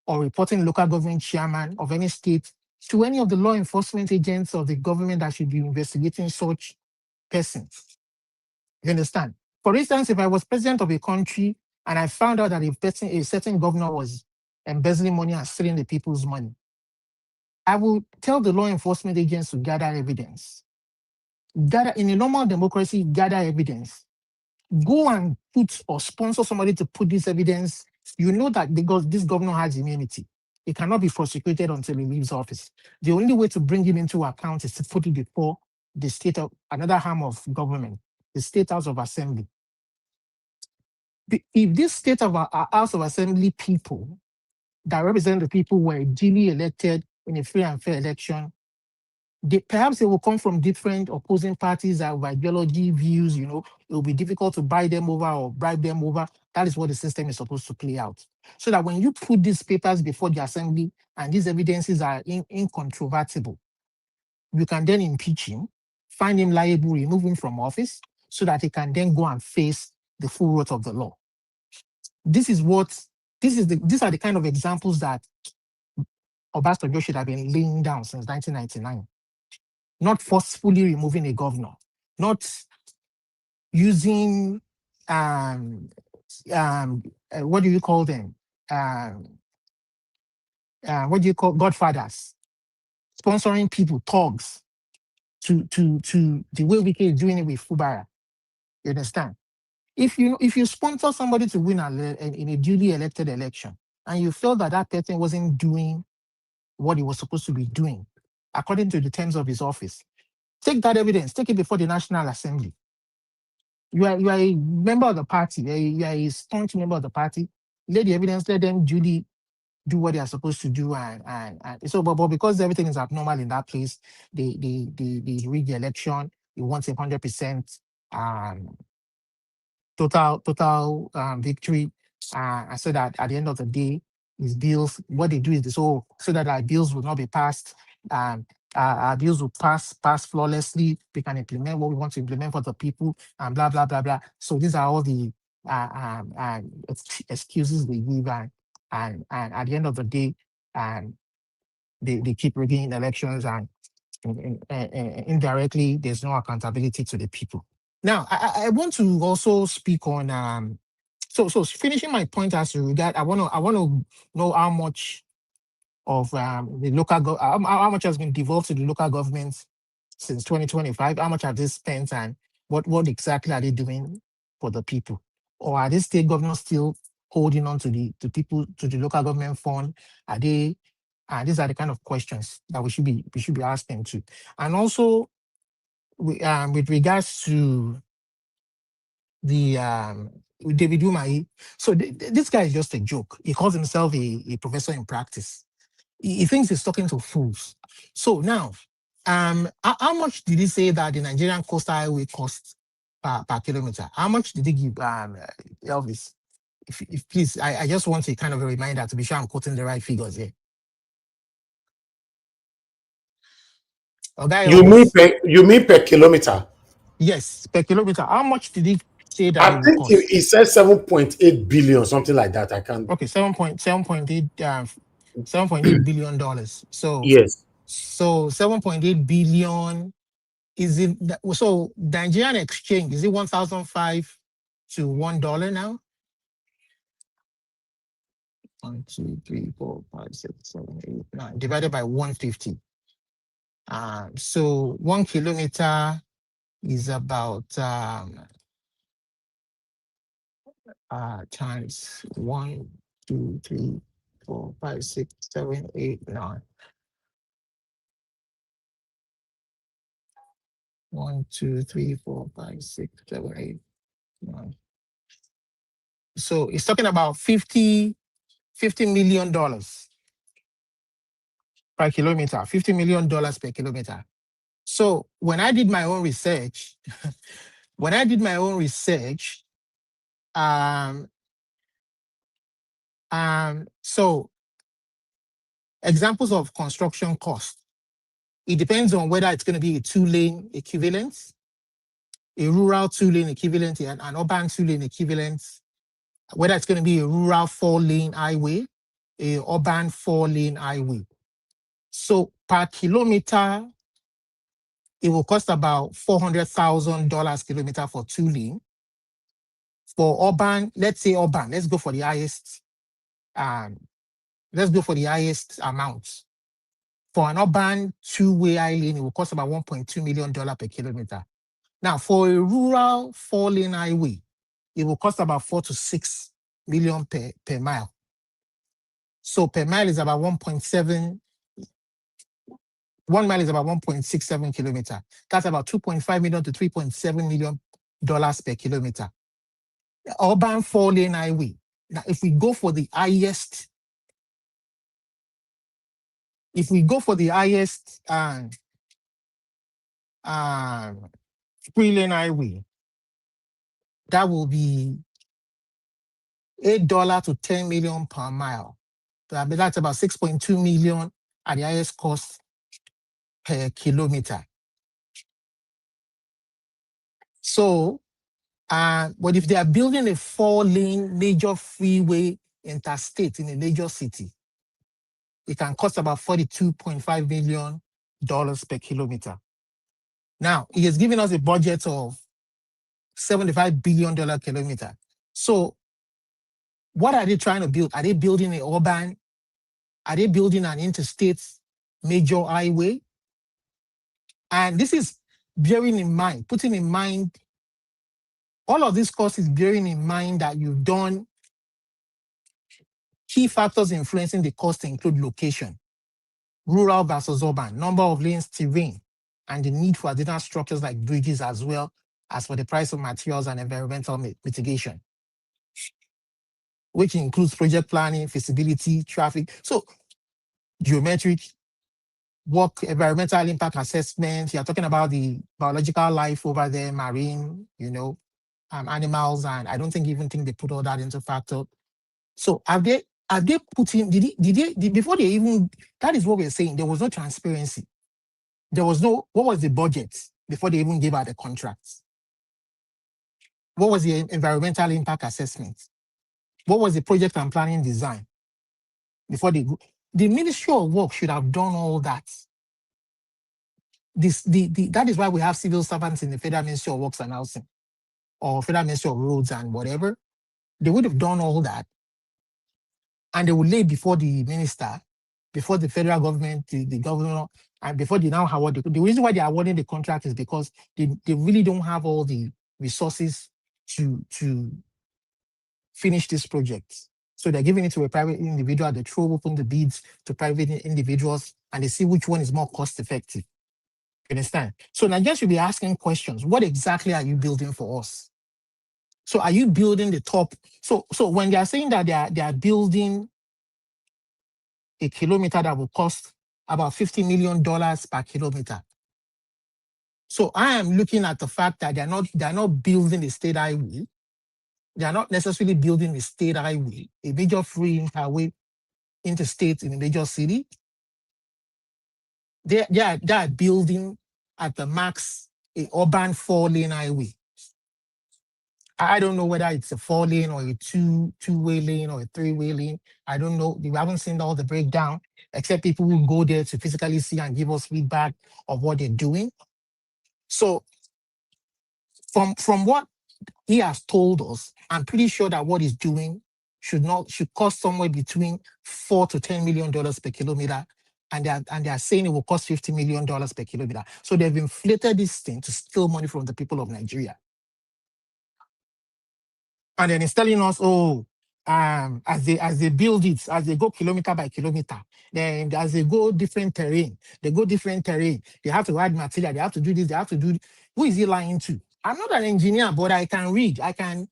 or reporting local government chairman of any state to any of the law enforcement agents of the government that should be investigating such persons. You understand? For instance, if I was president of a country and I found out that a certain governor was embezzling money and stealing the people's money, I will tell the law enforcement agents to gather evidence. In a normal democracy, gather evidence. Go and put or sponsor somebody to put this evidence. You know that because this governor has immunity. he cannot be prosecuted until he leaves office. The only way to bring him into account is to put it before the state of another arm of government, the State House of Assembly. If this State of House of Assembly people that represent the people were duly elected in a free and fair election, perhaps they will come from different opposing parties that have ideology, views, it will be difficult to buy them over or bribe them over. That is what the system is supposed to play out. So that when you put these papers before the assembly and these evidences are incontrovertible, you can then impeach him, find him liable, remove him from office, so that he can then go and face the full wrath of the law. These are the kind of examples that Obasanjo should have been laying down since 1999. Not forcefully removing a governor, not using what do you call them? What do you call godfathers? Sponsoring people, thugs, to the way we is doing it with Fubara. You understand? If you sponsor somebody to win in a duly elected election, and you feel that that person wasn't doing what he was supposed to be doing according to the terms of his office, take that evidence, take it before the National Assembly. You are a member of the party, you are a staunch member of the party. Let the evidence, let them duly do what they are supposed to do, and so but because everything is abnormal in that place, they rig the election. He wants 100% total victory, so that at the end of the day, his bills, what they do is this, so that our bills will not be passed. Our bills will pass flawlessly. We can implement what we want to implement for the people, and blah blah blah blah. So these are all the excuses they give, and at the end of the day, they keep rigging elections, and indirectly there's no accountability to the people. Now, I want to also speak on so finishing my point as to regard, I want to know how much of the local how much has been devolved to the local governments since 2025. How much have they spent, and what exactly are they doing for the people, or are the state governors still holding on to the local government fund? Are they? These are the kind of questions that we should be asking too, and also with regards to the David Umahi. So this guy is just a joke. He calls himself a professor in practice. He thinks he's talking to fools. So now, how much did he say that the Nigerian coastal highway costs per kilometer? How much did he give Elvis? If please, I just want a kind of a reminder to be sure I'm quoting the right figures here. Okay, You mean per kilometer? Yes, per kilometer. How much did he say that I it will think cost? he said 7.8 billion, something like that. I can't. Okay, $7.8 billion. So Yes. So 7.8 billion, is it? So Nigerian exchange, is it 1,005 to $1 now? 1, 2, 3, 4, 5, 6, 7, 8, 9 divided by 150. So 1 kilometer is about times 1, 2, 3, 4, 5, 6, 7, 8, 9. 1, 2, 3, 4, 5, 6, 7, 8, 9. So it's talking about $50 million per kilometer, $50 million per kilometer. So when I did my own research, so examples of construction cost, it depends on whether it's going to be a 2-lane equivalent, a rural 2-lane equivalent, and an urban 2-lane equivalent, whether it's going to be a rural 4-lane highway, a urban 4-lane highway. So per kilometer, it will cost about $400,000 kilometer for 2-lane. For urban, let's go for the highest. Let's go for the highest amount. For an urban 2-way lane, it will cost about $1.2 million per kilometer. Now, for a rural 4-lane highway, it will cost about $4 to $6 million per mile. So per mile is about 1.7. 1 mile is about 1.67 kilometer. That's about 2.5 million to 3.7 million dollars per kilometer. Urban 4-lane highway. Now, if we go for the highest, 3-lane highway, that will be $8 to 10 million per mile. That's about 6.2 million at the highest cost per kilometer. So, but if they are building a 4-lane major freeway interstate in a major city, it can cost about $42.5 million per kilometer. Now, he has given us a budget of $75 billion kilometer. So, what are they trying to build? Are they building an urban? Are they building an interstate major highway? And this is bearing in mind, putting in mind, all of this cost is bearing in mind that you've done key factors influencing the cost include location, rural versus urban, number of lanes, terrain, and the need for additional structures like bridges, as well as for the price of materials and environmental mitigation, which includes project planning, feasibility, traffic. So geometric work, environmental impact assessment. You're talking about the biological life over there, marine, animals, and I don't even think they put all that into factor. So have they put in, before they even, that is what we're saying, there was no transparency. There was no, what was the budget before they even gave out the contracts? What was the environmental impact assessment? What was the project and planning design? Before they go, the Ministry of Work should have done all that. That is why we have civil servants in the Federal Ministry of Works and Housing, or Federal Ministry of Roads and whatever. They would have done all that, and they would lay before the minister, before the federal government, the governor, and before they now award the reason why they are awarding the contract is because they really don't have all the resources to finish this project. So they're giving it to a private individual. They throw open the bids to private individuals, and they see which one is more cost effective. You understand? So Nigerians should be asking questions. What exactly are you building for us? So are you building the top? So when they are saying that they are building a kilometer that will cost about $50 million per kilometer. So I am looking at the fact that they're not building a state highway. They are not necessarily building a state highway, a major free highway interstate in a major city. They are building at the max a urban 4-lane highway. I don't know whether it's a 4-lane or a two-way lane or a 3-way lane. I don't know. We haven't seen all the breakdown, except people will go there to physically see and give us feedback of what they're doing. So from what he has told us, I'm pretty sure that what he's doing should cost somewhere between $4 to $10 million per kilometer. And they are saying it will cost $50 million per kilometer. So they've inflated this thing to steal money from the people of Nigeria. And then it's telling us, as they build it, as they go kilometer by kilometer, then as they go different terrain, they have to add material, they have to do this, they have to do. Who is he lying to? I'm not an engineer, but I can read, I can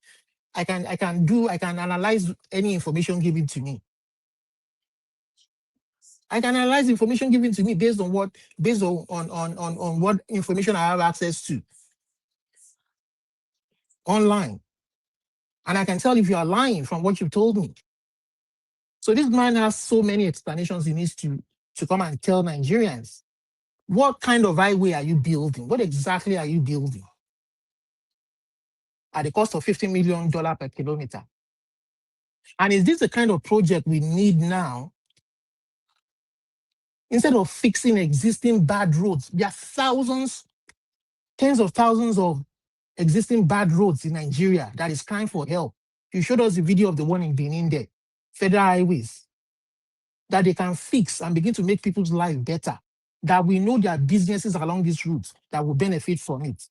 analyze any information given to me. I can analyze information given to me based on what information I have access to online. And I can tell if you are lying from what you've told me. So this man has so many explanations he needs to come and tell Nigerians. What kind of highway are you building? What exactly are you building? At the cost of $50 million per kilometer. And is this the kind of project we need now? Instead of fixing existing bad roads, there are thousands, tens of thousands of existing bad roads in Nigeria that is crying for help. You showed us the video of the one in Benin there, federal highways, that they can fix and begin to make people's life better. That we know there are businesses along these routes that will benefit from it,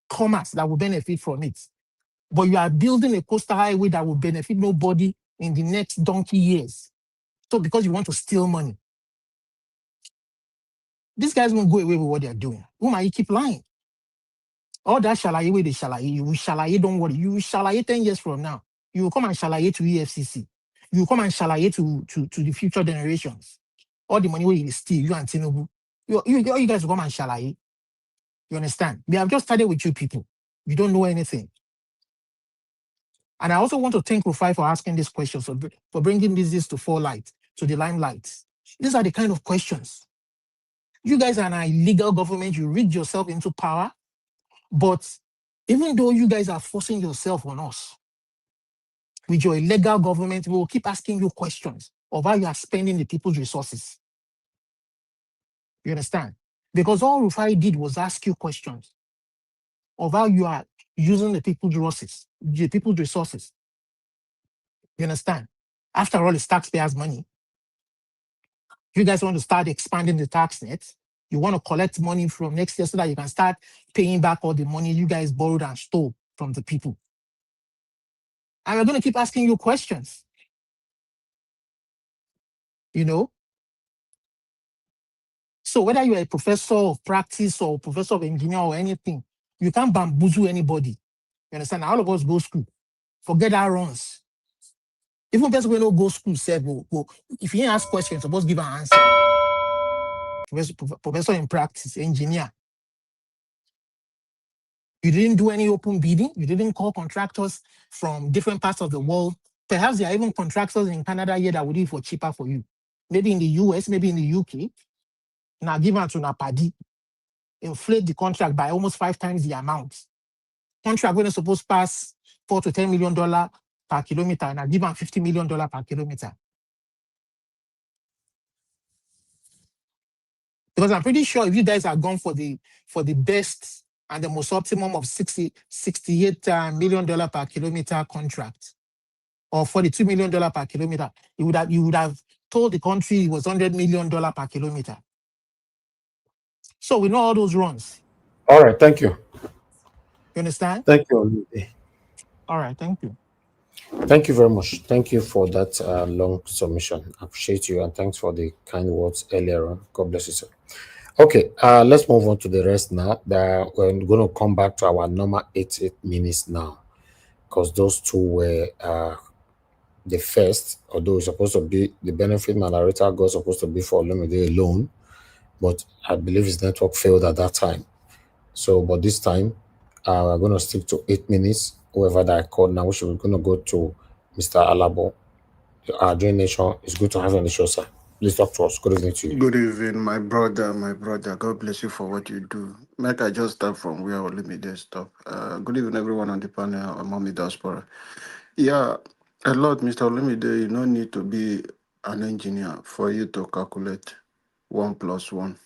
commerce that will benefit from it. But you are building a coastal highway that will benefit nobody in the next donkey years. So because you want to steal money, these guys won't go away with what they're doing. Whom you keep lying? All that shalaye where they shalaye, you will shalaye, don't worry. You will shalaye 10 years from now. You will come and shalaye to EFCC. You will come and shalaye to the future generations. All the money where you steal, you and Tinubu. You guys will come and shalaye. You understand? We have just started with you people. You don't know anything. And I also want to thank Rufai for asking these questions, for bringing this to light, to the limelight. These are the kind of questions. You guys are an illegal government. You rigged yourself into power. But even though you guys are forcing yourself on us, with your illegal government, we will keep asking you questions of how you are spending the people's resources. You understand? Because all Rufai did was ask you questions of how you are using the people's resources. You understand? After all, it's taxpayers' money. You guys want to start expanding the tax net. You want to collect money from next year so that you can start paying back all the money you guys borrowed and stole from the people. And we're going to keep asking you questions. You know? So whether you're a professor of practice or professor of engineering or anything, you can't bamboozle anybody. You understand? All of us go school. Forget our runs. Even person when no go school, say, go. If you ask questions, you're supposed to give an answer. Professor in practice, engineer. You didn't do any open bidding. You didn't call contractors from different parts of the world. Perhaps there are even contractors in Canada here that would do it for cheaper for you. Maybe in the US, maybe in the UK. Now give out to Napadi. Inflate the contract by almost 5 times the amount. Contract when it's supposed to pass $4 to $10 million per kilometer, and I give them $50 million per kilometer. Because I'm pretty sure if you guys are gone for the best and the most optimum of $68 million per kilometer contract, or $42 million per kilometer, you would have told the country it was $100 million per kilometer. So we know all those runs. All right, thank you. You understand? Thank you. All right, thank you. Thank you very much. Thank you for that long submission. I appreciate you, and thanks for the kind words earlier on. God bless you, sir. Okay, let's move on to the rest now. We're going to come back to our normal 8 minutes now, because those two were the first, although it's supposed to be the benefit narrator was supposed to be for Olumide alone, but I believe his network failed at that time. So, but this time, we're going to stick to 8 minutes. Whoever that I called now, we're going to go to Mr. Alabo. Our Joint Nation, it's good to have you on the show, sir. Please talk to us. Good evening to you. Good evening, my brother, God bless you for what you do. Make I just start from where Olumide stop. Good evening, everyone on the panel, Mommy Diaspora. Yeah, a lot, Mr. Olumide, you no need to be an engineer for you to calculate 1 + 1.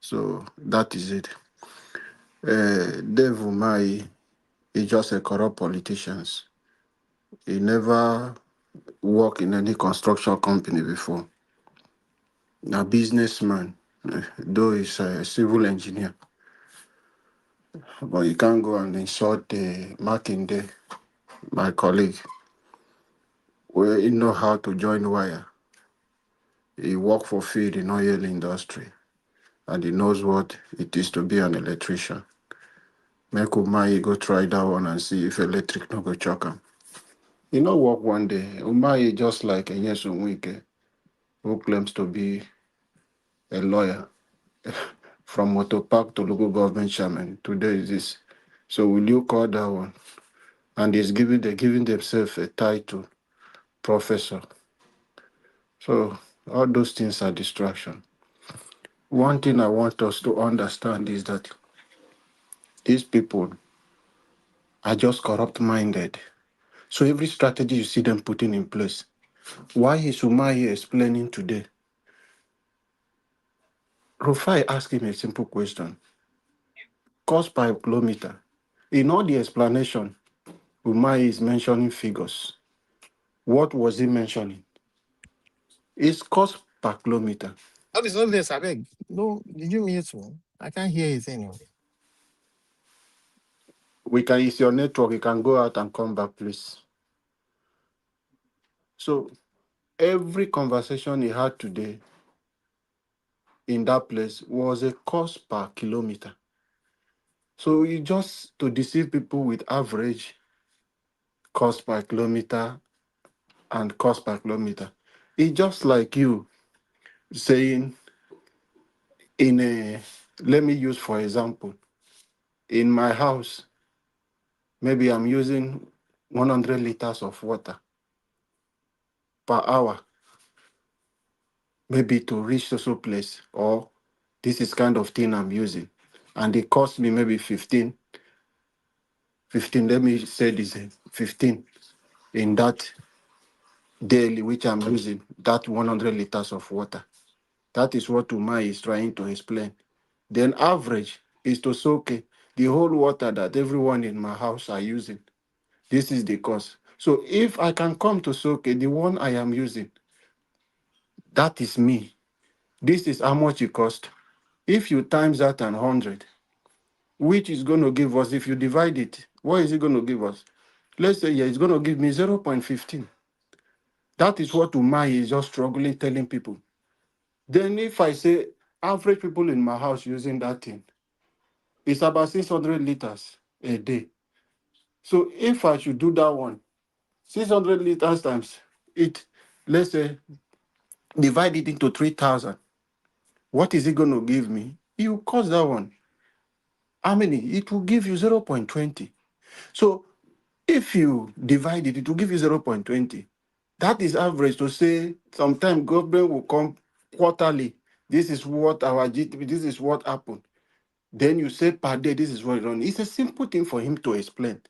So that is it. Dave Umahi is just a corrupt politician. He never worked in any construction company before. A businessman, though he's a civil engineer. But you can't go and insult Makinde, my colleague, where he know how to join wire. He worked for field in oil industry, and he knows what it is to be an electrician. Make Umahi go try that one and see if electric no go choke him. He no work one day. Umahi just like Enyesun Wike, who claims to be a lawyer from Motopark to local government chairman. Today is this. So will you call that one? And they're giving themselves a title, professor. So all those things are distraction. One thing I want us to understand is that these people are just corrupt-minded. So every strategy you see them putting in place. Why is Umahi explaining today? Rufai asked him a simple question. Cost per kilometer. In all the explanation, Umahi is mentioning figures. What was he mentioning? It's cost per kilometer. That is not this, I beg. No, did you mute me? I can't hear it anyway. We can use your network. You can go out and come back, please. So Every conversation he had today in that place was a cost per kilometer. So he just to deceive people with average cost per kilometer and cost per kilometer. It's just like you saying in a, let me use for example, in my house, maybe I'm using 100 liters of water per hour, maybe to reach the place, or this is kind of thing I'm using. And it cost me maybe 15, let me say this, 15 in that daily, which I'm using, that 100 liters of water. That is what Umai is trying to explain. Then average is to say, okay, the whole water that everyone in my house are using, this is the cost. So if I can come to say, okay, the one I am using, that is me. This is how much it cost. If you times that and 100, which is going to give us, if you divide it, what is it going to give us? Let's say, yeah, it's going to give me 0.15. That is what Umai is just struggling telling people. Then if I say average people in my house using that thing, it's about 600 liters a day. So if I should do that one, 600 liters times it, let's say, divide it into 3,000. What is it going to give me? You cost that one. How many? It will give you 0.20. So if you divide it, it will give you 0.20. That is average to say sometimes government will come quarterly. This is what our GDP, this is what happened. Then you say per day, this is what it on. It's a simple thing for him to explain.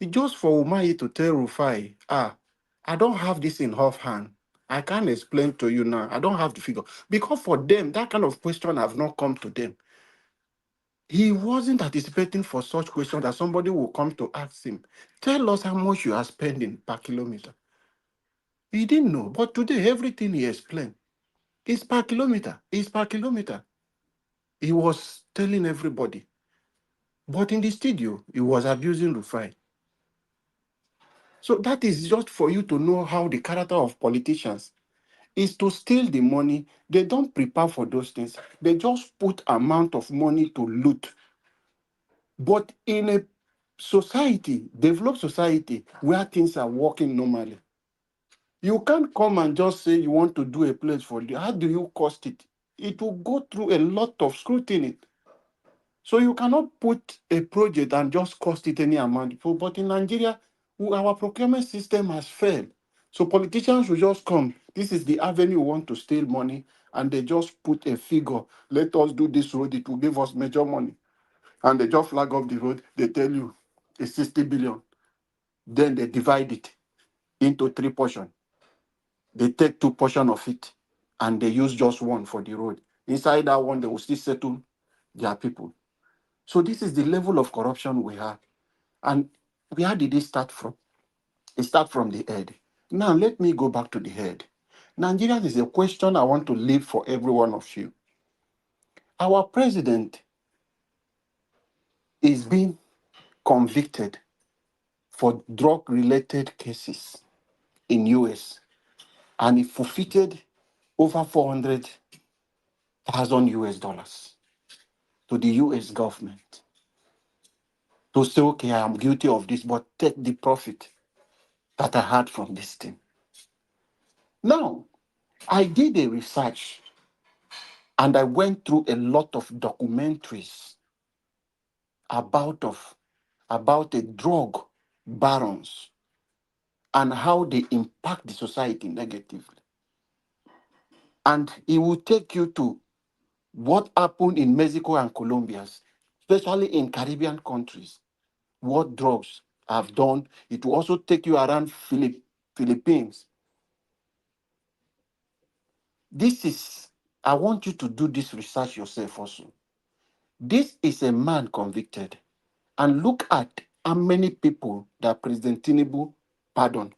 It's just for Umahi to tell Rufai, I don't have this in offhand. I can't explain to you now. I don't have the figure. Because for them, that kind of question have not come to them. He wasn't anticipating for such question that somebody will come to ask him, tell us how much you are spending per kilometer. He didn't know. But today, everything he explained is per kilometer. Is per kilometer. He was telling everybody. But in the studio, he was abusing Rufai. So that is just for you to know how the character of politicians is to steal the money. They don't prepare for those things. They just put amount of money to loot. But in a society, developed society, where things are working normally, you can't come and just say you want to do a place for you. How do you cost it? It will go through a lot of scrutiny. So you cannot put a project and just cost it any amount. But in Nigeria, our procurement system has failed. So politicians will just come. This is the avenue we want to steal money, and they just put a figure. Let us do this road. It will give us major money. And they just flag up the road. They tell you it's 60 billion. Then they divide it into 3 portions. They take 2 portions of it, and they use just one for the road. Inside that one, they will still settle their people. So this is the level of corruption we have. And where did it start from? It starts from the head. Now, let me go back to the head. Nigerians is a question I want to leave for every one of you. Our president is being convicted for drug-related cases in US, and he forfeited over 400,000 US dollars to the US government to say, okay, I am guilty of this, but take the profit that I had from this thing. Now, I did a research and I went through a lot of documentaries about the drug barons and how they impact the society negatively. And it will take you to what happened in Mexico and Colombia, especially in Caribbean countries, what drugs have done. It will also take you around Philippines. I want you to do this research yourself also. This is a man convicted. And look at how many people that President Tinubu pardoned.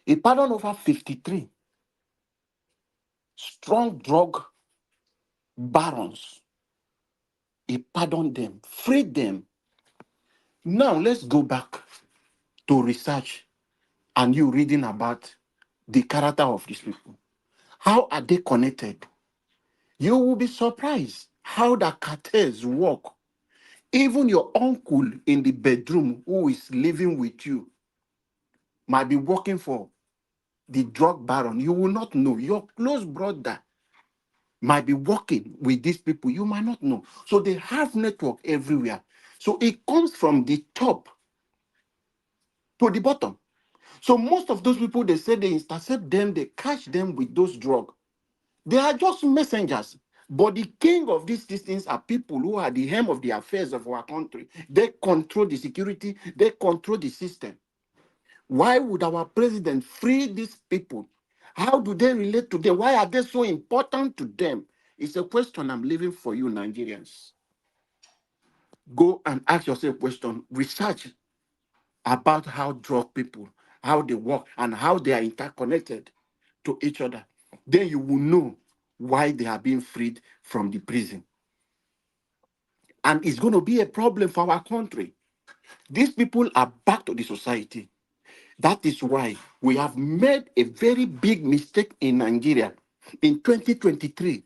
He pardoned over 53 strong drug barons. He pardoned them, freed them. Now let's go back to research and you reading about the character of these people. How are they connected? You will be surprised how the cartels work. Even your uncle in the bedroom who is living with you might be working for the drug baron. You will not know. Your close brother might be working with these people. You might not know. So they have network everywhere. So it comes from the top to the bottom. So most of those people, they say they intercept them, they catch them with those drugs. They are just messengers. But the king of these things are people who are the hem of the affairs of our country. They control the security, they control the system. Why would our president free these people? How do they relate to them? Why are they so important to them? It's a question I'm leaving for you, Nigerians. Go and ask yourself a question. Research about how drug people, how they work, and how they are interconnected to each other. Then you will know why they are being freed from the prison. And it's going to be a problem for our country. These people are back to the society. That is why we have made a very big mistake in Nigeria in 2023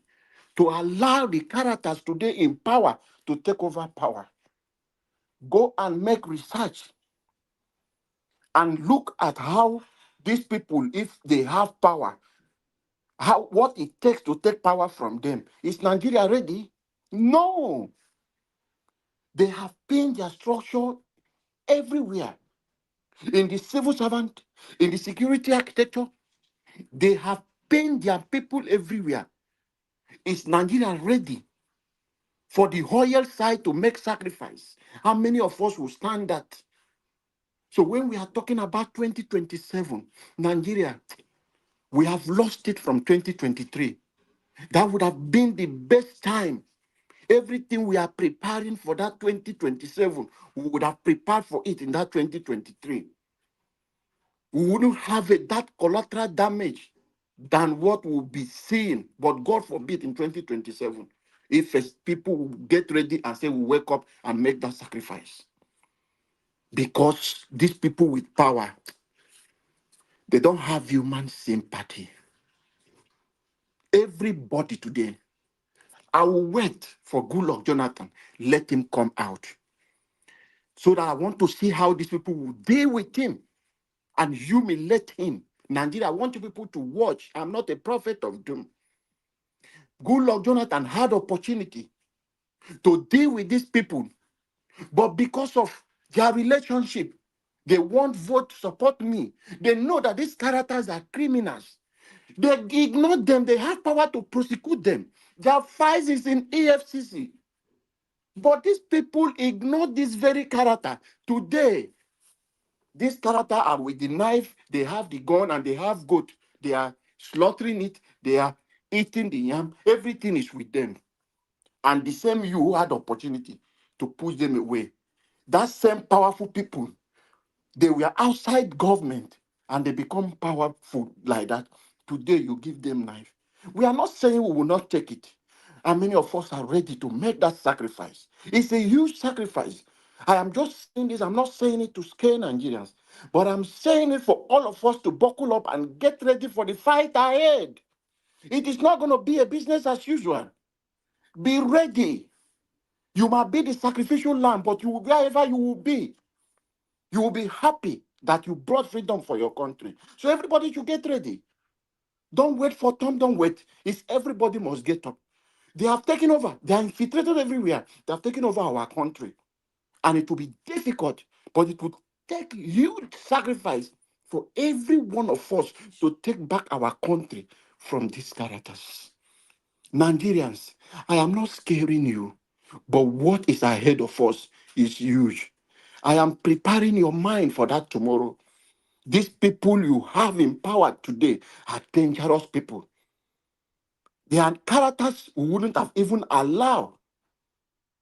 to allow the characters today in power to take over power. Go and make research and look at how these people, if they have power, what it takes to take power from them. Is Nigeria ready? No. They have pinned their structure everywhere. In the civil servant, in the security architecture, they have pinned their people everywhere. Is Nigeria ready for the royal side to make sacrifice? How many of us will stand that? So when we are talking about 2027, Nigeria, we have lost it from 2023. That would have been the best time. Everything we are preparing for that 2027, we would have prepared for it in that 2023. We wouldn't have that collateral damage than what will be seen, but God forbid in 2027, if people will get ready and say, we wake up and make that sacrifice. Because these people with power, they don't have human sympathy. Everybody today, I will wait for Goodluck Jonathan. Let him come out. So that I want to see how these people will deal with him and humiliate him. Nigeria, I want you people to watch. I'm not a prophet of doom. Goodluck Jonathan had opportunity to deal with these people, but because of their relationship, they won't vote to support me. They know that these characters are criminals. They ignore them. They have power to prosecute them. Their files is in EFCC. But these people ignore this very character. Today, these characters are with the knife, they have the gun, and they have goat. They are slaughtering it. They are eating the yam. Everything is with them. And the same you who had opportunity to push them away. That same powerful people, they were outside government and they become powerful like that. Today you give them knife. We are not saying we will not take it. And many of us are ready to make that sacrifice. It's a huge sacrifice. I am just saying this, I'm not saying it to scare Nigerians, but I'm saying it for all of us to buckle up and get ready for the fight ahead. It is not going to be a business as usual. Be ready. You might be the sacrificial lamb, but you, wherever you will be happy that you brought freedom for your country. So everybody should get ready. Don't wait for Tom, don't wait. It's everybody must get up. They have taken over. They are infiltrated everywhere. They have taken over our country. And it will be difficult, but it will take huge sacrifice for every one of us to take back our country from these characters. Nigerians, I am not scaring you, but what is ahead of us is huge. I am preparing your mind for that tomorrow. These people you have in power today are dangerous people. They are characters who wouldn't have even allowed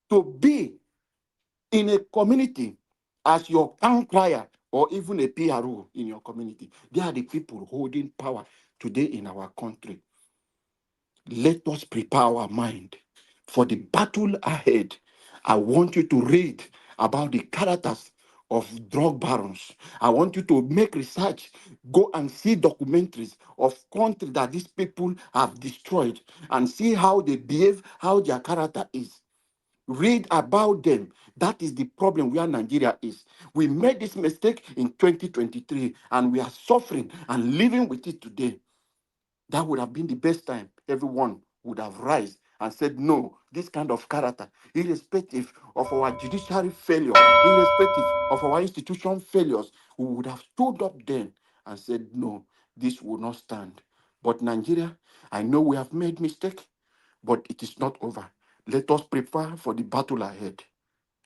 to be in a community as your town crier or even a PRO in your community. They are the people holding power today in our country. Let us prepare our mind for the battle ahead. I want you to read about the characters of drug barons. I want you to make research, go and see documentaries of countries that these people have destroyed and see how they behave, how their character is. Read about them. That is the problem where Nigeria is. We made this mistake in 2023 and we are suffering and living with it today. That would have been the best time. Everyone would have rise and said, no, this kind of character, irrespective of our judiciary failure, irrespective of our institution failures, we would have stood up then and said, no, this will not stand. But Nigeria, I know we have made mistake, but it is not over. Let us prepare for the battle ahead.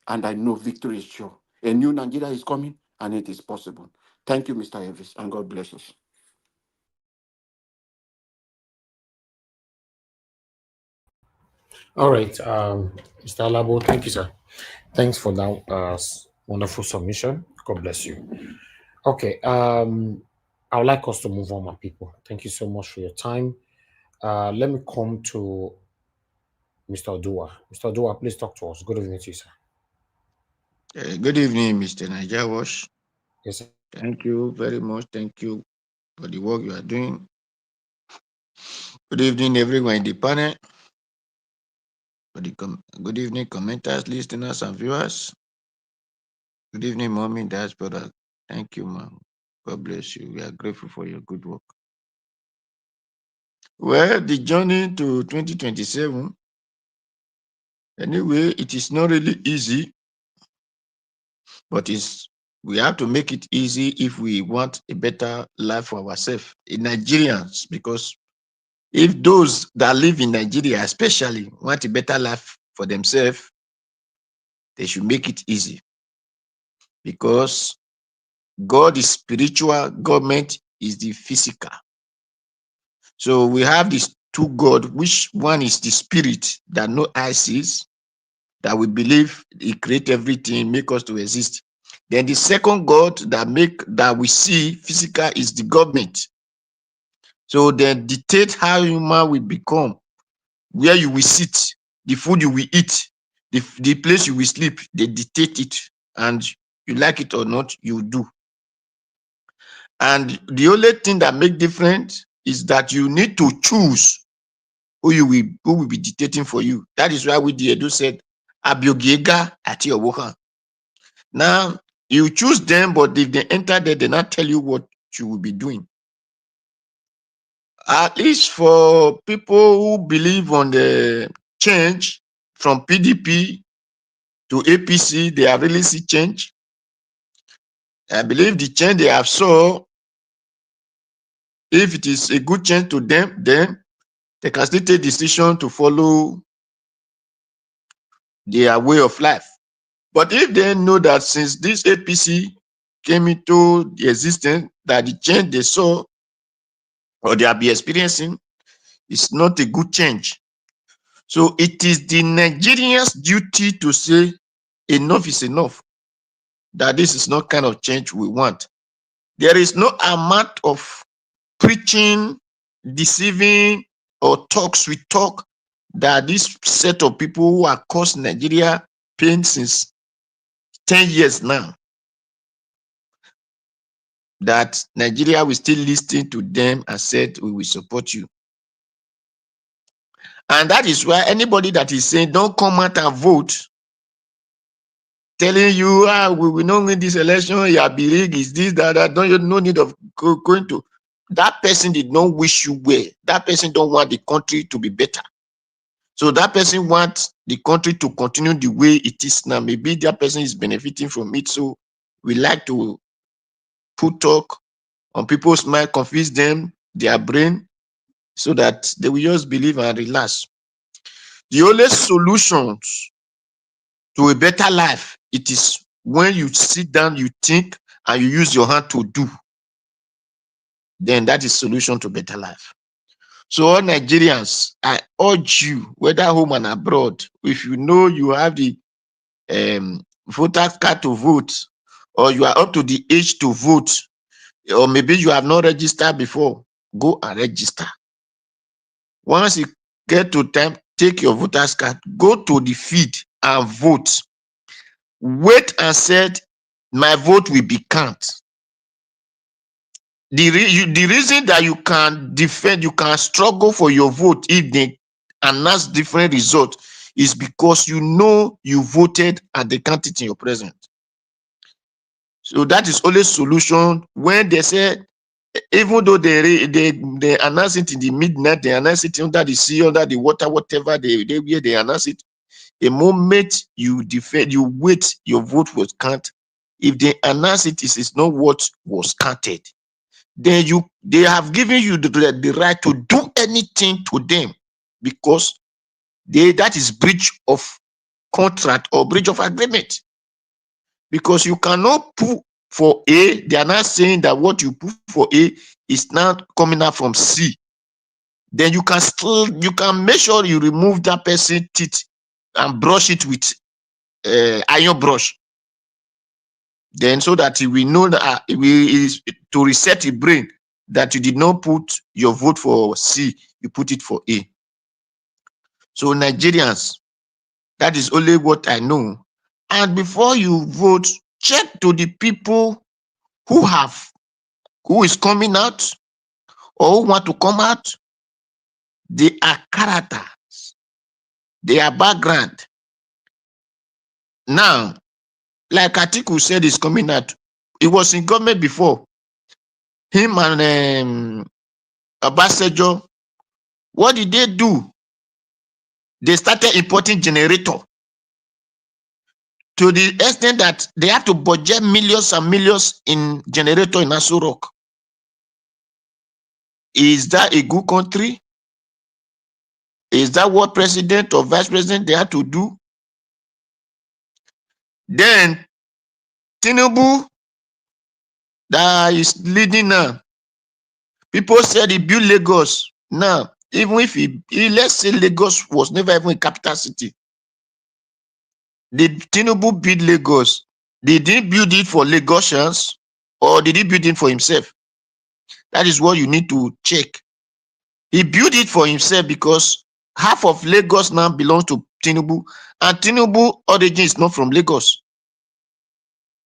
And I know victory is sure. A new Nigeria is coming and it is possible. Thank you, Mr. Evis, and God bless us. All right, Mr. Alabo, thank you, sir. Thanks for that wonderful submission. God bless you. Okay, I would like us to move on, my people. Thank you so much for your time. Let me come to Mr. Odua. Mr. Odua, please talk to us. Good evening to you, sir. Good evening, Mr. Niger Wash. Yes, sir. Thank you very much. Thank you for the work you are doing. Good evening, everyone in the panel. Good evening, commenters, listeners, and viewers. Good evening, Mommy, Diaspora. Thank you, ma'am. God bless you. We are grateful for your good work. Well, the journey to 2027, anyway, it is not really easy, but we have to make it easy if we want a better life for ourselves, in Nigerians, because if those that live in Nigeria, especially, want a better life for themselves, they should make it easy. Because God is spiritual, government is the physical. So we have these two God, which one is the spirit that no eye sees, that we believe he create everything, make us to exist. Then the second God that we see physical is the government. So they dictate how human will become, where you will sit, the food you will eat, the place you will sleep, they dictate it. And you like it or not, you do. And the only thing that make different is that you need to choose who will be dictating for you. That is why we the Edo said, Abiogiega at your work. Now you choose them, but if they enter there, they not tell you what you will be doing. At least for people who believe on the change from PDP to APC, they have really seen change. I believe the change they have saw, if it is a good change to them, then they can still take decision to follow their way of life. But if they know that since this APC came into the existence, that the change they saw or they have been experiencing is not a good change. So it is the Nigerians' duty to say enough is enough, that this is not kind of change we want. There is no amount of preaching, deceiving, or talks we talk that this set of people who are caused Nigeria pain since 10 years now, that Nigeria will still listen to them and said, we will support you. And that is why anybody that is saying, don't come out and vote, telling you, we will not win this election, your big is this, that, don't you no need of going to. That person did not wish you well. That person don't want the country to be better. So that person wants the country to continue the way it is now. Maybe that person is benefiting from it. So we like to put talk on people's mind, confuse them, their brain, so that they will just believe and relax. The only solutions to a better life, it is when you sit down, you think, and you use your hand to do. Then that is solution to better life. So all Nigerians, I urge you, whether home and abroad, if you know you have the voter card to vote, or you are up to the age to vote, or maybe you have not registered before, go and register. Once you get to time, take your voter's card, go to the field and vote. Wait and said my vote will be counted. The reason that you can defend, you can struggle for your vote if they announce different results is because you know you voted at the candidate in your presence. So that is only solution when they say, even though they announce it in the midnight, they announce it under the sea, under the water, whatever they announce it. The moment you defend, you wait, your vote was counted. If they announce it is not what was counted, then they have given you the right to do anything to them, because that is breach of contract or breach of agreement. Because you cannot put for A, they are not saying that what you put for A is not coming out from C. Then you can make sure you remove that person's teeth and brush it with iron brush. Then so that we know that is to reset the brain that you did not put your vote for C, you put it for A. So Nigerians, that is only what I know. And before you vote, check to the people who is coming out or who want to come out. They are characters. They are background. Now, like Atiku said, is coming out. He was in government before. Him and Obasanjo, what did they do? They started importing generator to the extent that they have to budget millions and millions in generator in Aso Rock. Is that a good country? Is that what president or vice president they have to do? Then Tinubu, that is leading now. People said he built Lagos. Now, even if let's say Lagos was never even a capital city, did Tinubu build Lagos? Did he build it for Lagosians, or did he build it for himself? That is what you need to check. He built it for himself because half of Lagos now belongs to Tinubu, and Tinubu origin is not from Lagos.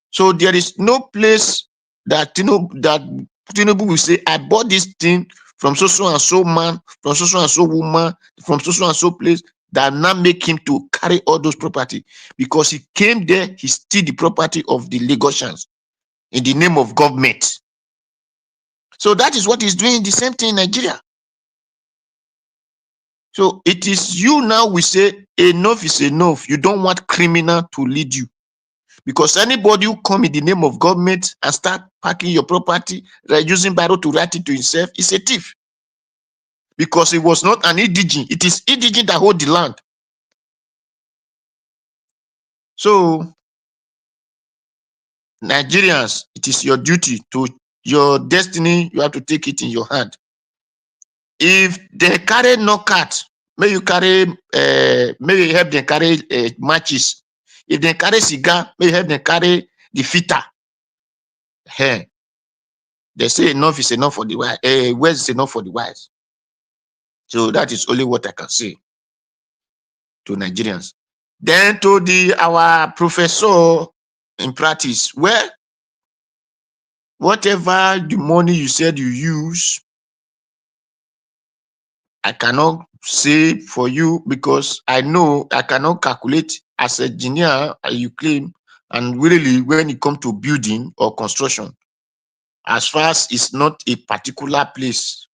So there is no place that Tinubu will say, I bought this thing from so and so man, from so and so woman, from so and so place, that now make him to carry all those property, because he came there, he steal the property of the Lagosians in the name of government. So that is what he's doing, the same thing in Nigeria. So it is you now, we say enough is enough. You don't want criminal to lead you. Because anybody who come in the name of government and start packing your property, using barrow to write it to himself, is a thief. Because it was not an indigene. It is indigene that hold the land. So, Nigerians, it is your duty to your destiny. You have to take it in your hand. If they carry knockout, may you carry, may you help them carry matches. If they carry cigar, may you help them carry the filter. Hey, they say enough is enough for the wise. Words is enough for the wise. So that is only what I can say to Nigerians. Then to our professor in practice, well, whatever the money you said you use, I cannot say for you, because I know I cannot calculate as an engineer, you claim, and really when it comes to building or construction, as far as it's not a particular place,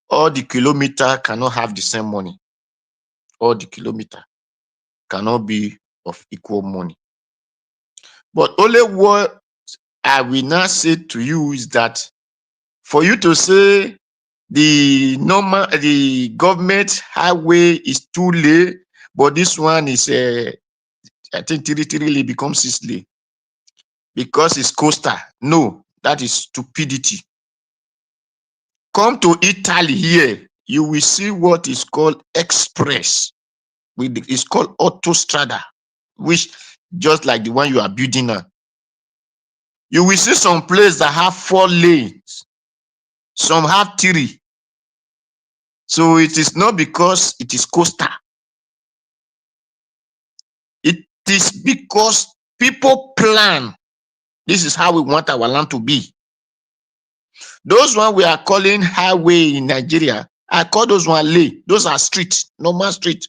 all the kilometer cannot have the same money. All the kilometer cannot be of equal money. But only what I will now say to you is that for you to say the government highway is 2 lane, but this one is I think 3 lane becomes 6 lane because it's coastal. No, that is stupidity. Come to Italy here, you will see what is called express. It's called autostrada, which just like the one you are building now. You will see some places that have 4 lanes, some have 3. So it is not because it is coastal. It is because people plan This is how we want our land to be. Those one we are calling highway in Nigeria, I call those one lay. Those are streets, normal street.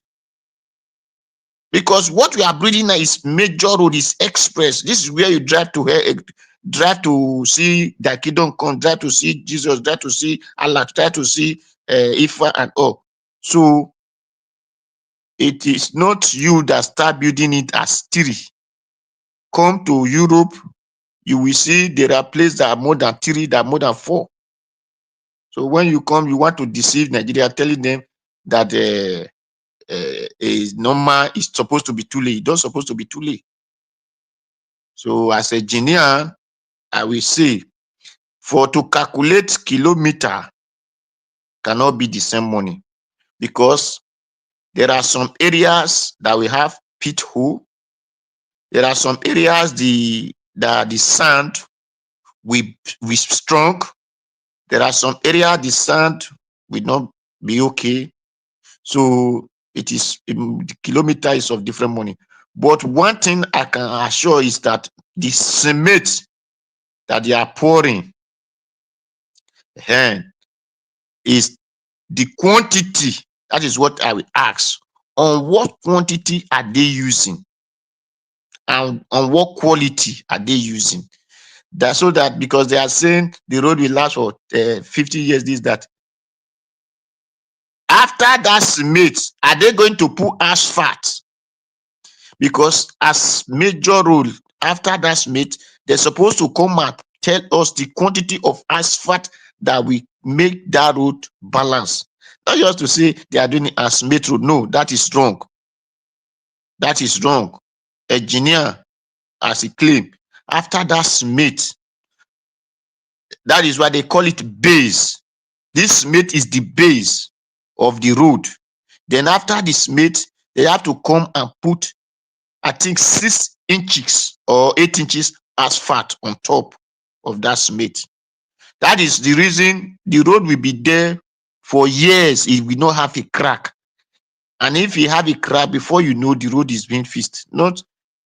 Because what we are building now is major road, is express. This is where you drive to see the kingdom come, drive to see Jesus, drive to see Allah, drive to see Ifa and all. So it is not you that start building it as three. Come to Europe, you will see there are places that are more than three, that are more than four. So when you come, you want to deceive Nigeria, telling them that is normal, it's supposed to be too late. It's not supposed to be too late. So as a engineer, I will say, to calculate kilometer cannot be the same money, because there are some areas that we have pit hole. There are some areas the sand will strong. There are some areas the sand will not be okay. So it is the kilometer is of different money. But one thing I can assure is that the cement that they are pouring is the quantity. That is what I will ask. On what quantity are they using? And on what quality are they using? That's so that, because they are saying the road will last for 50 years, this, that. After that cement, are they going to put asphalt? Because as major road, after that cement, they're supposed to come and tell us the quantity of asphalt that we make that road balance. Not just to say they are doing it as metro. No, that is wrong. That is wrong. Engineer, as he claimed, after that cement, that is why they call it base. This cement is the base of the road. Then after the cement, they have to come and put, I think, 6 inches or 8 inches asphalt on top of that cement. That is the reason the road will be there for years. It will not have a crack. And if you have a crack, before you know, the road is being fixed. Not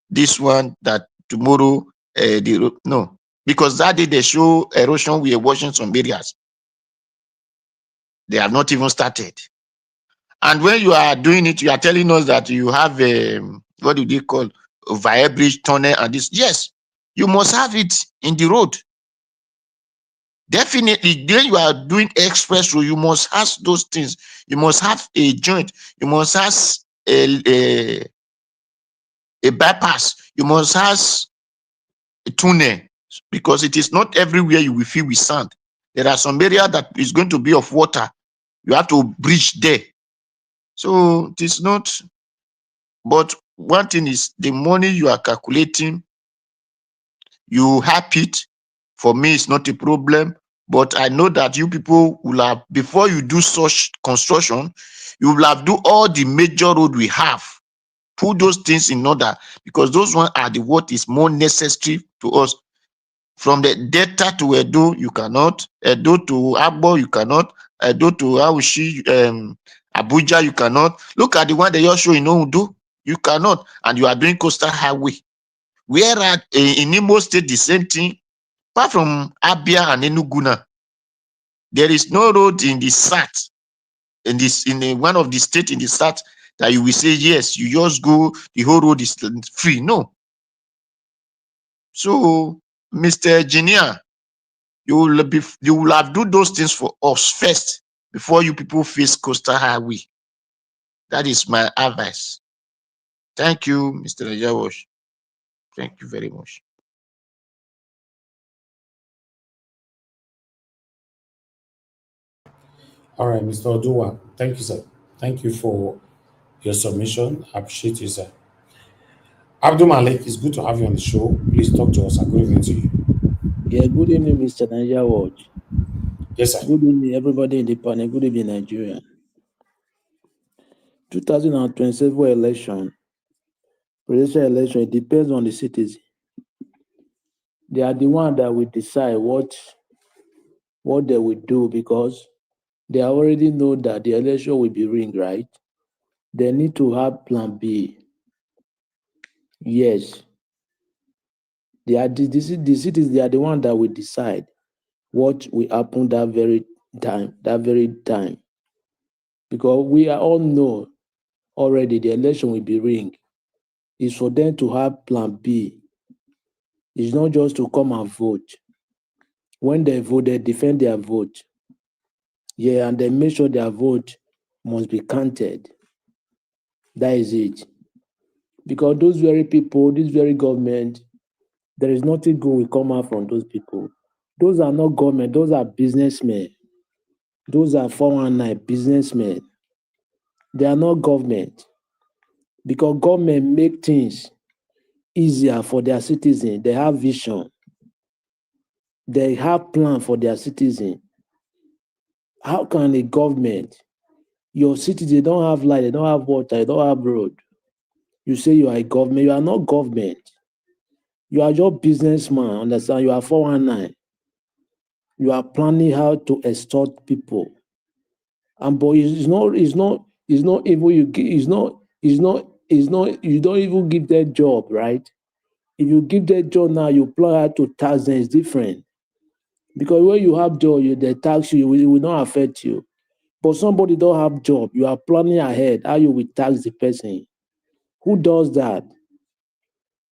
this one that tomorrow, the road, no. Because that day they show erosion, we are washing some areas. They have not even started. And when you are doing it, you are telling us that you have a, what do they call, a via bridge tunnel and this. Yes, you must have it in the road. Definitely, then you are doing express road, you must have those things. You must have a joint. You must have a bypass. You must have a tunnel, because it is not everywhere you will fill with sand. There are some area that is going to be of water. You have to bridge there. So it is not. But one thing is, the money you are calculating, you have it. For me, it's not a problem. But I know that you people will have, before you do such construction, you will have do all the major road we have. Put those things in order, because those ones are the what is more necessary to us. From the Delta to Edo, you cannot. Edo to Agbo, you cannot. Edo to Aushi, Abuja, you cannot. Look at the one they just show in Ondo. You cannot. And you are doing coastal highway. Whereas in Imo State, the same thing. Apart from Abia and Enugu, there is no road in the south, in one of the states in the south, that you will say, yes, you just go, the whole road is free. No. So, Mr. Engineer, you will have do those things for us first before you people face coastal highway. That is my advice. Thank you, Mr. Najawash. Thank you very much. All right, Mr. Oduwa. Thank you, sir. Thank you for your submission. I appreciate you, sir. Abdul Malik, it's good to have you on the show. Please talk to us and good evening to you. Yeah, good evening, Mr. Niger Watch. Yes, sir. Good evening, everybody in the panel. Good evening, Nigeria. 2027 election, presidential election, it depends on the citizen. They are the one that will decide what they will do, because they already know that the election will be rigged, right? They need to have plan B. Yes. They are the cities. They are the one that will decide what will happen that very time. That very time, because we are all know already the election will be rigged. It's for them to have plan B. It's not just to come and vote. When they vote, they defend their vote. Yeah, and they make sure their vote must be counted. That is it. Because those very people, this very government, there is nothing good will come out from those people. Those are not government, those are businessmen. Those are 419 businessmen. They are not government. Because government make things easier for their citizens. They have vision. They have plan for their citizens. How can a government, your citizens don't have light, they don't have water, they don't have road. You say you are a government, you are not government. You are just businessman, understand? You are 419. You are planning how to extort people. And but it's not even you don't even give them job, right? If you give them job now, you plan how to tax them, it's different. Because when you have job, they tax you, it will not affect you. But somebody don't have job, you are planning ahead how you will tax the person. Who does that?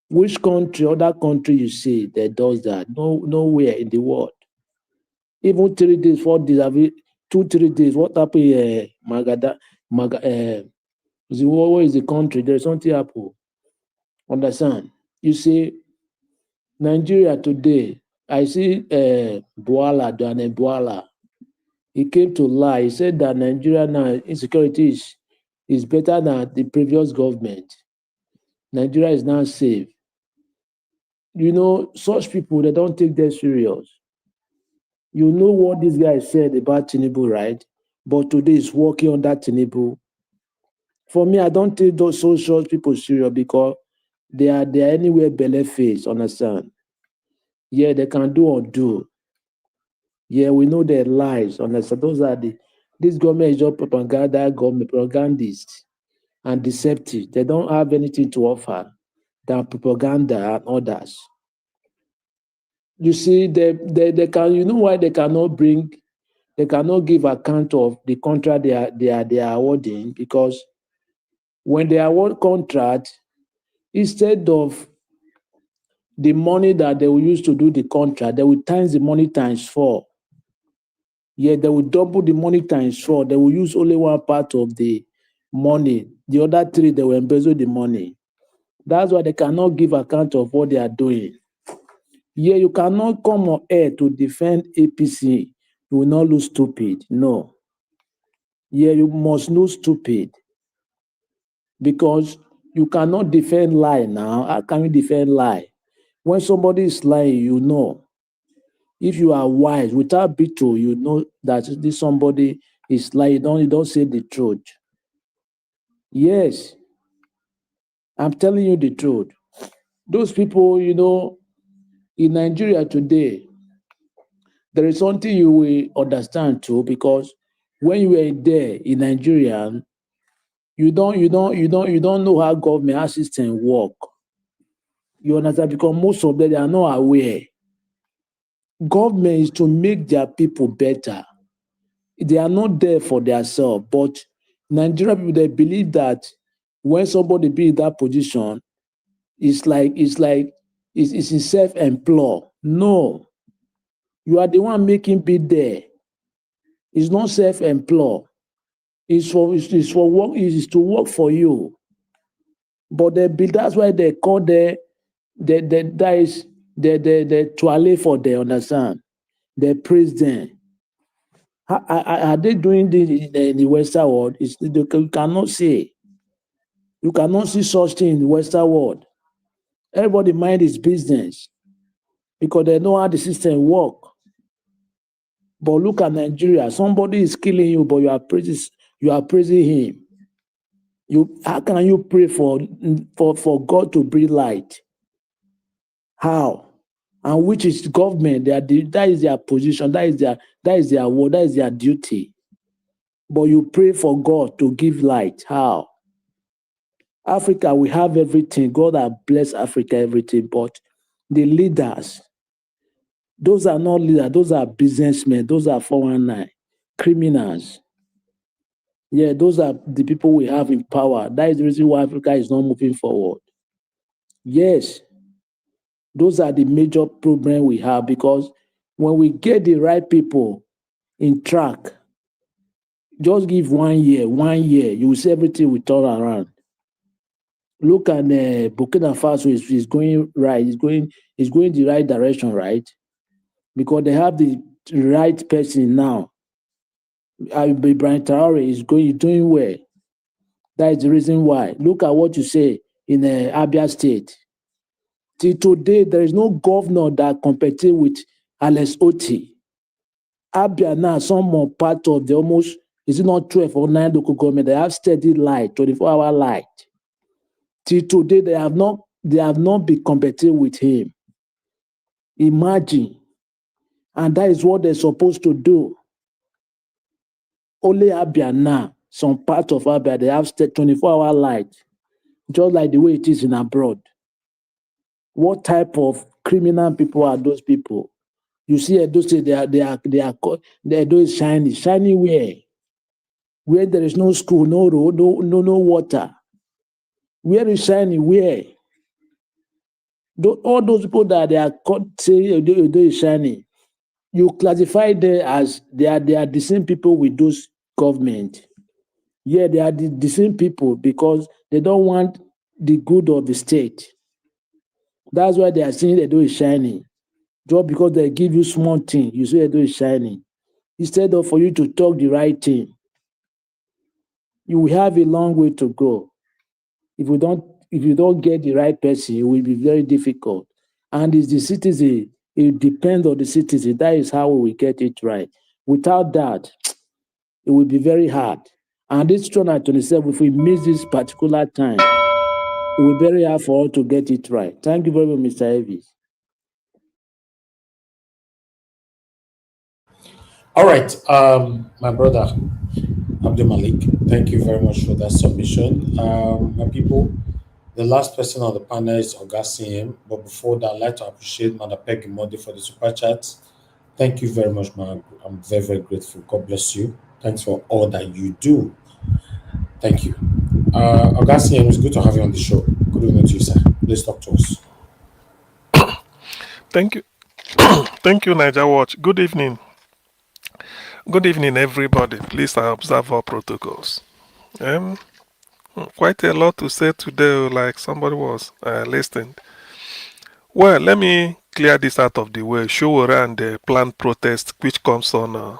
Which country, other country you see that does that? No, nowhere in the world. Even 3 days, 4 days, 2, 3 days. What happened? What is the country? There's something happen. Understand? You see, Nigeria today. I see Bwala, Daniel Bwala. He came to lie. He said that Nigeria now insecurity is better than the previous government. Nigeria is now safe. You know, such people, they don't take that serious. You know what this guy said about Tinubu, right? But today he's working on that Tinubu. For me, I don't take those social people serious because they are anywhere belly face, understand? Yeah, they can do or do. Yeah, we know their lies, understand? This government is just propaganda government, propagandists and deceptive. They don't have anything to offer than propaganda and others. You see, they can, you know why they cannot give account of the contract they are awarding, because when they award contract, instead of the money that they will use to do the contract, they will times the money times 4. Yeah, they will double the money times 4. They will use only one part of the money. The other 3, they will embezzle the money. That's why they cannot give account of what they are doing. Yeah, you cannot come on air to defend APC. You will not lose stupid. No. Yeah, you must lose stupid. Because you cannot defend lie now. How can you defend lie? When somebody is lying, you know. If you are wise, without betrayal, you know that this somebody is lying. You don't say the truth. Yes, I'm telling you the truth. Those people, you know, in Nigeria today, there is something you will understand too, because when you were there in Nigeria, you don't know how government system work. You understand? Because most of them, they are not aware. Government is to make their people better. They are not there for themselves. But Nigerian people, they believe that when somebody be in that position, it's in self-employed. No. You are the one making be there. It's not self-employed. It's for work, it's to work for you. But that's why they call the toilet for them, understand? They praise them. Are they doing this in the Western world? You cannot say. You cannot see such thing in the Western world. Everybody mind his business because they know how the system work. But look at Nigeria. Somebody is killing you, but you are praising him. How can you pray for God to bring light? How? And which is government? That is their position. That is their word. That is their duty. But you pray for God to give light. How? Africa, we have everything. God has blessed Africa everything, but the leaders. Those are not leaders, those are businessmen, those are 419, criminals. Yeah, those are the people we have in power. That is the reason why Africa is not moving forward. Yes, those are the major problem we have, because when we get the right people in track, just give 1 year, you will see everything will turn around. Look at Burkina Faso is going right, is going the right direction, right? Because they have the right person now. Brian Traore is doing well. That is the reason why. Look at what you say in Abia State. Till today, there is no governor that competed with Alex Oti. Abia now, some more part of the almost, is it not 12 or 9 local government? They have steady light, 24-hour light. Till today, they have not been competing with him. Imagine. And that is what they're supposed to do. Only Abia now, some part of Abia, they have 24-hour light, just like the way it is in abroad. What type of criminal people are those people? You see, Edo State, the Edo is shiny. Shiny where? Where there is no school, no road, no water. Where is shiny? Where? All those people that they are caught saying Edo is shiny, you classify them as they are the same people with those government. Yeah, they are the same people because they don't want the good of the state. That's why they are saying Edo is shining. Just because they give you small thing, you say Edo is shining. Instead of for you to talk the right thing, you will have a long way to go. If you don't get the right person, it will be very difficult. And it's the citizen, it depends on the citizen. That is how we will get it right. Without that, it will be very hard. And this 2027, if we miss this particular time, it will be very hard for us to get it right. Thank you very much, Mr. Evis. All right, my brother Abdul Malik, thank you very much for that submission. My people, the last person on the panel is Augustine, but before that, I'd like to appreciate Mother Peggy Modi for the super chat. Thank you very much, man. I'm very, very grateful. God bless you. Thanks for all that you do. Thank you. Augustine, it's good to have you on the show. Good evening to you, sir. Please talk to us. Thank you. Thank you, Niger Watch. Good evening. Good evening, everybody. Please observe our protocols. Quite a lot to say today, like somebody was listening. Well, let me clear this out of the way. Show around the planned protest, which comes on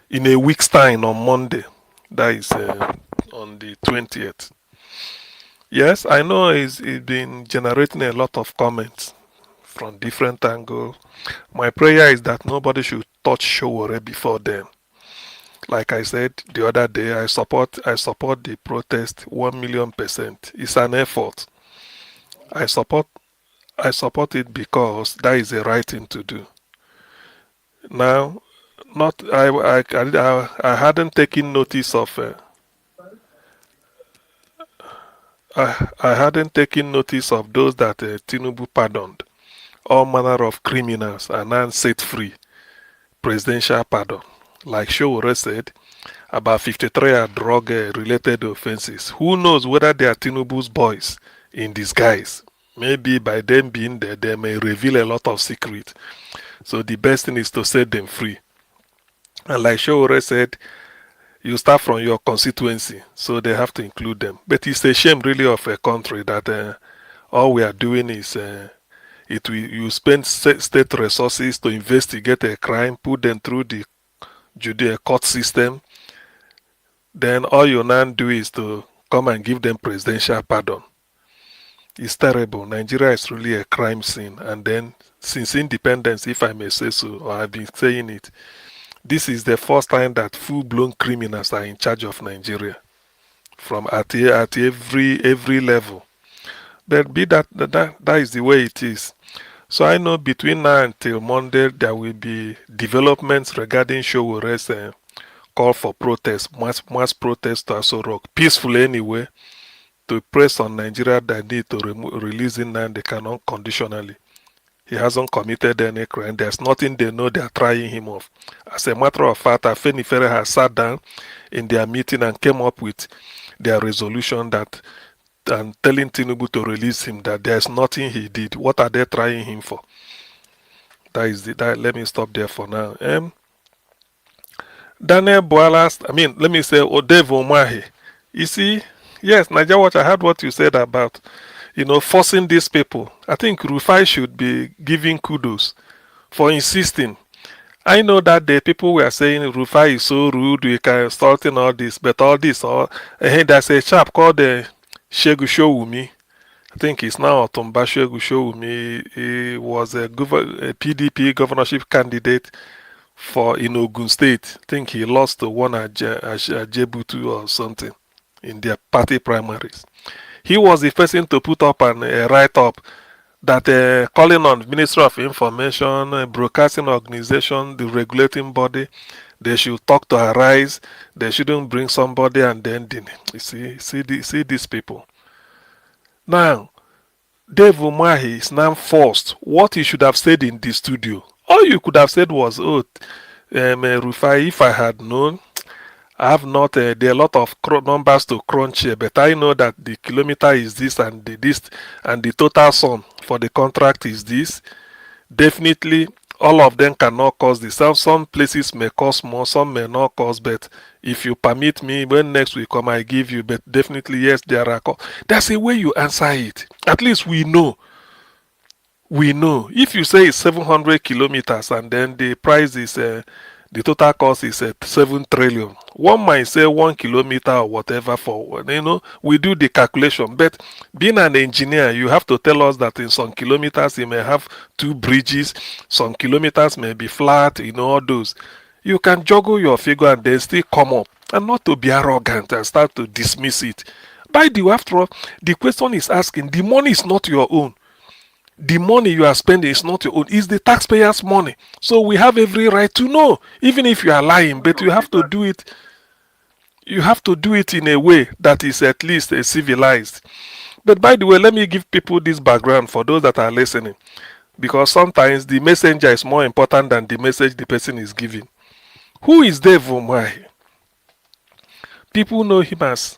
in a week's time on Monday. That is on the 20th. Yes, I know it's been generating a lot of comments from different angles. My prayer is that nobody should touch Showore before then. Like I said the other day, I support the protest 1,000,000%. It's an effort. I support it because that is the right thing to do. Now, not I hadn't taken notice of I hadn't taken notice of those that Tinubu pardoned. All manner of criminals are now set free. Presidential pardon. Like Showore said, about 53 are drug-related offenses. Who knows whether they are Tinubu's boys in disguise? Maybe by them being there, they may reveal a lot of secrets. So the best thing is to set them free. And like Showore said, you start from your constituency, so they have to include them. But it's a shame really of a country that all we are doing is you spend state resources to investigate a crime, put them through the judicial court system. Then all you now do is to come and give them presidential pardon. It's terrible. Nigeria is really a crime scene. And then since independence, if I may say so, or I've been saying it, this is the first time that full-blown criminals are in charge of Nigeria, from at every level. But be that is the way it is. So I know between now until Monday there will be developments regarding Showore's call for protest, mass protest to Aso Rock, peaceful anyway, to press on Nigeria that need to release Nnamdi Kanu unconditionally. He hasn't committed any crime. There's nothing they know they're trying him off. As a matter of fact, Afenifere has sat down in their meeting and came up with their resolution that and telling Tinubu to release him, that there's nothing he did. What are they trying him for? Let me stop there for now. Daniel Bwala, let me say Dave Umahi. You see, yes, Nigeria Watch, I heard what you said about, forcing these people. I think Rufai should be giving kudos for insisting. I know that the people were saying Rufai is so rude, we can insulting all this, but all this, there's a chap called Shegu Showumi. I think he's now Otumba Shegu Showumi. He was a PDP governorship candidate in Ogun State. I think he lost to one at Jebutu or something in their party primaries. He was the person to put up a write-up that calling on Ministry of Information, Broadcasting Organization, the regulating body, they should talk to Arise. They shouldn't bring somebody and then you see these people. Now, Dave Umahi is now forced. What he should have said in the studio, all you could have said was, Rufai, if I had known, I have not, there are a lot of numbers to crunch here, but I know that the kilometer is this and the total sum for the contract is this. Definitely, all of them cannot cause this. Some places may cost more, some may not cost, but if you permit me, when next we come, I give you, but definitely, yes, there are costs. That's a way you answer it. At least we know. We know. If you say it's 700 kilometers and then the price is, the total cost is 7 trillion. One might say 1 kilometer or whatever for, we do the calculation. But being an engineer, you have to tell us that in some kilometers you may have 2 bridges, some kilometers may be flat, all those. You can juggle your figure and then still come up, and not to be arrogant and start to dismiss it. By the way, after all, the question is asking, the money is not your own. The money you are spending is not your own, it's the taxpayers' money. So we have every right to know, even if you are lying, but you have to do it. You have to do it in a way that is at least civilized. But by the way, let me give people this background for those that are listening, because sometimes the messenger is more important than the message the person is giving. Who is Dave Umahi? People know him as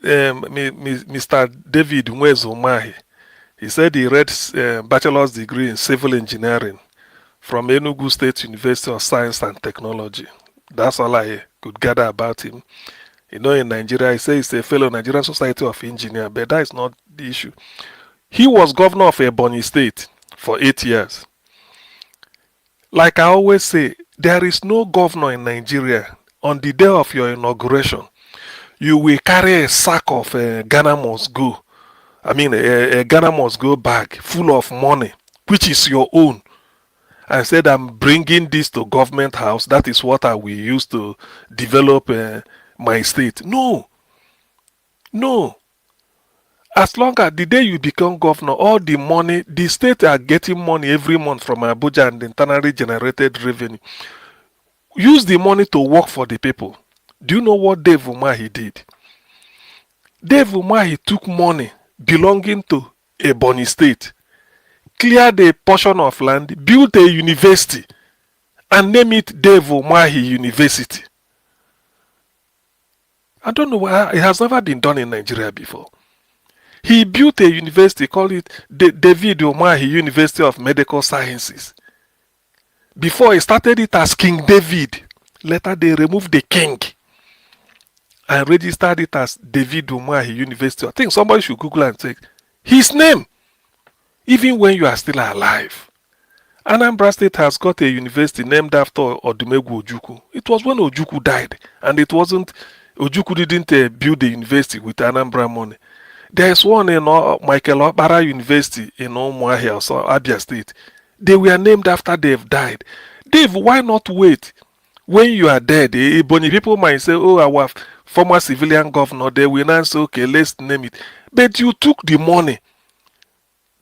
Mr. David Nweze Umahi. He said he read bachelor's degree in civil engineering from Enugu State University of Science and Technology. That's all I could gather about him. In Nigeria, he says he's a fellow Nigerian Society of Engineers, but that is not the issue. He was governor of Ebonyi State for 8 years. Like I always say, there is no governor in Nigeria on the day of your inauguration. You will carry a sack of Ghana must go. A Ghana must go bag full of money, which is your own, and said, I'm bringing this to government house. That is what I will use to develop my state. No. As long as the day you become governor, all the money, the state are getting money every month from Abuja and internally generated revenue. Use the money to work for the people. Do you know what Dave Umahi did? Dave Umahi took money belonging to Ebonyi State, cleared a portion of land, built a university, and named it Dave Umahi University. I don't know why it has never been done in Nigeria before. He built a university, called it David Umahi University of Medical Sciences. Before he started it as King David, later they removed the king and registered it as David Umahi University. I think somebody should Google and check his name, even when you are still alive. Anambra State has got a university named after Odumegwu Ojukwu. It was when Ojukwu died, and it wasn't, Ojukwu didn't build the university with Anambra money. There's one in Michael Okpara University in Umuahia, so Abia State. They were named after they've died. Dave, why not wait? When you are dead, Ebonyi people might say, oh, our former civilian governor, they will not say, okay, let's name it. But you took the money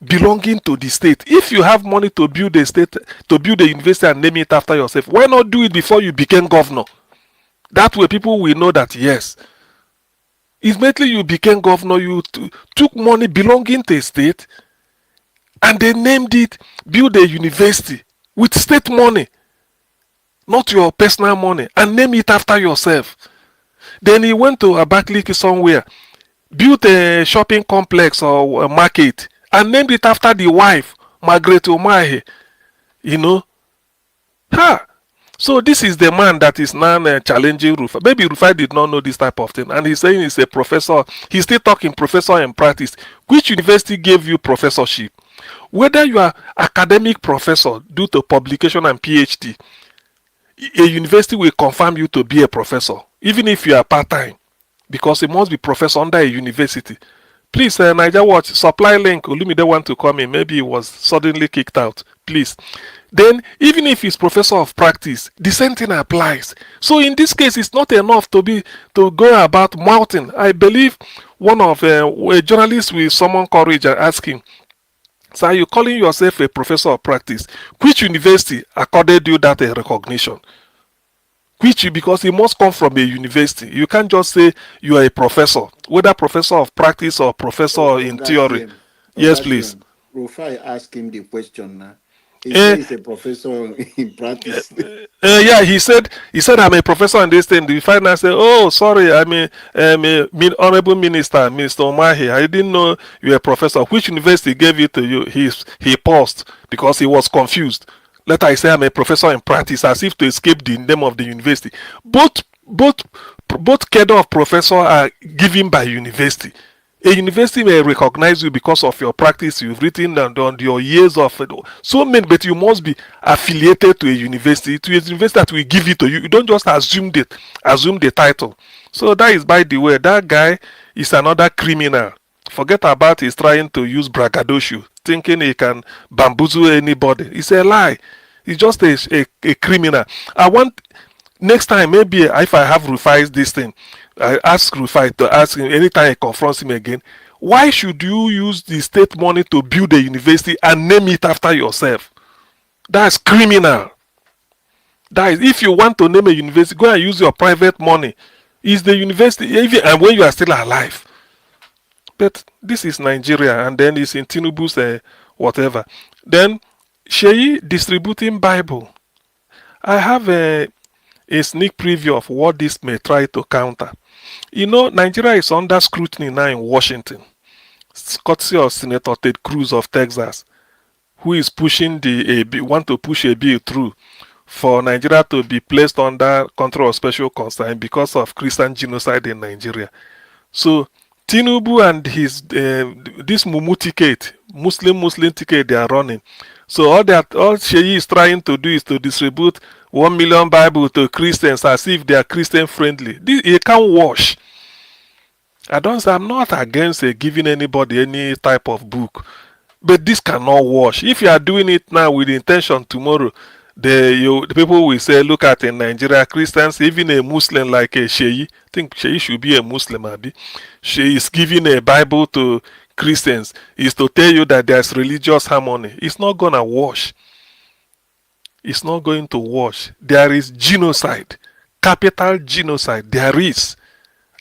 belonging to the state. If you have money to build a state, to build a university and name it after yourself, why not do it before you became governor? That way people will know that, yes, immediately you became governor, you took money belonging to a state And they named it, build a university with state money, not your personal money, and name it after yourself. Then he went to Abakaliki somewhere, built a shopping complex or a market, and named it after the wife, Margaret Omahe. You know, ha. So this is the man that is now challenging Rufai. Maybe Rufai did not know this type of thing, and he's saying he's a professor. He's still talking professor in practice. Which university gave you professorship? Whether you are academic professor due to publication and PhD, a university will confirm you to be a professor, even if you are part-time, because it must be professor under a university. Please, Niger Watch, supply link. Olumide want to come in. Maybe he was suddenly kicked out. Please. Then, even if he's professor of practice, the same thing applies. So in this case, it's not enough to go about mouthing. I believe one of a journalist will summon courage and ask him, "So are you calling yourself a professor of practice? Which university accorded you that recognition?" Because it must come from a university. You can't just say you are a professor, whether professor of practice or professor in theory. Yes, please. Rufai asked him the question now. He said he's a professor in practice. Yeah, he said I'm a professor in this thing. The finance said, "Oh, sorry, I'm a honorable minister, Mr. Omahi. I didn't know you were a professor. Which university gave it to you?" He paused because he was confused. Later, I say I'm a professor in practice, as if to escape the name of the university. Both cadre of professor are given by university. A university may recognize you because of your practice you've written and on your years of so many, but you must be affiliated to a university that will give it to you. You don't just assume the title. So that is, by the way, that guy is another criminal. Forget about he's trying to use braggadocio, thinking he can bamboozle anybody. It's a lie. He's just a criminal. I want next time, maybe if I have Rufai's this thing, I ask Rufai to ask him anytime he confronts him again, why should you use the state money to build a university and name it after yourself? That's criminal. That is, if you want to name a university, go and use your private money. Is the university, even and when you are still alive. But this is Nigeria, and then it's in Tinubu's whatever. Then Sheyi distributing Bible. I have a sneak preview of what this may try to counter. You know, Nigeria is under scrutiny now in Washington, courtesy of Senator Ted Cruz of Texas, who is pushing want to push a bill through for Nigeria to be placed under control of special concern because of Christian genocide in Nigeria. So Tinubu and his this Mumu ticket, Muslim ticket they are running. So all Sheyi is trying to do is to distribute 1 million Bible to Christians as if they are Christian friendly. It can't wash. I'm not against giving anybody any type of book, but this cannot wash. If you are doing it now with the intention tomorrow, the people will say, look at in Nigeria, Christians, even a Muslim like a Sheyi, I think Sheyi should be a Muslim, Abi. She is giving a Bible to Christians, is to tell you that there's religious harmony. It's not gonna wash. It's not going to wash. There is genocide, capital genocide. There is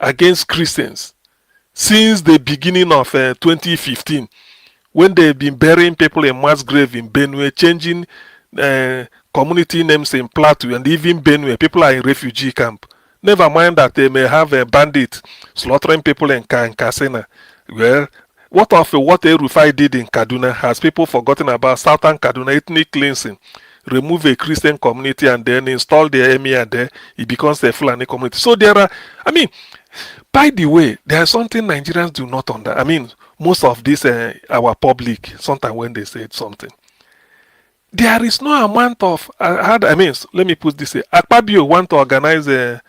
against Christians since the beginning of 2015, when they've been burying people in mass grave in Benue, changing community names in Plateau and even Benue. People are in refugee camp. Never mind that they may have a bandit slaughtering people in Kasina. Well, what Rufai did in Kaduna? Has people forgotten about Southern Kaduna ethnic cleansing? Remove a Christian community and then install the emir there. It becomes a Fulani community. So there are, by the way, there's something Nigerians do not understand. Most of this, our public, sometimes when they say something, there is no amount of, let me put this way. Akpabio want to organize a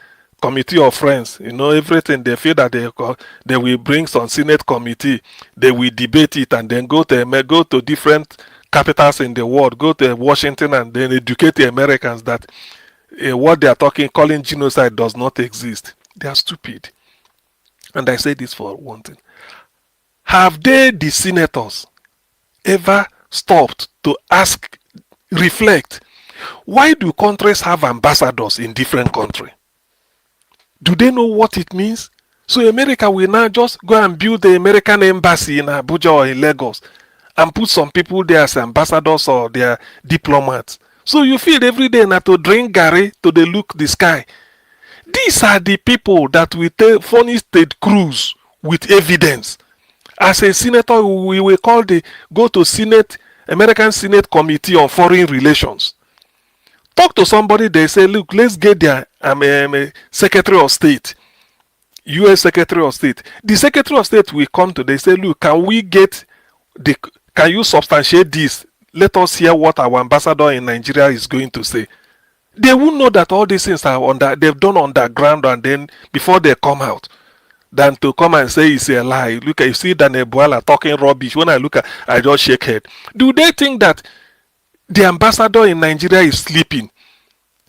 committee of friends. Everything they feel that they will bring some Senate committee, they will debate it and then go to different capitals in the world, go to Washington and then educate the Americans that what they are calling genocide does not exist. They are stupid. And I say this for one thing. Have the senators, ever stopped to reflect, why do countries have ambassadors in different countries? Do they know what it means? So America will now just go and build the American embassy in Abuja or in Lagos and put some people there as ambassadors or their diplomats. So you feel every day now to drink Gary to the look the sky. These are the people that will furnish Ted Cruz with evidence. As a senator, we will go to Senate, American Senate Committee on Foreign Relations. Talk to somebody, they say, look, let's get their Secretary of State, U.S. Secretary of State. The Secretary of State will come to, they say, look, can you substantiate this? Let us hear what our ambassador in Nigeria is going to say. They will know that all these things are they've done underground, and then before they come out, than to come and say it's a lie. Look, you see Daniel Bwala talking rubbish. When I look at, I just shake head. Do they think that the ambassador in Nigeria is sleeping?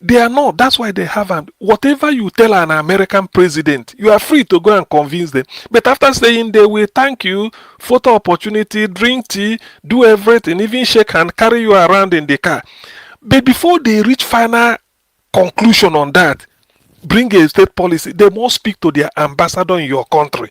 They are not. That's why they have whatever you tell an American president, you are free to go and convince them. But after saying they will thank you, photo opportunity, drink tea, do everything, even shake hand, carry you around in the car. But before they reach final conclusion on that, bring a state policy, they must speak to their ambassador in your country.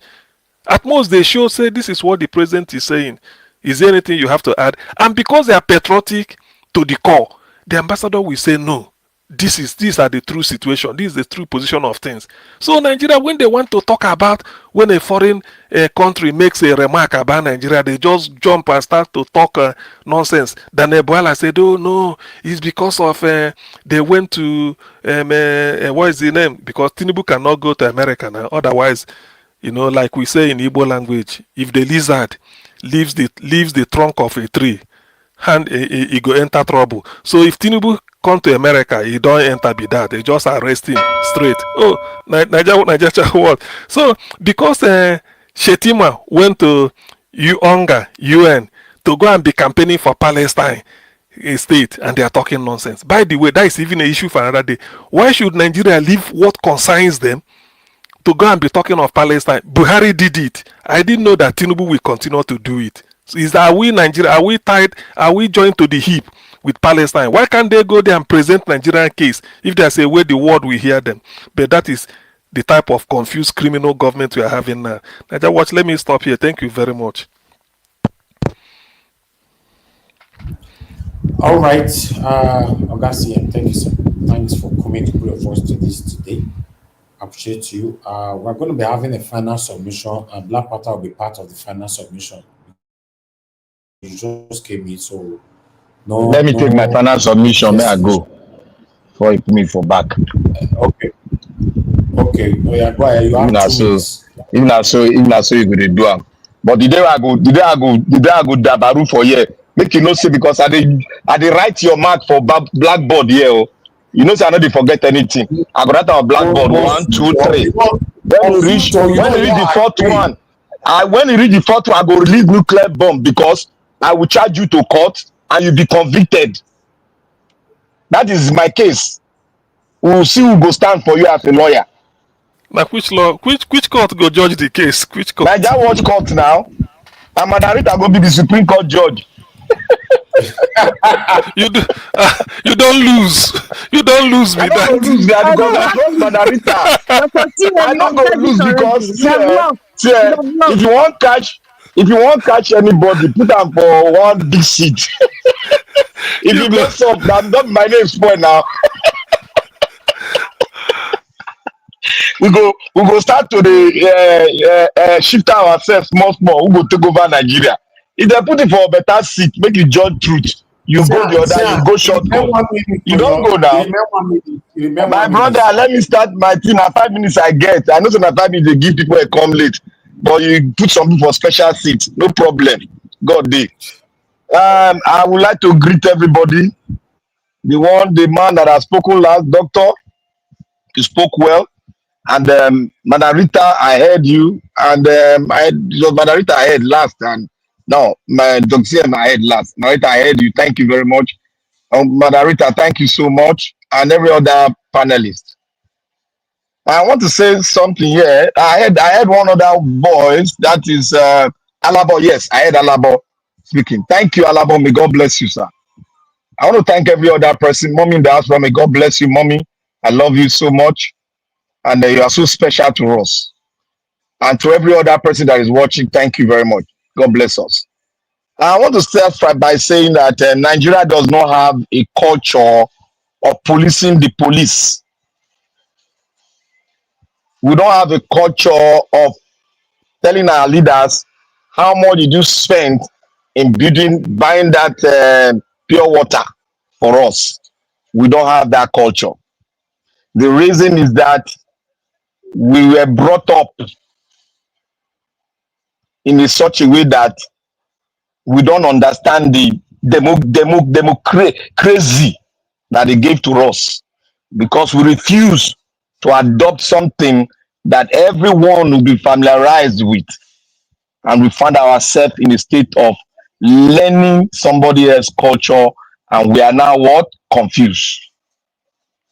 At most, they show, say, this is what the president is saying. Is there anything you have to add? And because they are patriotic to the core, the ambassador will say, no, these are the true situation. This is the true position of things. So Nigeria, when they want to talk about, when a foreign country makes a remark about Nigeria, they just jump and start to talk nonsense. Daniel Bwala said, oh no, it's because of they went to, what is the name? Because Tinubu cannot go to America now. Otherwise, you know, like we say in Igbo language, if the lizard leaves the trunk of a tree, and he go enter trouble. So if Tinubu come to America, he don't enter be that. They just arrest him straight. Oh, Nigeria what? So because Shetima went to UN to go and be campaigning for Palestine a state, and they are talking nonsense. By the way, that is even an issue for another day. Why should Nigeria leave what concerns them to go and be talking of Palestine? Buhari did it. I didn't know that Tinubu will continue to do it. So are we Nigeria? Are we tied? Are we joined to the hip with Palestine? Why can't they go there and present Nigerian case if there's a way the world will hear them? But that is the type of confused criminal government we are having now. Nigeria Watch, let me stop here. Thank you very much. All right, Augustine, thank you, sir. Thanks for coming to put your voice to this today. Appreciate you. We're going to be having a final submission, and Black Panther will be part of the final submission. You just came in, so no. Let me take my final submission. May I go before you put me for back? Okay. Okay. Oh yeah, go ahead. You have 2 minutes. Even so, you go to do am. But the day I go dabaru for here. Make you know say because I dey write your mark for blackboard here. Oh. You know say I no dey forget anything. I go write on blackboard 1, 2, 3. When you reach the fourth one, when you reach the fourth one, I go release nuclear bomb because I will charge you to court and you'll be convicted. That is my case. We will see who go stand for you as a lawyer. Now, which court go judge the case? Which court? Nigeria Watch court now. And Madarita go be the Supreme Court judge. you don't lose. You don't lose me. I don't go lose that because I trust Madarita. I don't go lose because if you want catch anybody, put them for one big seat. If you mess up, not my name spoil now. we go start to the shift ourselves small. We go take over Nigeria. If they put it for a better seat, make you judge truth. You go the other, you go shortcut. You don't go now. My brother, let me start my thing. At 5 minutes I get. I know some 5 minutes they give people a come late, but you put some people for special seats. No problem. God day. I would like to greet everybody. The man that has spoken last, doctor, you spoke well. And Madarita, I heard you. And Madarita, I heard last. And no, my Dr. I heard last. Madarita, I heard you. Thank you very much. Madarita, thank you so much. And every other panelist. I want to say something here. I heard one other voice. That is Alabo. Yes, I heard Alabo speaking. Thank you, Alabo. May God bless you, sir. I want to thank every other person. Mommy in the house, may God bless you, Mommy. I love you so much. And you are so special to us. And to every other person that is watching, thank you very much. God bless us. I want to start by saying that Nigeria does not have a culture of policing the police. We don't have a culture of telling our leaders how much did you spend in buying that pure water for us. We don't have that culture. The reason is that we were brought up in such a way that we don't understand the crazy that they gave to us, because we refuse to adopt something that everyone will be familiarized with, and we find ourselves in a state of learning somebody else's culture, and we are now what? Confused.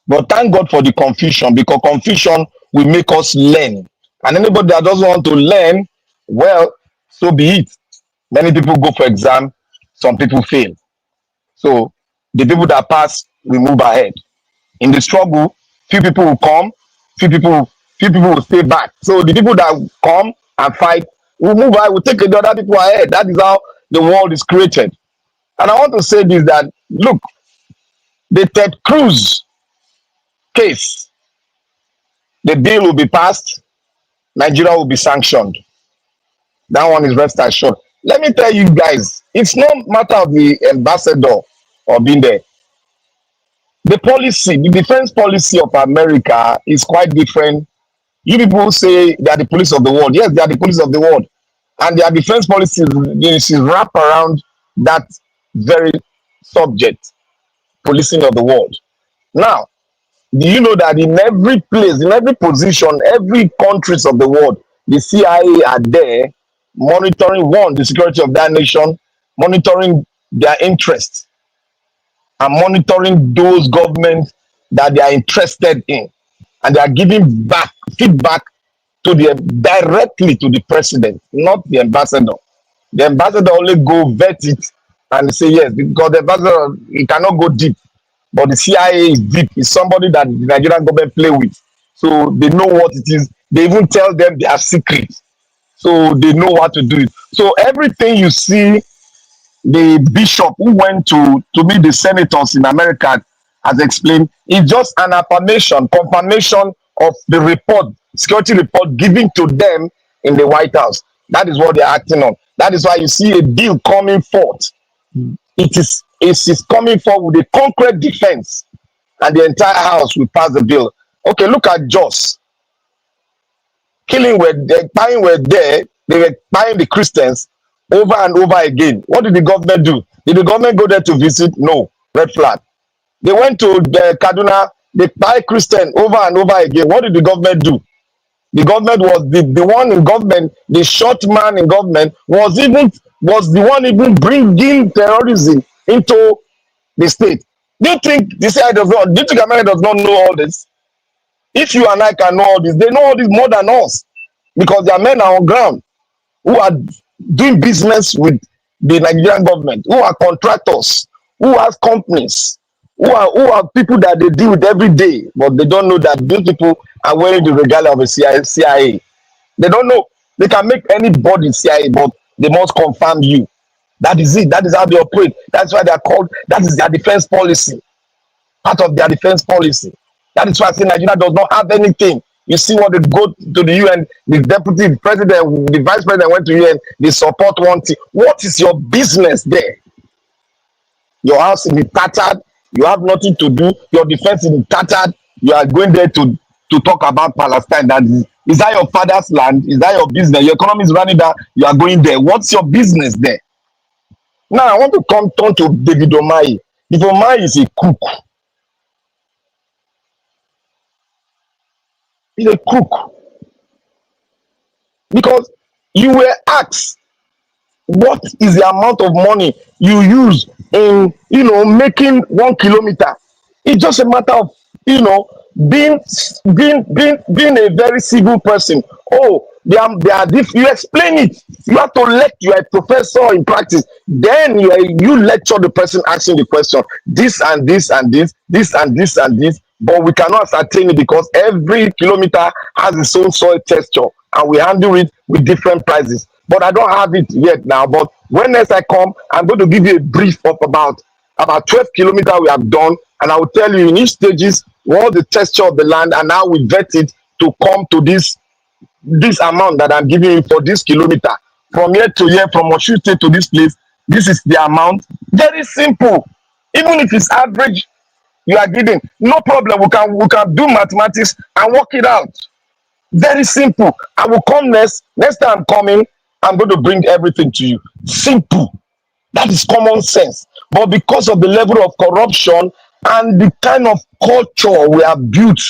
But thank God for the confusion, because confusion will make us learn. And anybody that doesn't want to learn, well, so be it. Many people go for exam, some people fail. So the people that pass will move ahead. In the struggle, few people will come, few people will stay back. So the people that come and fight will move ahead, will take the other people ahead. That is how the world is created. And I want to say this, that look, the Ted Cruz case, the bill will be passed, Nigeria will be sanctioned. That one is rest assured. Let me tell you guys, it's no matter of the ambassador or being there. The policy, the defense policy of America is quite different. You people say they are the police of the world. Yes, they are the police of the world. And their defense policy is wrapped around that very subject, policing of the world. Now, do you know that in every place, in every position, every countries of the world, the CIA are there monitoring, one, the security of that nation, monitoring their interests, and monitoring those governments that they are interested in, and they are giving back feedback to the directly to the president, not the ambassador. The ambassador only go vet it and say yes, because the ambassador, he cannot go deep. But the CIA is deep. It's somebody that the Nigerian government play with. So they know what it is. They even tell them their secrets. So they know what to do. So everything you see, the bishop who went to meet the senators in America has explained, is just an affirmation, confirmation of the report, security report given to them in the White House. That is what they're acting on. That is why you see a bill coming forth. It is coming forward with a concrete defense, and the entire house will pass the bill. Okay, look at Jos. Killing were there, buying were there, they were buying the Christians over and over again. What did the government do? Did the government go there to visit? No. Red flag. They went to the Kaduna, they buy Christian over and over again. What did the government do? The government was the one in government, the short man in government was the one even bringing terrorism into the state. Do you think this guy does not? Do you think America does not know all this? If you and I can know all this, they know all this more than us, because their men are on ground who are doing business with the Nigerian government, who are contractors, who have companies, who are people that they deal with every day, but they don't know that these people are wearing the regalia of a CIA. They don't know. They can make anybody CIA, but they must confirm you. That is it. That is how they operate. That's why they are called. That is their defense policy. Part of their defense policy. That is why I say Nigeria does not have anything. You see what they go to the UN, the deputy president, the vice president went to UN, they support one thing. What is your business there? Your house is tattered, you have nothing to do, your defense is tattered, you are going there to talk about Palestine. Is that your father's land? Is that your business? Your economy is running down, you are going there. What's your business there? Now I want to turn to David Omayi. David Omayi is a crook. He's a crook. Because you were asked, what is the amount of money you use in making 1 kilometer? It's just a matter of being a very civil person. Oh, they are you explain it. You have to let you are a professor in practice. Then you lecture the person asking the question. This and this and this, this and this and this. But we cannot ascertain it because every kilometer has its own soil texture, and we handle it with different prices. but I don't have it yet now. But when next I come, I'm going to give you a brief of about 12 kilometers we have done, and I will tell you in each stages what the texture of the land and how we vet it to come to this amount that I'm giving you for this kilometer. From here to here, from Osun State to this place, this is the amount. Very simple. Even if it's average, you are giving, no problem. We can do mathematics and work it out. Very simple. I will come next time I'm coming, I'm going to bring everything to you. Simple. That is common sense. But because of the level of corruption and the kind of culture we have built,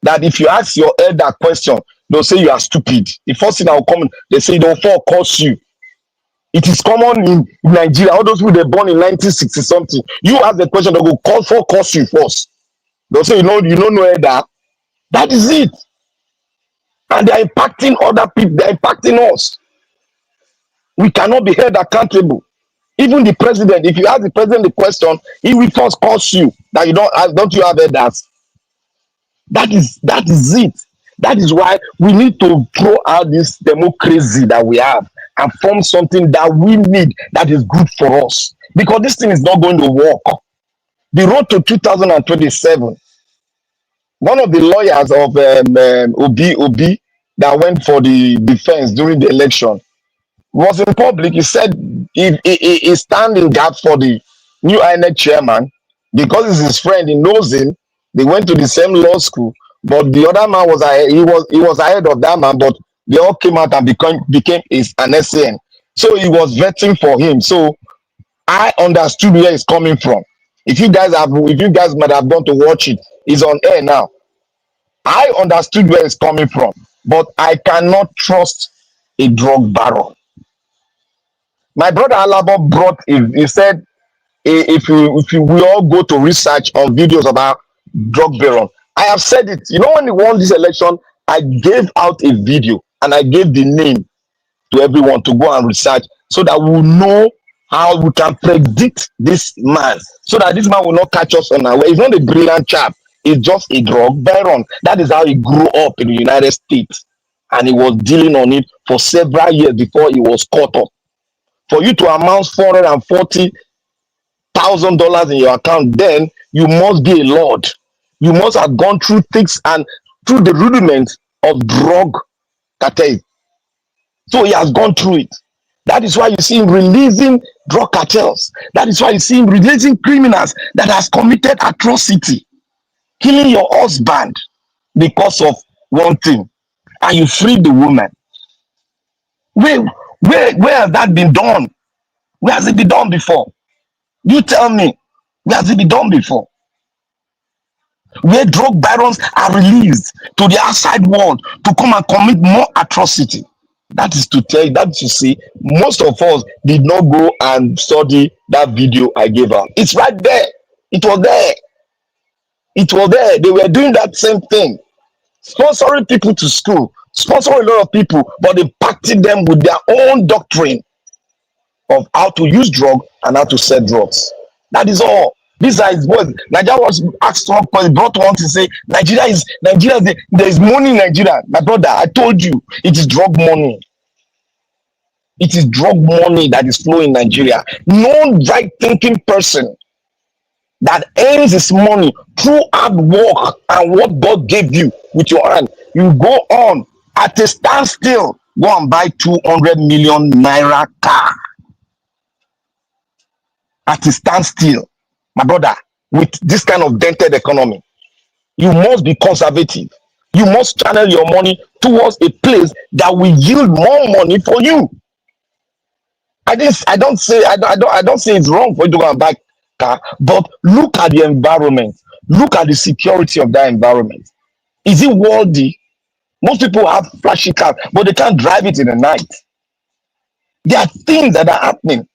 that if you ask your elder question, they'll say you are stupid. The first thing that will come, they say they'll fall curse you. It is common in Nigeria. All those people they born in 1960 something. You ask the question, they'll go call for curse you first. They'll say you don't know elder. That is it. And they are impacting other people, they are impacting us. We cannot be held accountable. Even the president, if you ask the president the question, he will first curse you that you don't you have elders. That is it. That is why we need to throw out this democracy that we have and form something that we need that is good for us. Because this thing is not going to work. The road to 2027, one of the lawyers of Obi that went for the defense during the election was in public. He said he stand in gap for the new INEC chairman because he's his friend. He knows him. They went to the same law school, but the other man was he was ahead of that man. But they all came out and became an SAN. So he was vetting for him. So I understood where he's coming from. If you guys might have gone to watch it, it's on air now. I understood where it's coming from, but I cannot trust a drug baron. My brother Alabo he said, if we all go to research on videos about drug baron. I have said it. You know, when he won this election, I gave out a video and I gave the name to everyone to go and research so that we will know how we can predict this man, so that this man will not catch us on our way. He's not a brilliant chap. He's just a drug baron. That is how he grew up in the United States. And he was dealing on it for several years before he was caught up. For you to amount $440,000 in your account, then you must be a lord. You must have gone through things and through the rudiments of drug cartel. So he has gone through it. That is why you see him releasing drug cartels. That is why you see him releasing criminals that has committed atrocity, killing your husband because of one thing, and you free the woman. Where has that been done? Where has it been done before? You tell me. Where has it been done before? Where drug barons are released to the outside world to come and commit more atrocity. That is to tell you, that to see, most of us did not go and study that video I gave out. It's right there. It was there. It was there. They were doing that same thing. Sponsoring people to school, sponsoring a lot of people, but impacting them with their own doctrine of how to use drug and how to sell drugs. That is all. These are his words. Nigeria was asked one question, brought one to say, Nigeria, there is money in Nigeria. My brother, I told you, it is drug money. It is drug money that is flowing in Nigeria. No right thinking person that earns his money through hard work and what God gave you with your hand, you go on at a standstill, go and buy 200 million naira car. At a standstill, my brother, with this kind of dented economy, you must be conservative. You must channel your money towards a place that will yield more money for you. I don't say it's wrong for you to go and buy car, but look at the environment. Look at the security of that environment. Is it worthy? Most people have flashy cars, but they can't drive it in the night. There are things that are happening.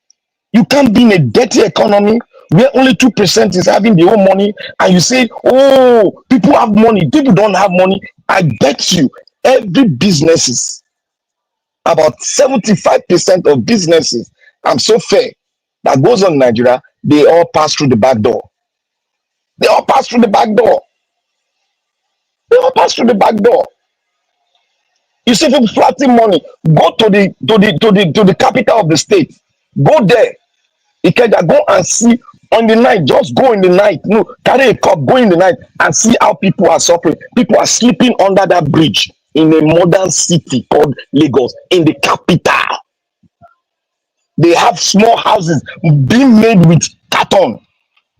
You can't be in a dirty economy where only 2% is having their own money, and you say, oh, people have money, people don't have money. I bet you every businesses, about 75% of businesses, I'm so fair, that goes on in Nigeria, they all pass through the back door. They all pass through the back door. They all pass through the back door. You see people flaunting money. Go to the capital of the state. Go there. Ikeja, go and see on the night. Just go in the night. No, carry a cup, go in the night and see how people are suffering. People are sleeping under that bridge in a modern city called Lagos, in the capital. They have small houses being made with carton.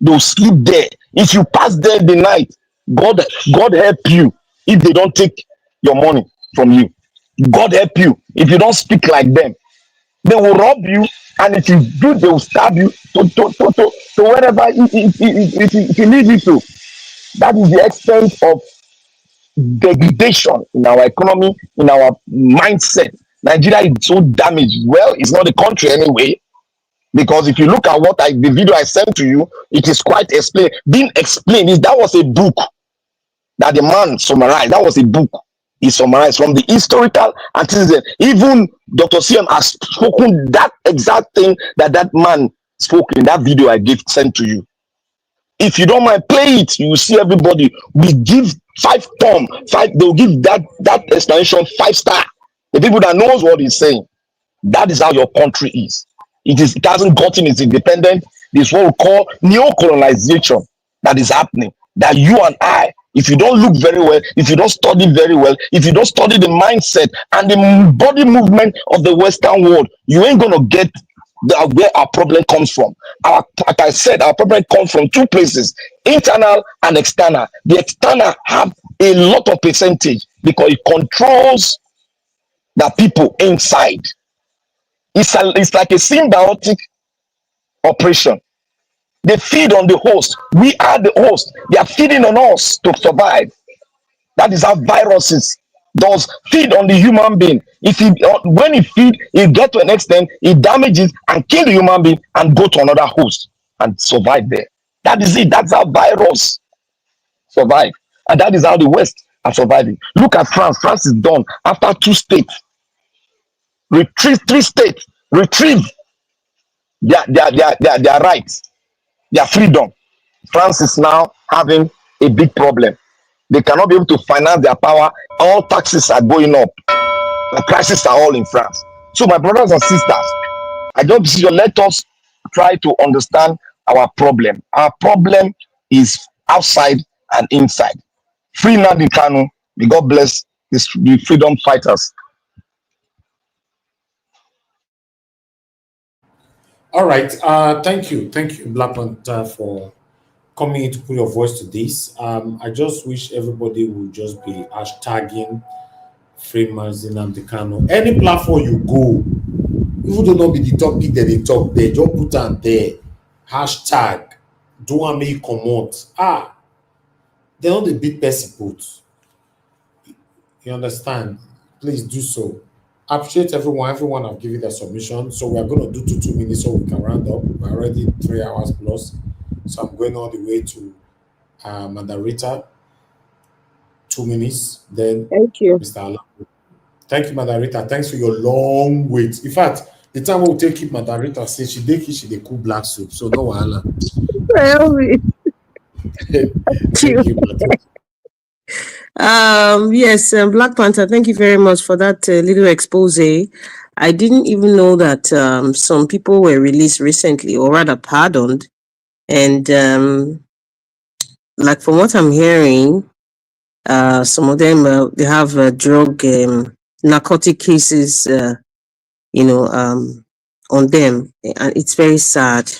They'll sleep there. If you pass there the night, God help you if they don't take your money from you. God help you if you don't speak like them. They will rob you, and if you do, they will stab you to wherever if you need you to. That is the extent of degradation in our economy, in our mindset. Nigeria is so damaged. Well, it's not the country anyway. Because if you look at the video I sent to you, it is quite explained. Being explained is that was a book that the man summarized. That was a book he summarized from the historical antecedent. Even Dr. Siam has spoken that exact thing that man spoke in that video I sent to you. If you don't mind, play it. You will see everybody. We give 5 thumb, 5. They'll give that explanation 5 star. The people that knows what he's saying. That is how your country is. It hasn't gotten its independence. This is what we call neo-colonization that is happening. That you and I, if you don't look very well, if you don't study very well, if you don't study the mindset and the body movement of the Western world, you ain't gonna get where our problem comes from. Like I said, our problem comes from 2 places: internal and external. The external have a lot of percentage because it controls the people inside. It's like a symbiotic operation. They feed on the host. We are the host. They are feeding on us to survive. That is how viruses does feed on the human being. When it feed, it get to an extent, it damages and kill the human being and go to another host and survive there. That is it. That's how virus survive. And that is how the West are surviving. Look at France. France is done after 2 states. Retrieve 3 states. Retrieve their rights, their freedom. France is now having a big problem. They cannot be able to finance their power. All taxes are going up. The prices are all in France. So, my brothers and sisters, I just let us try to understand our problem. Our problem is outside and inside. Free Nnamdi Kanu. May God bless the freedom fighters. All right. Thank you, Black Panther, for coming in to put your voice to this. I just wish everybody would just be hashtagging Free Nnamdi Kanu. Any platform you go, even though not be the topic that they talk there, just put on there. Hashtag do I make comment. They're not the big person put. You understand? Please do so. Appreciate everyone. Everyone have given their submission. So we are going to do 2 minutes so we can round up. We're already 3 hours plus. So I'm going all the way to Madarita. 2 minutes. Then Thank you. Mr. Alam. Thank you, Madarita. Thanks for your long wait. In fact, the time we'll take it, Madarita says she did cool black soup. So no wahala. Well, Thank you, Madarita. Yes, Black Panther, thank you very much for that little expose. I didn't even know that some people were released recently, or rather pardoned. And like from what I'm hearing, some of them, they have drug, narcotic cases, on them. And it's very sad.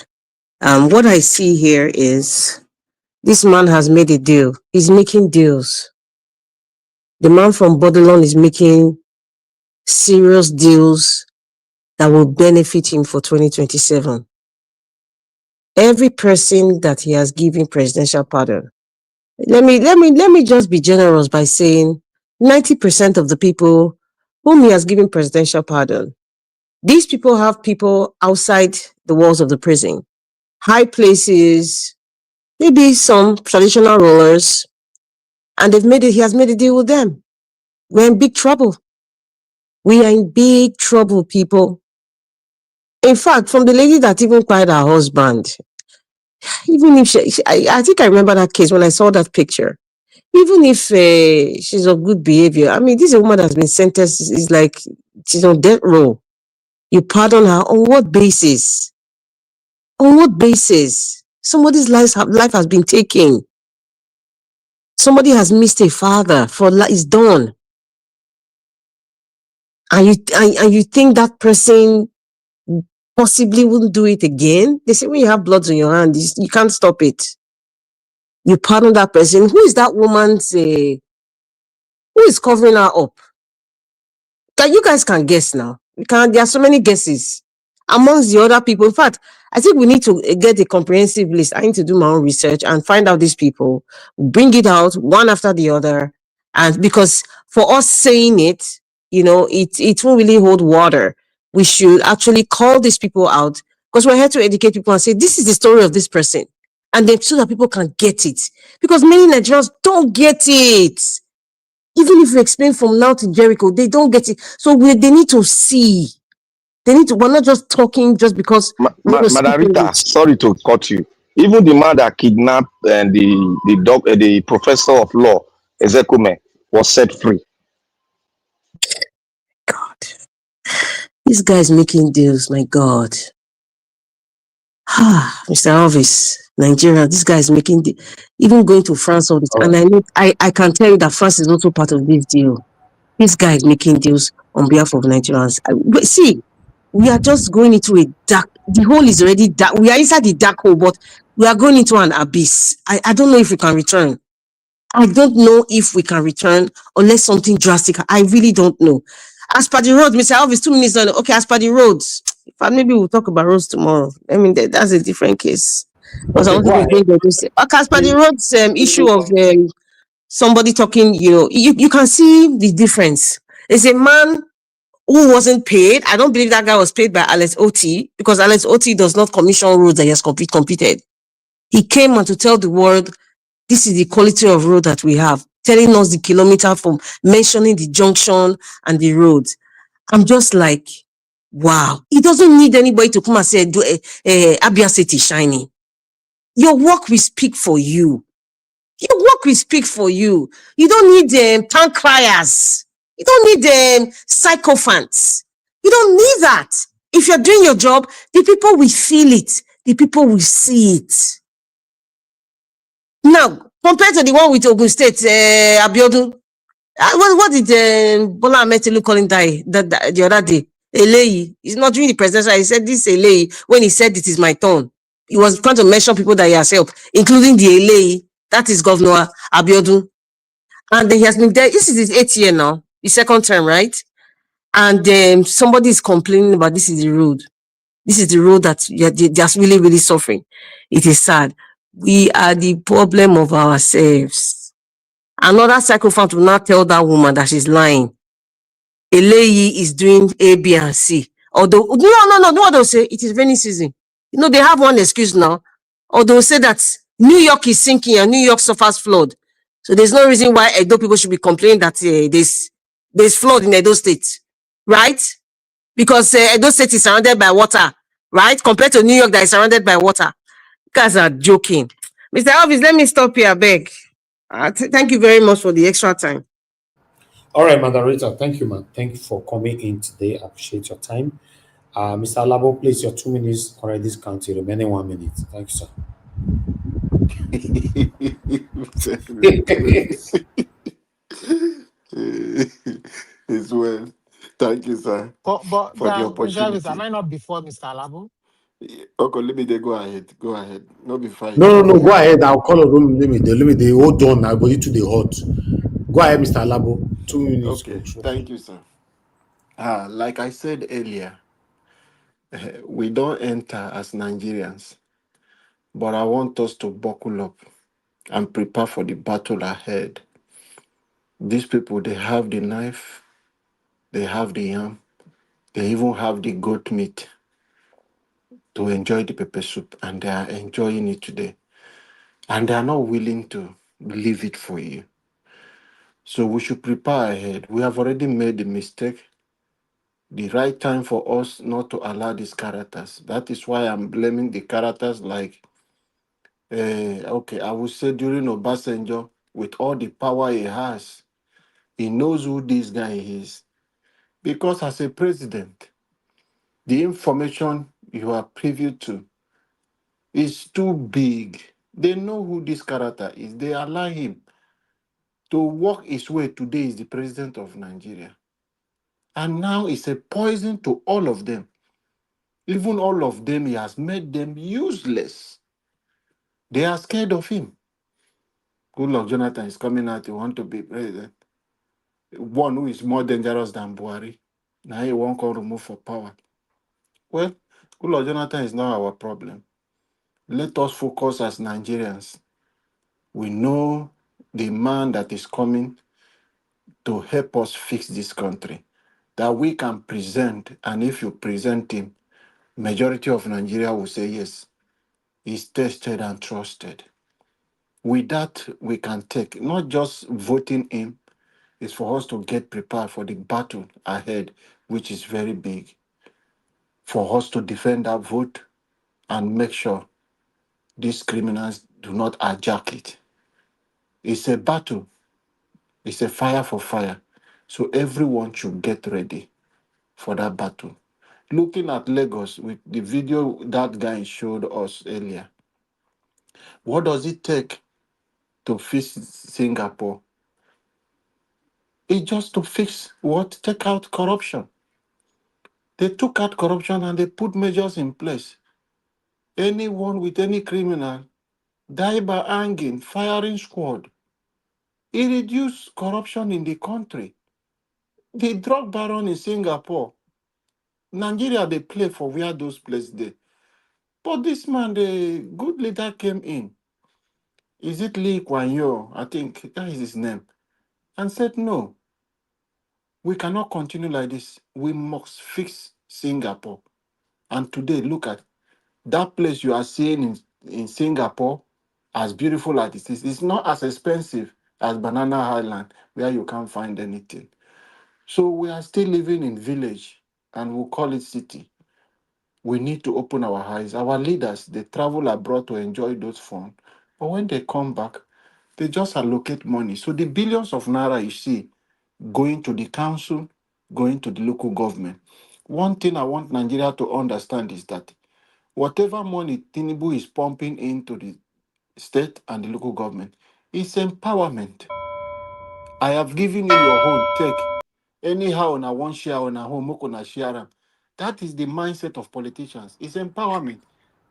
What I see here is this man has made a deal. He's making deals. The man from Babylon is making serious deals that will benefit him for 2027. Every person that he has given presidential pardon. Let me just be generous by saying 90% of the people whom he has given presidential pardon, these people have people outside the walls of the prison, high places, maybe some traditional rulers, and he has made a deal with them. We're in big trouble. We are in big trouble, people. In fact, from the lady that even cried her husband, even if I think I remember that case when I saw that picture. Even if she's of good behavior, I mean, this is a woman that's been sentenced, is like she's on death row. You pardon her on what basis? On what basis? Somebody's life has been taken. Somebody has missed a father for is done, and you think that person possibly wouldn't do it again? They say when you have blood on your hand, you can't stop it. You pardon that person. Who is that woman's? Who is covering her up? You guys can guess now. There are so many guesses amongst the other people. In fact, I think we need to get a comprehensive list. I need to do my own research and find out these people, bring it out one after the other. And because for us saying it, it won't really hold water. We should actually call these people out, because we're here to educate people and say, this is the story of this person. And then so that people can get it. Because many Nigerians don't get it. Even if you explain from now to Jericho, they don't get it. So they need to see. We're not just talking just because we want to speak Madam Rita, English. sorry to cut you. Even the man that kidnapped the professor of law, Ezekume, was set free. God. This guy's making deals, my God. Mr. Elvis, Nigeria, this guy is making even going to France all this. All And right. I can tell you that France is also part of this deal. This guy is making deals on behalf of Nigerians. See, we are just going into a the hole is already dark. We are inside the dark hole, but we are going into an abyss. I don't know if we can return. I don't know if we can return unless something drastic. I really don't know. As per the roads, Mr. Elvis, 2 minutes on. Okay, as per the roads. In fact, maybe we'll talk about roads tomorrow. I mean, that's a different case. Because I Okay, wanted go to bring ahead. this. Okay, as per the roads issue of somebody talking, you can see the difference. There's a man who wasn't paid. I don't believe that guy was paid by Alex Oti, because Alex Oti does not commission roads that he has completed. He came on to tell the world, this is the quality of road that we have, telling us the kilometer from mentioning the junction and the road. I'm just like, wow. He doesn't need anybody to come and say, Abia State is shining. Your work will speak for you. Your work will speak for you. You don't need town criers. You don't need sycophants. You don't need that. If you're doing your job, the people will feel it. The people will see it. Now, compared to the one with Ogun State, Abiodun, what did Bola Ahmed Tinubu call him the other day? Eleyi. He's not during the presidential. He said this Eleyi. When he said it is my turn, he was trying to mention people that he has helped, including the Eleyi. That is Governor Abiodun. And he has been there. This is his 8th year now, the second term, right? And somebody is complaining about this is the road. This is the road that they're really, really suffering. It is sad. We are the problem of ourselves. Another sycophant will not tell that woman that she's lying. Eleyi is doing A, B, and C. Although, no, they'll say it is rainy season. They have one excuse now. Or they'll say that New York is sinking and New York suffers flood. So there's no reason why Edo people should be complaining that there's flood in Edo State, right? Because Edo State is surrounded by water, right? Compared to New York that is surrounded by water. You guys are joking. Mr. Elvis, let me stop here, beg. Thank you very much for the extra time. All right, moderator. Thank you, man. Thank you for coming in today. I appreciate your time. Mr. Labo, please, your 2 minutes already counted. Remaining 1 minute. Thank you, sir. It's well. Thank you, sir, But for the Mr. Elvis, am opportunity. I not before Mr. Alabo? Okay, let me go ahead. Go ahead. No be fight. No, Okay, no, no. okay. Go ahead. I'll call a room limit. The limit. They hold on. I go into the hot. Go ahead, Mr. Labo. 2 minutes. Okay, thank you, sir. Like I said earlier, we don't enter as Nigerians, but I want us to buckle up and prepare for the battle ahead. These people, they have the knife, they have the yam, they even have the goat meat to enjoy the pepper soup, and they are enjoying it today. And they are not willing to leave it for you. So we should prepare ahead. We have already made the mistake. The right time for us not to allow these characters. That is why I'm blaming the characters like, okay, I would say during Obasanjo, with all the power he has, he knows who this guy is. Because as a president, the information you are privy to is too big. They know who this character is. They allow him to walk his way. Today is the president of Nigeria. And now it's a poison to all of them. Even all of them, he has made them useless. They are scared of him. Goodluck Jonathan is coming out, he want to be president. One who is more dangerous than Buhari. Now he won't come remove for power. Well, Goodluck Jonathan is not our problem. Let us focus as Nigerians. We know the man that is coming to help us fix this country, that we can present, and if you present him, majority of Nigeria will say yes, he's tested and trusted. With that, we can take, not just voting him, is for us to get prepared for the battle ahead, which is very big, for us to defend our vote and make sure these criminals do not hijack it. It's a battle. It's a fire for fire. So everyone should get ready for that battle. Looking at Lagos with the video that guy showed us earlier, what does it take to fix Singapore? It's just to fix what? Take out corruption. They took out corruption and they put measures in place. Anyone with any criminal die by hanging, firing squad. It reduced corruption in the country. The drug baron in Singapore, Nigeria, they play for where those places they. But this man, the good leader came in. Is it Lee Kuan Yew? I think that is his name. And said, no, we cannot continue like this. We must fix Singapore. And today, look at that place you are seeing in Singapore, as beautiful as it is. It's not as expensive as Banana Island, where you can't find anything. So we are still living in village, and we'll call it city. We need to open our eyes. Our leaders, they travel abroad to enjoy those fun. But when they come back, they just allocate money. So the billions of naira you see going to the council, going to the local government. One thing I want Nigeria to understand is that whatever money Tinubu is pumping into the state and the local government is empowerment. I have given you your own, take. Anyhow, on a one share on a home, on a share. That is the mindset of politicians. It's empowerment.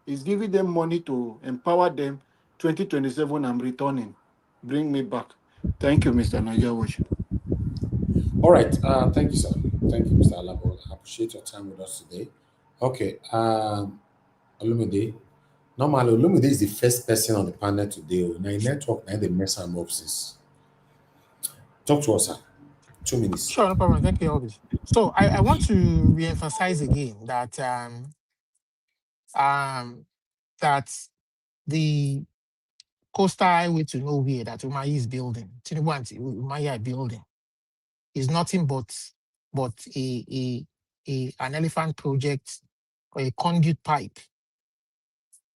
It's giving them money to empower them. 2027, I'm returning. Bring me back. Thank you, Mr. Niger Watch. All right. Thank you, sir. Thank you, Mr. Alabo. I appreciate your time with us today. Okay. Olumide. Normally, Olumide is the first person on the panel today. Now, in network, now they mess am up since. Talk to us, sir. 2 minutes. Sure, no problem. Thank you, Elvis. So I want to re-emphasize again that that the coastal highway to nowhere that Umahi is building, Tinubu and Umahi are building, is nothing but an elephant project or a conduit pipe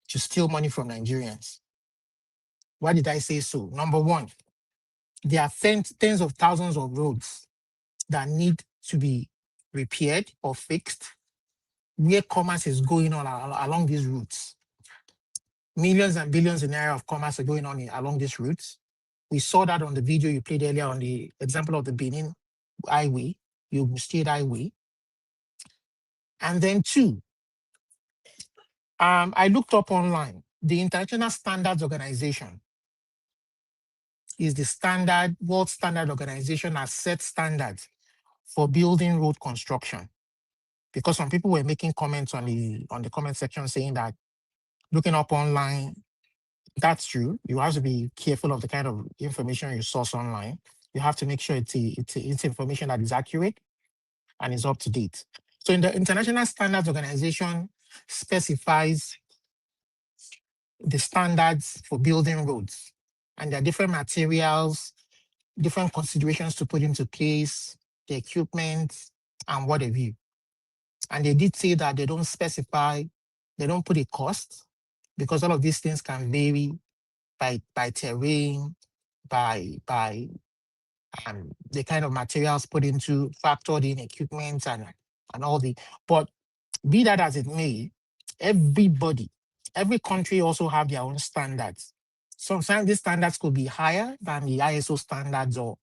to steal money from Nigerians. Why did I say so? Number one, there are tens of thousands of roads that need to be repaired or fixed where commerce is going on along these routes. Millions and billions in area of commerce are going on along these routes. We saw that on the video you played earlier on the example of the Benin Highway, Yogun State Highway. And then two, I looked up online. The International Standards Organization is the world standard organization that sets standards for building road construction. Because some people were making comments on the comment section saying that looking up online, that's true. You have to be careful of the kind of information you source online. You have to make sure it's information that is accurate and is up to date. So in the International Standards Organization specifies the standards for building roads, and there are different materials, different considerations to put into place, the equipment and what have you. And they did say that they don't specify, they don't put a cost, because all of these things can vary by terrain, the kind of materials put into factored in equipment and all the. But be that as it may, every country also have their own standards. Sometimes these standards could be higher than the ISO standards or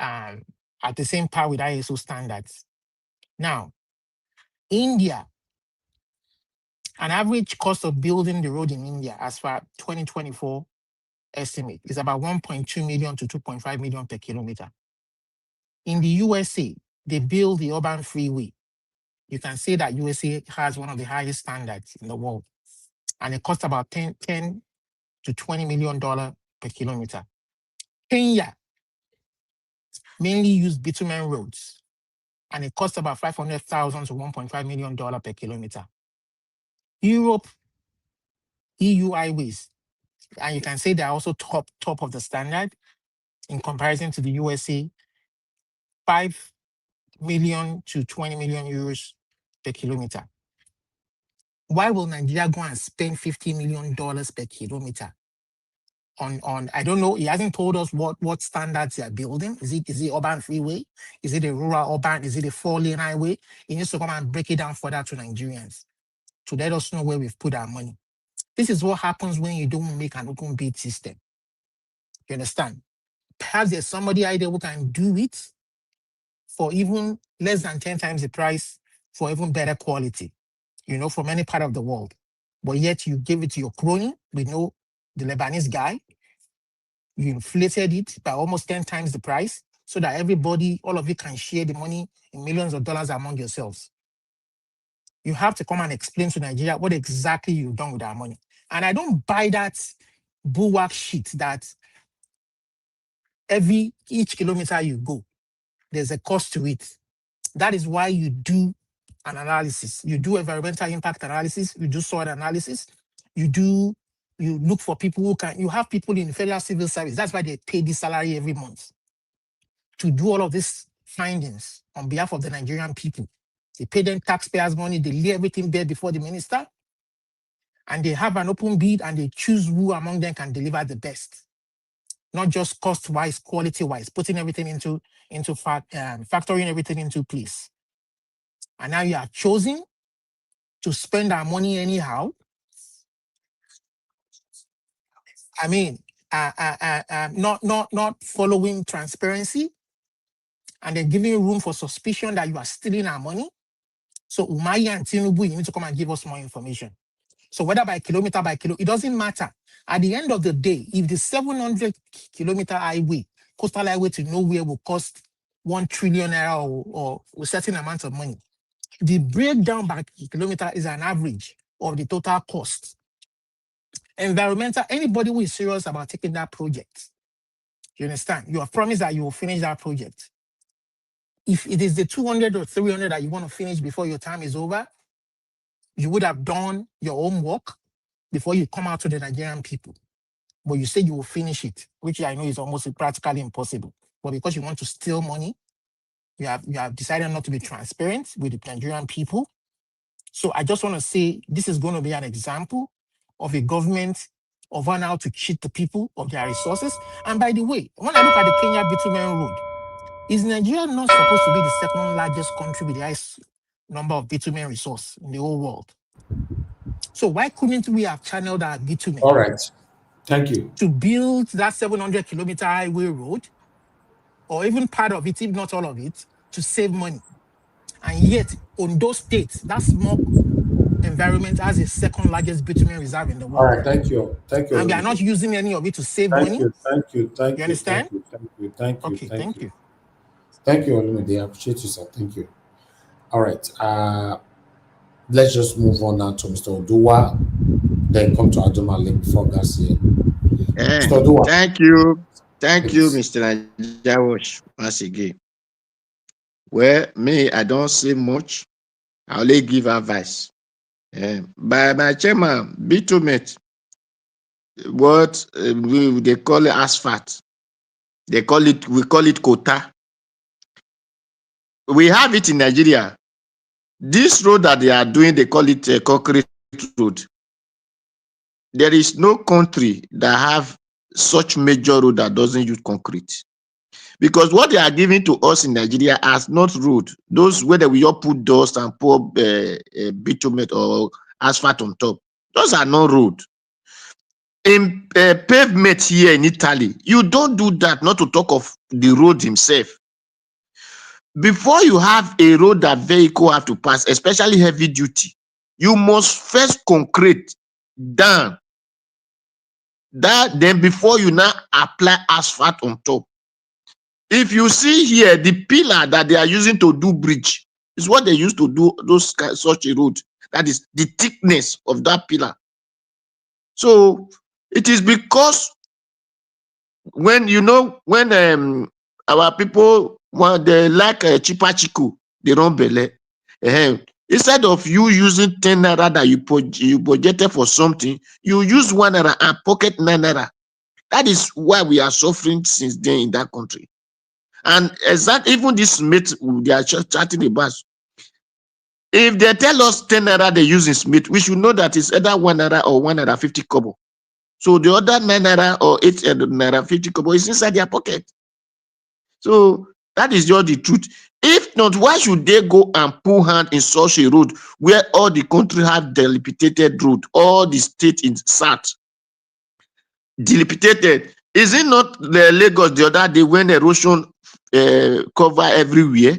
at the same par with ISO standards. Now, India, an average cost of building the road in India as far 2024 estimate is about 1.2 million to 2.5 million per kilometer. In the USA, they build the urban freeway. You can say that USA has one of the highest standards in the world, and it costs about 10 to $20 million per kilometer. Kenya mainly use bitumen roads, and it costs about $500,000 to $1.5 million per kilometer. Europe, EU highways, and you can say they're also top of the standard in comparison to the USA, 5 million to 20 million euros per kilometer. Why will Nigeria go and spend $50 million per kilometer on I don't know, he hasn't told us what standards they are building. Is it urban freeway? Is it a rural urban? Is it a 4-lane highway? He needs to come and break it down further to Nigerians to let us know where we've put our money. This is what happens when you don't make an open bid system. You understand? Perhaps there's somebody out there who can do it for even less than 10 times the price for even better quality, from any part of the world. But yet you give it to your crony. We know the Lebanese guy. You inflated it by almost 10 times the price so that everybody, all of you can share the money in millions of dollars among yourselves. You have to come and explain to Nigeria what exactly you've done with our money. And I don't buy that bulwark shit that each kilometer you go, there's a cost to it. That is why you do an analysis. You do environmental impact analysis, you do soil analysis, you look for people you have people in federal civil service. That's why they pay this salary every month to do all of these findings on behalf of the Nigerian people. They pay them taxpayers' money, they lay everything there before the minister, and they have an open bid and they choose who among them can deliver the best. Not just cost-wise, quality-wise, putting everything into factoring everything into place. And now you are choosing to spend our money anyhow. I mean, not following transparency, and then giving room for suspicion that you are stealing our money. So Umahi and Tinubu, you need to come and give us more information. So whether by kilometer, it doesn't matter. At the end of the day, if the 700-kilometer highway, coastal highway to nowhere will cost 1 trillion naira or a certain amount of money, the breakdown by kilometer is an average of the total cost. Environmental, anybody who is serious about taking that project, you understand? You have promised that you will finish that project. If it is the 200 or 300 that you want to finish before your time is over, you would have done your homework before you come out to the Nigerian people. But you say you will finish it, which I know is almost practically impossible. But because you want to steal money, you have decided not to be transparent with the Nigerian people. So I just want to say this is going to be an example of a government of how to cheat the people of their resources. And by the way, when I look at the Kenya bitumen road, is Nigeria not supposed to be the second largest country with the highest number of bitumen resource in the whole world? So why couldn't we have channeled our bitumen? All right. Thank you. To build that 700-kilometer highway road, or even part of it, if not all of it, to save money. And yet, on those states, that small environment has the second largest bitumen reserve in the world. All right, thank you. Thank you. And we are not using any of it to save money. Thank you. You understand? Thank you. Thank you. Thank you, Olumide. I appreciate you, sir. Thank you. All right. Let's just move on now to Mr. Oduwa, then come to Adumale before Garcia. Mr. Oduwa. Thank you, Mr. Najawosh, once again. Well, me, I don't say much. I only give advice. By my chairman, bitumen, what they call it asphalt. We call it quota. We have it in Nigeria. This road that they are doing, they call it a concrete road. There is no country that have such major road that doesn't use concrete. Because what they are giving to us in Nigeria as not road, those where we all put dust and pour bitumen or asphalt on top, those are not road. In pavement here in Italy, you don't do that, not to talk of the road himself. Before you have a road that vehicle have to pass, especially heavy duty, you must first concrete down that, then before you now apply asphalt on top. If you see here, the pillar that they are using to do bridge is what they used to do those such a road. That is the thickness of that pillar. So it is because when our people want they like cheaper chiku, they run belle. Instead of you using 10 naira that you budgeted for something, you use 1 naira and pocket 9 naira. That is why we are suffering since then in that country. And even this mate they are chatting about, if they tell us 10 naira they use in Smith, we should know that it's either 1 naira or 1 naira 50 kobo. So the other 9 naira or 8 naira 50 kobo is inside their pocket. So that is just the truth. If not, why should they go and pull hand in such a road where all the country have dilapidated road, all the state in south dilapidated? Is it not the Lagos the other day when erosion cover everywhere?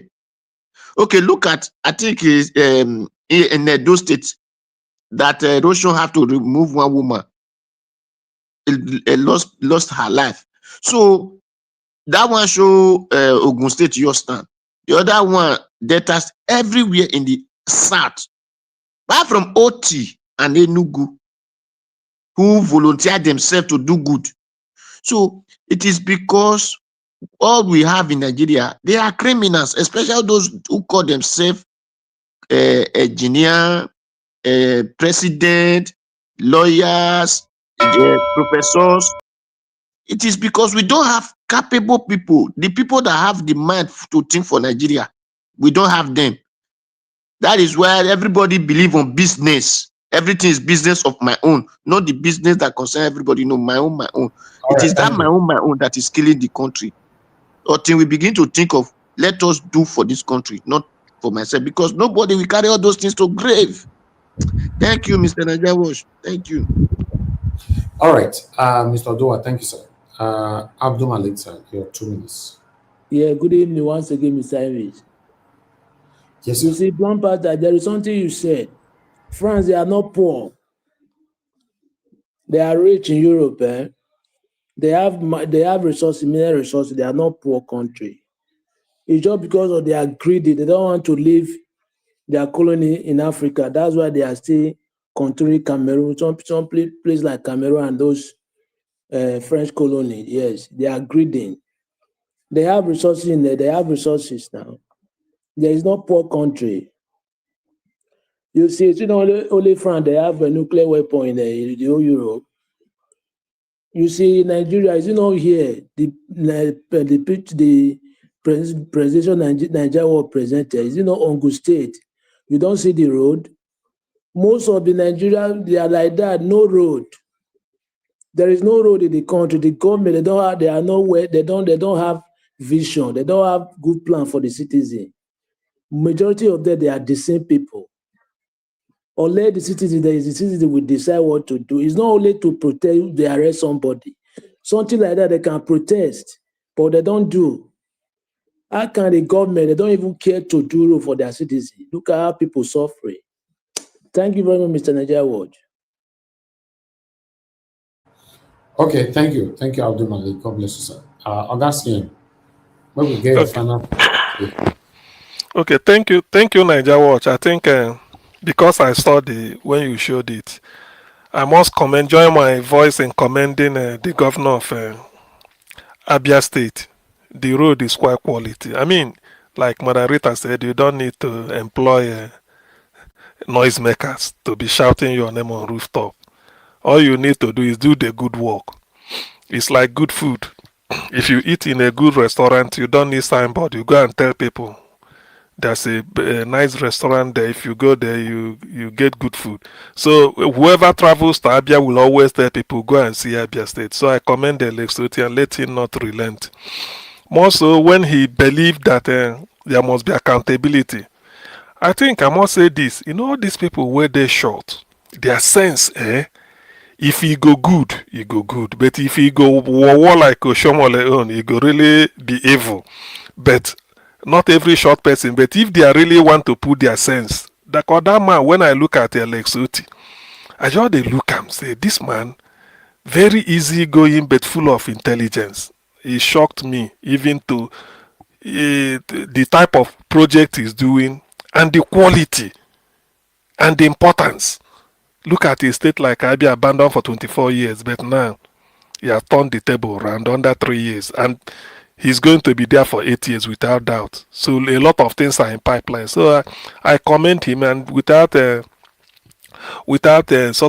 Okay, look at, I think is in those states that erosion have to remove one woman, lost her life. So that one show Ogun State your stand. The other one, debtors everywhere in the south, apart from OT and Enugu, who volunteer themselves to do good. So it is because all we have in Nigeria, they are criminals, especially those who call themselves engineer, president, lawyers, professors. It is because we don't have capable people, the people that have the mind to think for Nigeria. We don't have them. That is why everybody believe on business. Everything is business of my own, not the business that concern everybody. No, my own, my own. It is that my own that is killing the country. Until we begin to think of, let us do for this country, not for myself, because nobody will carry all those things to grave. Thank you, Mr. Najawash. Thank you. All right, Mr. Odoa, thank you, sir. Abdul Malik, sir, your 2 minutes. Yeah, good evening once again, Mr. Iris. Yes, you see, Blond Panther, there is something you said. France, they are not poor. They are rich in Europe. They have resources, mineral resources. They are not poor country. It's just because of they are greedy. They don't want to leave their colony in Africa. That's why they are still controlling Cameroon. Some place like Cameroon and those French colony. Yes, they are greedy. They have resources in there. They have resources now. There is no poor country. You see, it's only France, they have a nuclear weapon in the whole Europe. You see, Nigeria, is not here. The presidential Nigeria was presented. Is not Ogun State. You don't see the road. Most of the Nigeria, they are like that, no road. There is no road in the country. The government, they are nowhere, they don't have vision, they don't have good plan for the citizen. Majority of them, they are the same people. Only the citizen, there is the citizen will decide what to do. It's not only to protest, they arrest somebody. Something like that, they can protest, but they don't do. How can the government, they don't even care to do for their citizens? Look at how people suffering. Thank you very much, Mr. Nigeria Watch. Okay, thank you. Thank you, Abdul Malik. God bless you, sir. Augustine, when we get a final. Okay, thank you, Niger Watch. I think because I saw when you showed it, I must join my voice in commending the governor of Abia State. The road is quite quality. I mean, like Madam Rita said, you don't need to employ noisemakers to be shouting your name on rooftop. All you need to do is do the good work. It's like good food. If you eat in a good restaurant, you don't need signboard. You go and tell people, There's a nice restaurant there. If you go there, you get good food. So whoever travels to Abia will always tell people, go and see Abia State. So I commend the Lexoti and let him not relent. More so when he believed that there must be accountability. I think I must say this. You know, these people where they short, their sense, if he go good, he go good. But if he go war like Oshomole own, he go really be evil. But not every short person. But if they really want to put their sense, that other man, when I look at Alex Oti, I just they look and say, this man, very easy going but full of intelligence. He shocked me even to the type of project he's doing and the quality and the importance. Look at a state like Abia abandoned for 24 years, but now he has turned the table around under 3 years, and he's going to be there for 8 years without doubt. So a lot of things are in pipeline. So I commend him, and without sort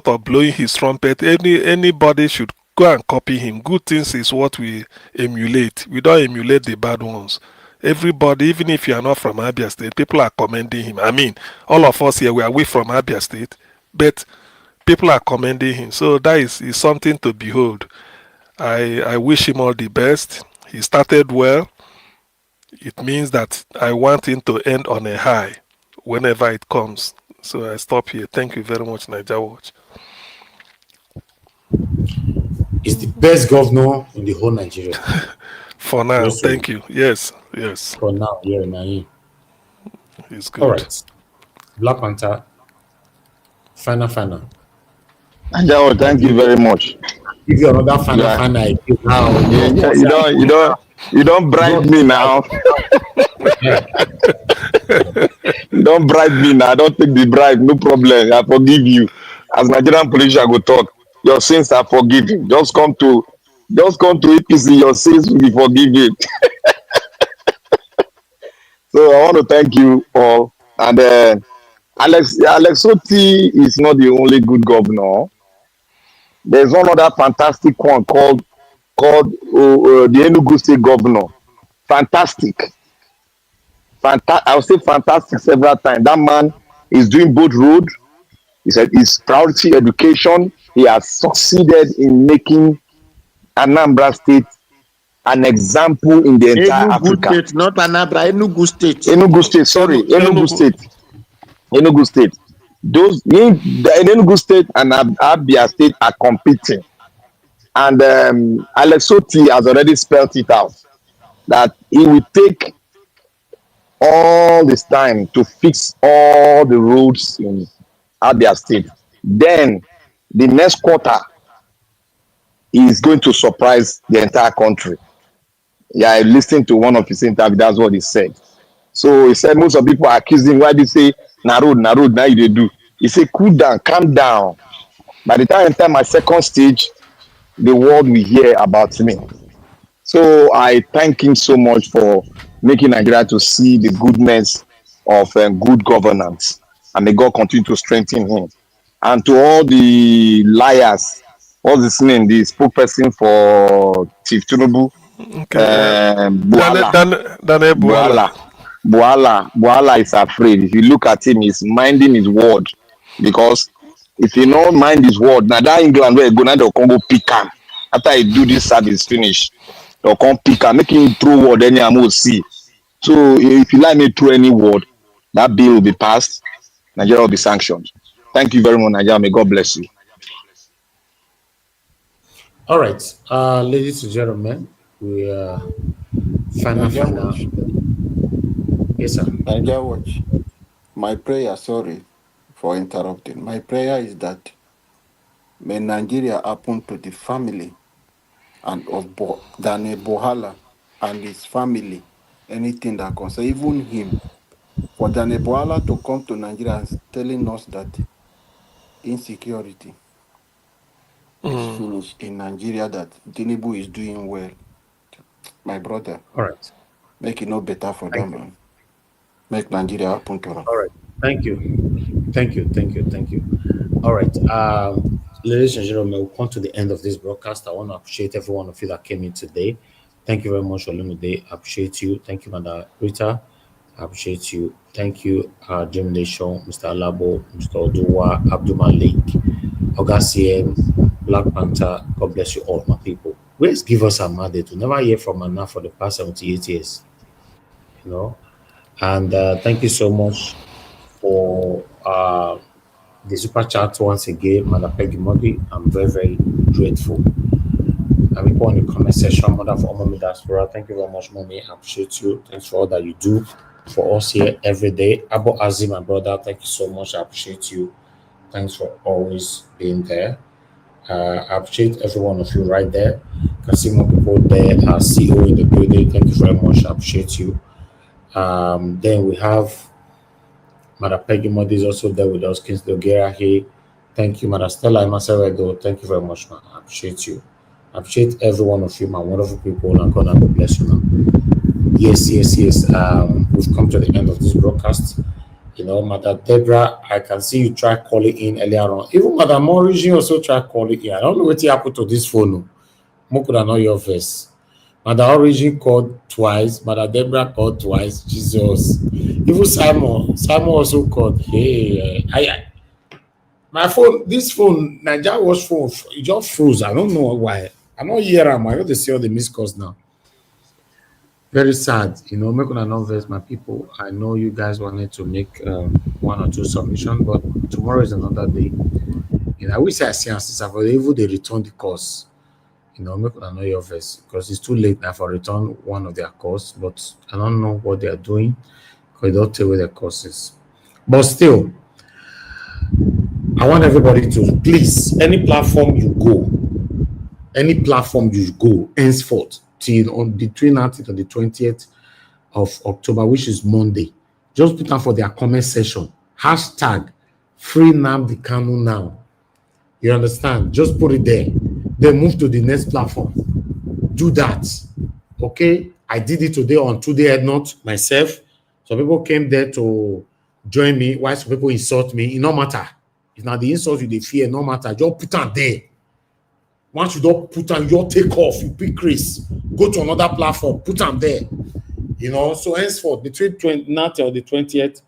of blowing his trumpet, anybody should go and copy him. Good things is what we emulate. We don't emulate the bad ones. Everybody, even if you are not from Abia State, people are commending him. I mean, all of us here, we are away from Abia State, but people are commending him. So that is something to behold. I wish him all the best. He started well. It means that I want him to end on a high whenever it comes. So I stop here. Thank you very much, Niger Watch. He's the best governor in the whole Nigeria. For now, thank you. Yes. For now, yeah, Naim. It's good. All right. Black Panther. Final. Anjao, thank you very much. Give you another final. You don't bribe me now. You don't bribe me now. I don't take the bribe. No problem. I forgive you. As Nigerian police, I go talk. Your sins are forgiven. Just come to APC. Your sins will be forgiven. So I want to thank you all. And Alex Oti is not the only good governor. There's one other fantastic one called the Enugu State Governor. Fantastic. I'll say fantastic several times. That man is doing both road. He said his priority education. He has succeeded in making Anambra State an example in the entire Africa. State, not Anambra, Enugu State. Enugu State, sorry, Enugu State. Enugu State. Those in Enugu State and Abia State are competing. And Alex Oti has already spelled it out that he will take all this time to fix all the roads in Abia State. Then the next quarter is going to surprise the entire country. Yeah, I listened to one of his interviews. That's what he said. So he said most of people are accusing why they say na road, now they do. He said, cool down, calm down. By the time I enter my second stage, the world will hear about me. So I thank him so much for making Nigeria to see the goodness of good governance. And may God continue to strengthen him. And to all the liars, what's his name? The spokesperson for Chief Tinubu, Bwala is afraid. If you look at him, he's minding his word. Because if he don't mind his word, now that England where go now they'll come go pick him. After he do this service finish, they'll come pick him, make him throw word any I'm will see. So if you like me through any word, that bill will be passed. Nigeria will be sanctioned. Thank you very much, Nigeria. May God bless you. All right, ladies and gentlemen, we are final. Yes, sir. Nigeria Watch. My prayer, sorry for interrupting. My prayer is that may Nigeria happen to the family and of Daniel Bwala and his family, anything that concerns even him. For Daniel Bwala to come to Nigeria and telling us that insecurity is finished in Nigeria, that Tinubu is doing well. My brother. All right. Make it no better for them, man. Make Nigeria happen to them. All right. Thank you. All right. Ladies and gentlemen, we'll come to the end of this broadcast. I want to appreciate every one of you that came in today. Thank you very much, Olumide. I appreciate you. Thank you, Madam Rita. I appreciate you. Thank you, Jim Nation, Mr. Alabo, Mr. Oduwa, Abdul Malik, Ogacien, Black Panther. God bless you all, my people. Let's give us a mandate to never hear from Anna for the past 78 years. You know, and thank you so much for the super chat once again, Mother Peggy Modi. I'm very, very grateful. And we go on the comment section, Mother for Mommy Diaspora. Thank you very much, Mommy. I appreciate you. Thanks for all that you do for us here every day. Abu Azim, my brother, thank you so much. I appreciate you. Thanks for always being there. I appreciate every one of you right there. Can see more people there. CEO in the building. Thank you very much. I appreciate you. Then we have Mother Peggy Modi is also there with us. Kingsley Ogera here. Thank you, Mother Stella and Maseredo. Thank you very much, man. I appreciate you. I appreciate every one of you, my wonderful people. And God bless you, man. Yes. We've come to the end of this broadcast. You know, Mother Deborah, I can see you try calling in earlier on. Even Madam Origin also tried calling in. I don't know what happened to this phone. More could I know your face. Mother Origin called twice. Mother Deborah called twice. Jesus. Even Simon also called. Hey, my phone, this phone, Nigeria was phone, it just froze. I don't know why. I don't hear them. I got to see all the missed calls now. Very sad, you know. Make una not vex, my people. I know you guys wanted to make one or two submissions, but tomorrow is another day. You know, I wish I see us available. They return the course. You know, make una know your vex because it's too late now for return one of their course. But I don't know what they are doing because they don't tell where their course is. But still, I want everybody to please, any platform you go, henceforth till on the 29th to the 20th of October, which is Monday, just put down for their comment section hashtag free Nnamdi Kanu now. You understand? Just put it there. Then move to the next platform. Do that. Okay? I did it today on Today Head Not myself. Some people came there to join me. Why some people insult me? It no matter. If not the insult you they fear, no matter. Just put on there. Once you don't put on, you take off, you pick Chris, go to another platform, put them there. You know, so henceforth, between 29th or the 20th,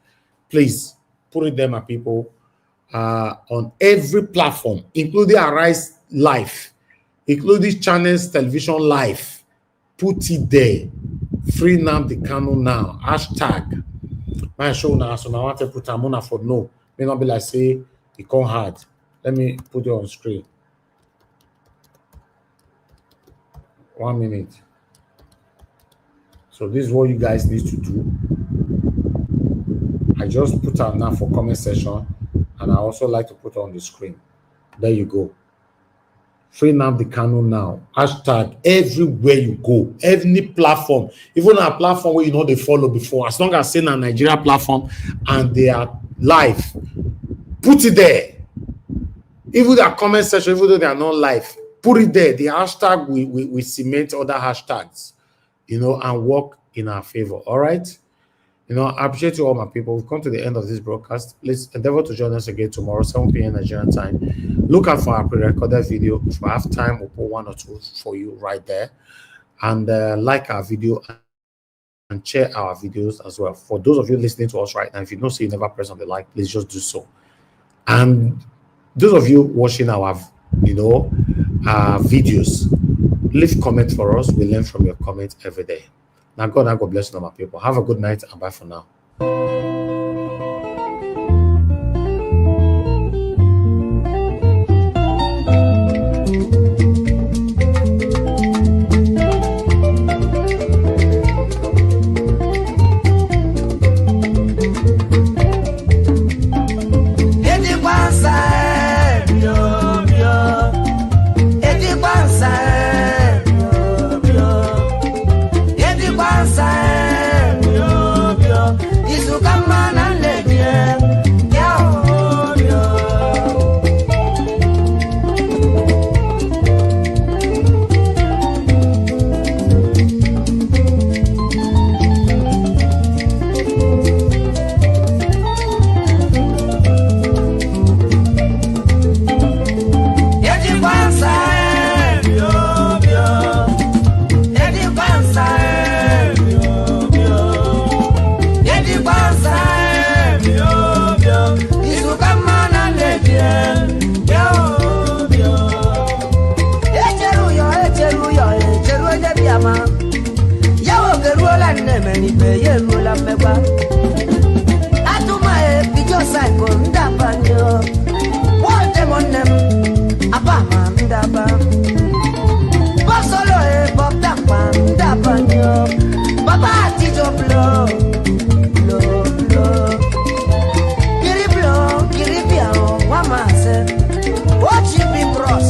please put it there, my people, on every platform, including Arise Live, including Channels Television Live. Put it there. Free Nnamdi Kanu now. Hashtag. My show now, so now I want to put them on for no. May not be like, say, it come hard. Let me put it on screen. 1 minute. So this is what you guys need to do. I just put out now for comment section, and I also like to put on the screen. There you go. Free Nnamdi Kanu now. Hashtag everywhere you go, any platform, even a platform where you know they follow before, as long as saying a Nigeria platform and they are live, put it there. Even their comment section, even though they are not live, put it there. The hashtag we cement other hashtags, you know, and work in our favor. All right. You know, I appreciate you all, my people. We've come to the end of this broadcast. Please endeavor to join us again tomorrow, 7 p.m. Nigerian time. Look out for our pre-recorded video. If we have time, we'll put one or two for you right there. And like our video and share our videos as well. For those of you listening to us right now, if you don't see, you never press on the like, please just do so. And those of you watching our, you know, videos, leave comments for us. We learn from your comments every day. Now God bless you, my people. Have a good night and bye for now. Kama ye rula meba. Atuma e bijo psycho ndabanyo. What them on them? Abama ndaba. Basolo e bok dakwa ndabanyo. Baba tijo blow. Blow blow. Kiri blow, kiri biao, wamase. Watch you be bros.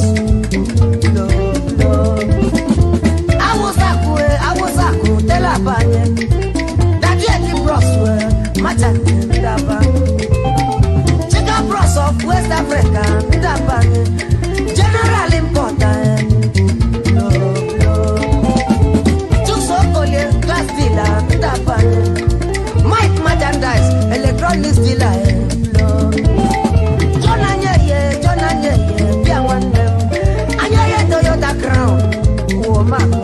Blow blow. I was a tell a banye. That yet the bros were matter ndaba. Check out bros of West Africa ndaba. General important. Glass dealer, ndaba. Mike merchandise, electronics dealer. John Anyeye, Piawan. Anyeye Toyota Crown. Woman.